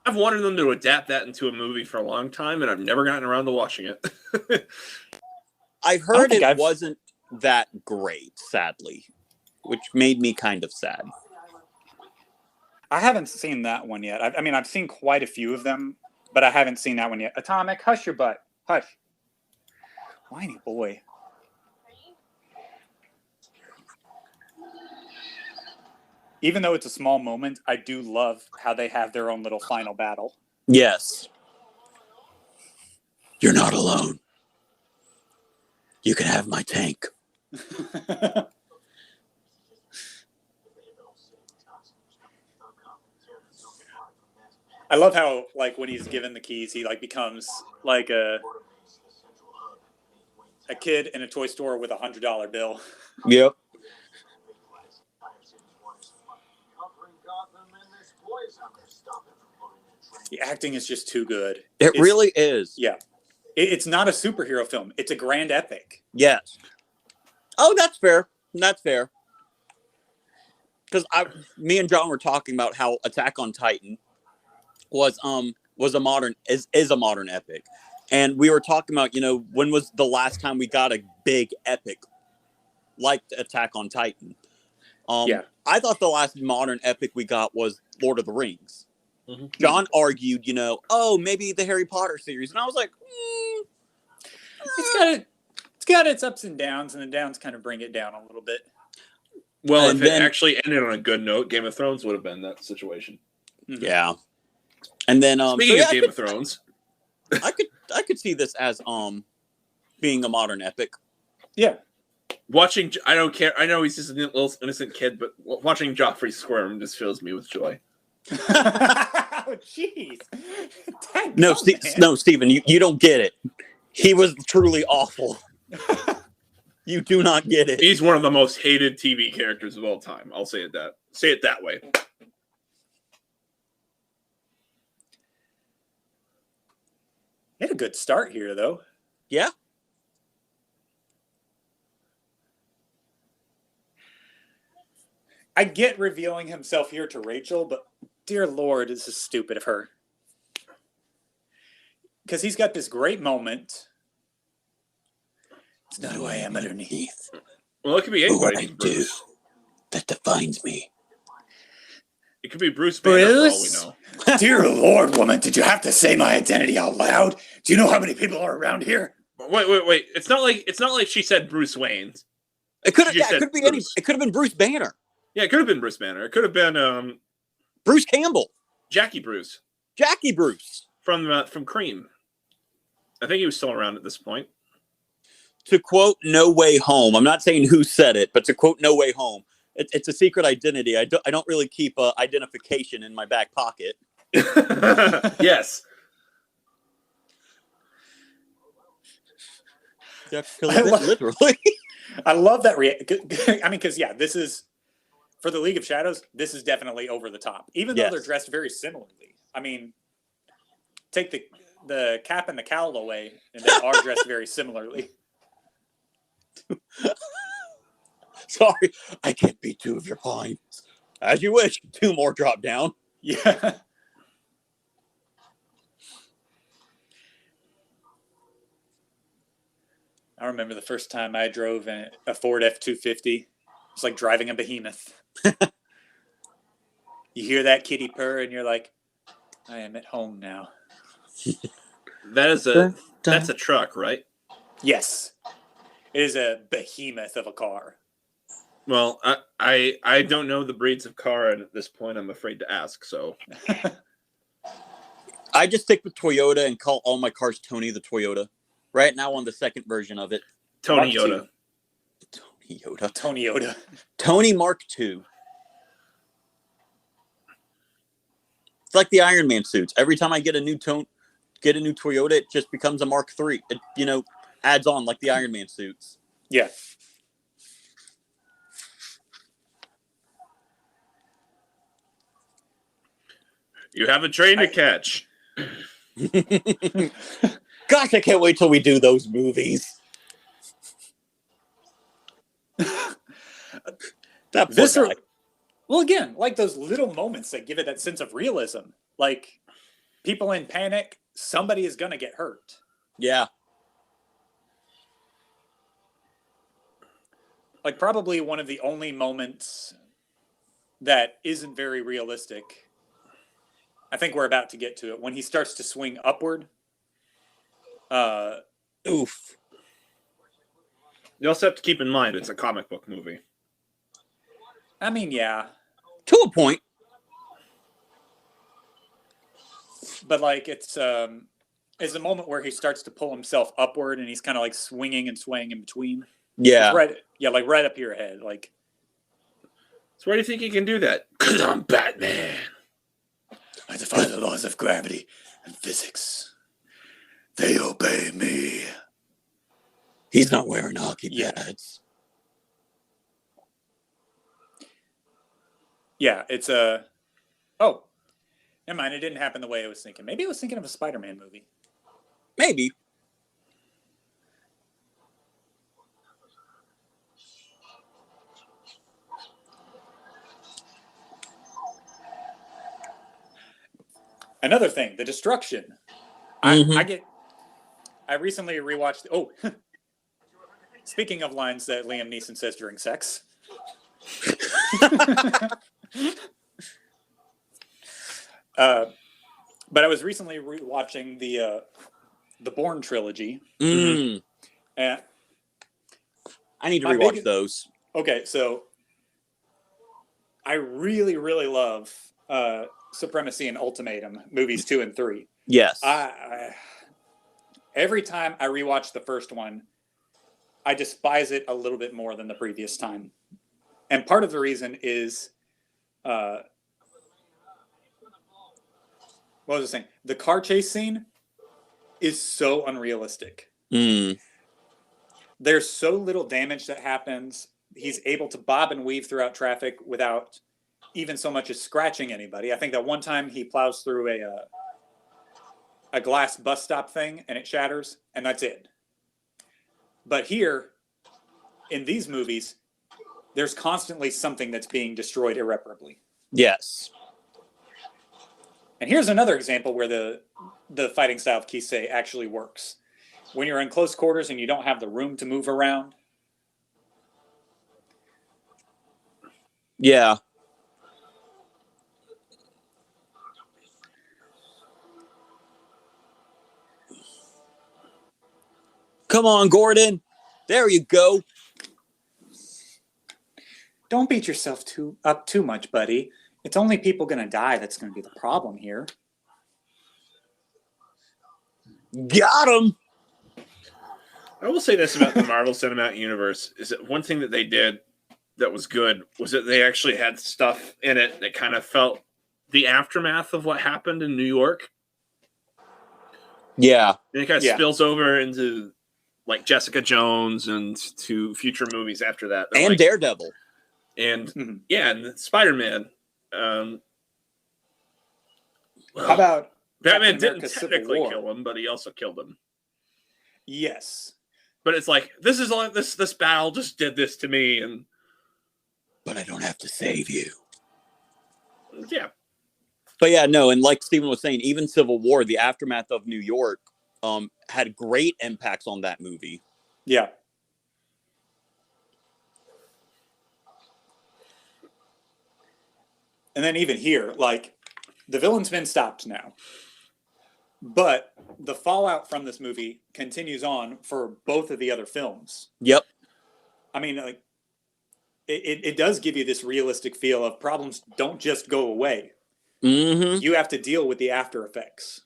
I've wanted them to adapt that into a movie for a long time, and I've never gotten around to watching it. I've heard it wasn't that great, sadly, which made me kind of sad. I haven't seen that one yet. I mean, I've seen quite a few of them, but I haven't seen that one yet. Atomic, hush your butt. Hush. Whiny boy. Even though it's a small moment, I do love how they have their own little final battle. Yes. You're not alone. You can have my tank. I love how, when he's given the keys, he, becomes, like a kid in a toy store with $100 bill. Yep. The acting is just too good. It's really is. Yeah. It's not a superhero film. It's a grand epic. Yes. Oh, that's fair. That's fair. Because me and John were talking about how Attack on Titan was a modern epic, and we were talking about when was the last time we got a big epic like Attack on Titan. I thought the last modern epic we got was Lord of the Rings. Mm-hmm. John argued, maybe the Harry Potter series, and I was like, it's got its ups and downs, and the downs kind of bring it down a little bit. Well, if it actually ended on a good note, Game of Thrones would have been that situation. Yeah. And then speaking of Game of Thrones, I could see this as being a modern epic. Yeah. Watching, I don't care. I know he's just a little innocent kid, but watching Joffrey squirm just fills me with joy. Oh, jeez. No, Steven, you don't get it. He was truly awful. You do not get it. He's one of the most hated TV characters of all time. I'll say it that way. He had a good start here, though. Yeah. I get revealing himself here to Rachel, but dear Lord, this is stupid of her. Because he's got this great moment. It's not who I am underneath. Well, it could be anybody. What I do that defines me. It could be Bruce Banner for all we know. Dear Lord, woman, did you have to say my identity out loud? Do you know how many people are around here? Wait. It's not like she said Bruce Wayne. It could have. You Yeah, it said could be any. Bruce. It could have been Bruce Banner, Yeah, it could have been Bruce Banner. It could have been Bruce Campbell, Jackie Bruce Jackie Bruce. from Cream. I think he was still around at this point. To quote No Way Home, I'm not saying who said it, but to quote No Way Home, it's a secret identity. I don't really keep identification in my back pocket. Yes. Literally. I love that. I mean, because this is for the League of Shadows. This is definitely over the top, even though they're dressed very similarly. I mean, take the cap and the cowl away, and they are dressed very similarly. Sorry, I can't beat two of your pints. As you wish. Two more drop down. Yeah. I remember the first time I drove a Ford F-250. It's like driving a behemoth. You hear that kitty purr, and you're like, I am at home now. That's a truck, right? Yes. It is a behemoth of a car. Well, I don't know the breeds of car, and at this point, I'm afraid to ask. So I just stick with Toyota and call all my cars Tony the Toyota. Right now on the second version of it. Tony Yoda. Tony Yoda. Tony Yoda. Tony Mark II. It's like the Iron Man suits. Every time I get a new Toyota, it just becomes a Mark III. It, adds on like the Iron Man suits. Yeah. You have a train to catch. Gosh, I can't wait till we do those movies. That poor guy. Well, again, like those little moments that give it that sense of realism. Like people in panic, somebody is going to get hurt. Yeah. Like probably one of the only moments that isn't very realistic. I think we're about to get to it when he starts to swing upward. Oof. You also have to keep in mind it's a comic book movie. I mean, yeah. To a point. But like it's a moment where he starts to pull himself upward and he's kind of like swinging and swaying in between. Yeah. Like right up your head. Like, so why do you think he can do that? Because I'm Batman. I defy the laws of gravity and physics. They obey me. He's not wearing hockey pads. Yeah, it's a... Oh, never mind. It didn't happen the way I was thinking. Maybe I was thinking of a Spider-Man movie. Maybe. Another thing, the destruction. Mm-hmm. I recently rewatched... Oh, speaking of lines that Liam Neeson says during sex... but I was recently rewatching the Bourne trilogy. Mm. And I need to rewatch those. Okay, so I really, really love Supremacy and Ultimatum movies 2 and 3. Yes. Every time I rewatch the first one, I despise it a little bit more than the previous time. And part of the reason is, what was I saying? The car chase scene is so unrealistic. Mm. There's so little damage that happens. He's able to bob and weave throughout traffic without even so much as scratching anybody. I think that one time he plows through a glass bus stop thing and it shatters, and that's it. But here, in these movies, there's constantly something that's being destroyed irreparably. Yes. And here's another example where the fighting style of Kisei actually works. When you're in close quarters and you don't have the room to move around. Yeah. Come on, Gordon. There you go. Don't beat yourself up too much, buddy. It's only people going to die that's going to be the problem here. Got him. I will say this about the Marvel Cinematic Universe, is that one thing that they did that was good was that they actually had stuff in it that kind of felt the aftermath of what happened in New York. Yeah. And it kind of spills over into like Jessica Jones and to future movies after that. And like, Daredevil. And and Spider-Man. How about Batman didn't technically kill him, but he also killed him. Yes. But it's like, this is like this battle just did this to me, and but I don't have to save you. Yeah. But yeah, no, and like Steven was saying, even Civil War, the aftermath of New York, had great impacts on that movie. Yeah. And then even here, like, the villain's been stopped now. But the fallout from this movie continues on for both of the other films. Yep. I mean, like, it does give you this realistic feel of problems don't just go away. Mm-hmm. You have to deal with the after effects.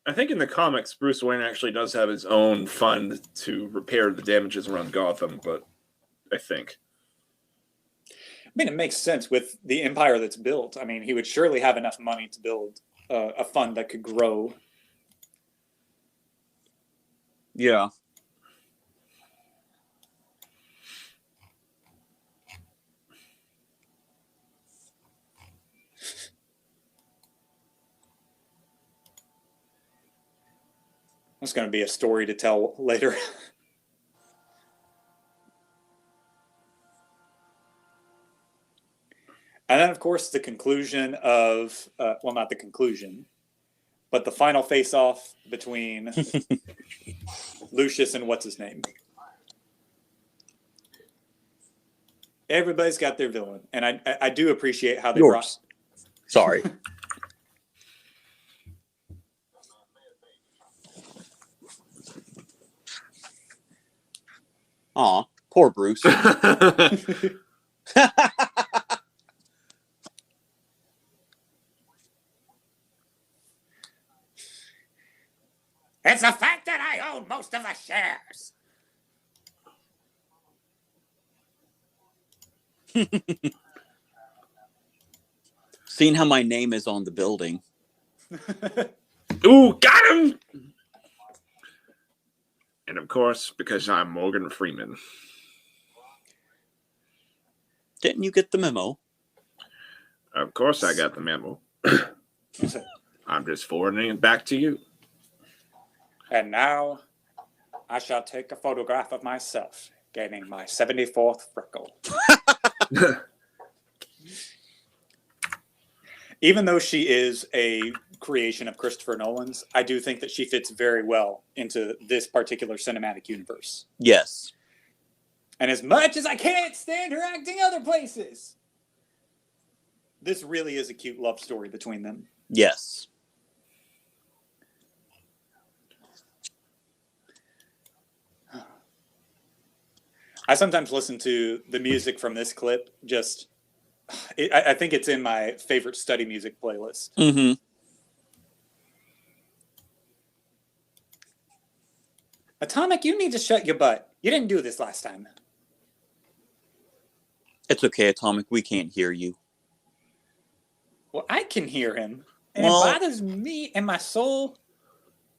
I think in the comics, Bruce Wayne actually does have his own fund to repair the damages around Gotham, but I think. I mean, it makes sense with the empire that's built. I mean, he would surely have enough money to build a fund that could grow. Yeah. It's going to be a story to tell later. And then, of course, the conclusion of, well, not the conclusion, but the final face-off between Lucius and what's his name. Everybody's got their villain, and I do appreciate how they brought. Sorry. Aw, poor Bruce. It's the fact that I own most of the shares. Seeing how my name is on the building. Ooh, got him! And of course, because I'm Morgan Freeman. Didn't you get the memo? Of course I got the memo. I'm just forwarding it back to you. And now I shall take a photograph of myself gaining my 74th freckle. Even though she is a creation of Christopher Nolan's, I do think that she fits very well into this particular cinematic universe. Yes. And as much as I can't stand her acting other places, this really is a cute love story between them. Yes. I sometimes listen to the music from this clip. I think it's in my favorite study music playlist. Mm-hmm. Atomic, you need to shut your butt. You didn't do this last time. It's okay, Atomic. We can't hear you. Well, I can hear him. And Well, it bothers me and my soul.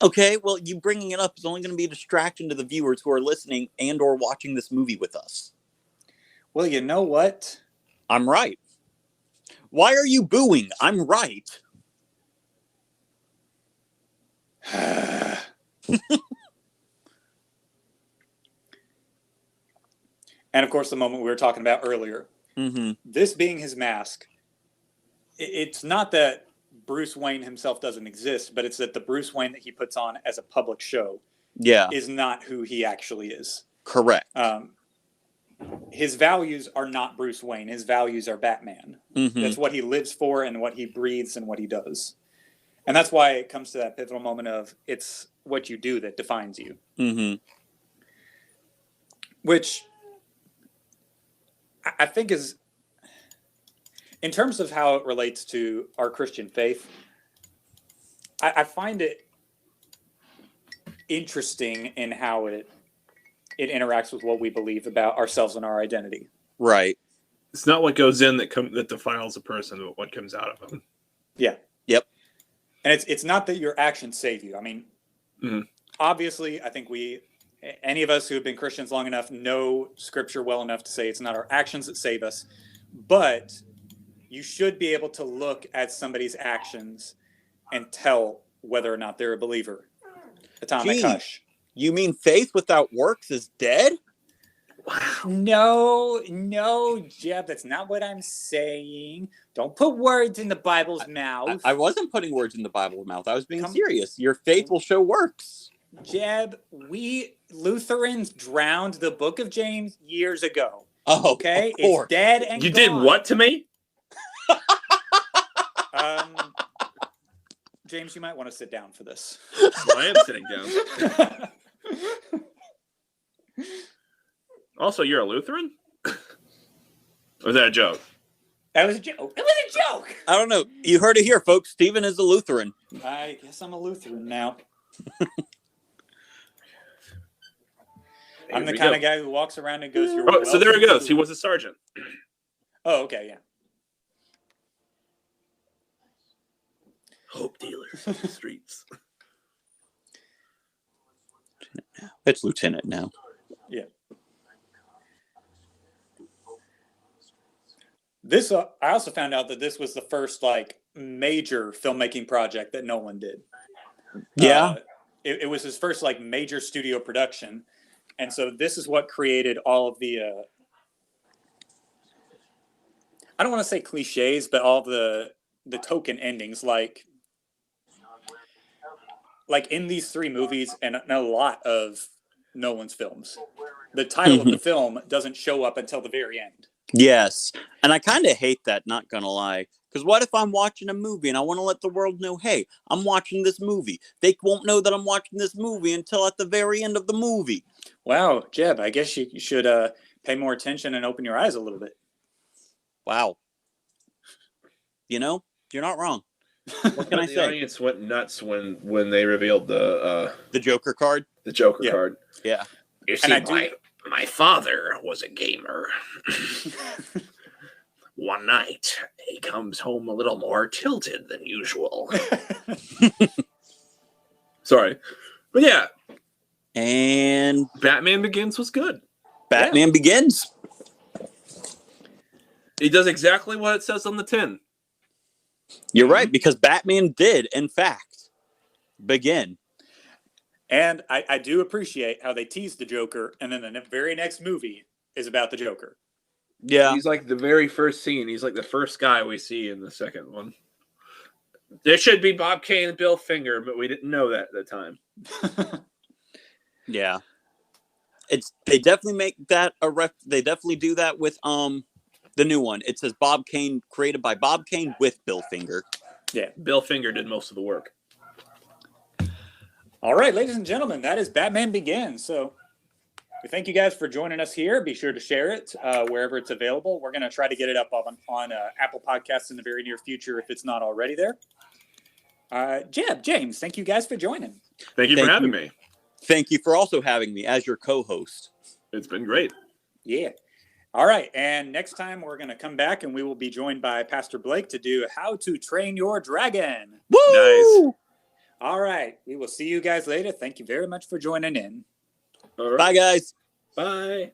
Okay, well, you bringing it up is only going to be a distraction to the viewers who are listening and or watching this movie with us. Well, you know what? I'm right. Why are you booing? I'm right. And of course, the moment we were talking about earlier, Mm-hmm. this being his mask, it's not that Bruce Wayne himself doesn't exist, but it's that the Bruce Wayne that he puts on as a public show is not who he actually is. Correct. His values are not Bruce Wayne. His values are Batman. Mm-hmm. That's what he lives for and what he breathes and what he does. And that's why it comes to that pivotal moment of it's what you do that defines you. Mm-hmm. Which I think is, in terms of how it relates to our Christian faith, I find it interesting in how it interacts with what we believe about ourselves and our identity. Right. It's not what goes in that defiles a person, but what comes out of them. Yeah. Yep. And it's not that your actions save you. I mean, Mhm. obviously, I think any of us who have been Christians long enough know Scripture well enough to say it's not our actions that save us, but you should be able to look at somebody's actions and tell whether or not they're a believer. Atomic Gee. Hush. You mean faith without works is dead? No, Jeb, that's not what I'm saying. Don't put words in the Bible's mouth. I wasn't putting words in the Bible's mouth. I was being Come- serious. Your faith will show works. Jeb, we Lutherans drowned the book of James years ago. Oh, Okay? of course. It's dead and You did gone. what to me? James, you might want to sit down for this. Well, I am sitting down. Also, you're a Lutheran? Or was that a joke? That was a joke. It was a joke. I don't know. You heard it here, folks. Stephen is a Lutheran. I guess I'm a Lutheran now. I'm the kind of guy who walks around and goes, "You're Oh, so there welcome he goes. to-" He was a sergeant. Oh, okay, yeah. Hope dealer in the streets. It's lieutenant now. Yeah. This I also found out that this was the first major filmmaking project that Nolan did. Yeah. It was his first major studio production, and so this is what created all of the I don't want to say cliches, but all the token endings, like in these three movies and a lot of Nolan's films, the title of the film doesn't show up until the very end. Yes. And I kind of hate that, not gonna lie. Because what if I'm watching a movie and I want to let the world know, hey, I'm watching this movie. They won't know that I'm watching this movie until at the very end of the movie. Wow, Jeb, I guess you should pay more attention and open your eyes a little bit. Wow. You know, you're not wrong. What can I The say? audience went nuts when they revealed the Joker card? Joker Yeah. card. Yeah. You see, And my father was a gamer. One night, he comes home a little more tilted than usual. Sorry. But yeah, And Batman Begins was good. Batman Begins. He does exactly what it says on the tin. You're right, because Batman did, in fact, begin. And I do appreciate how they teased the Joker, and then the very next movie is about the Joker. Yeah. He's like the very first scene. He's like the first guy we see in the second one. There should be Bob Kane and Bill Finger, but we didn't know that at the time. Yeah. They definitely make that they definitely do that with the new one. It says Bob Kane, created by Bob Kane with Bill Finger. Yeah. Bill Finger did most of the work. All right, ladies and gentlemen, that is Batman Begins. So we thank you guys for joining us here. Be sure to share it wherever it's available. We're going to try to get it up on Apple Podcasts in the very near future if it's not already there. Jeb, James, thank you guys for joining. Thank you for Thank having you. me. Thank you for also having me as your co-host. It's been great. Yeah. All right, and next time we're going to come back and we will be joined by Pastor Blake to do How to Train Your Dragon. Woo! Nice. All right, we will see you guys later. Thank you very much for joining in. All right. Bye, guys. Bye.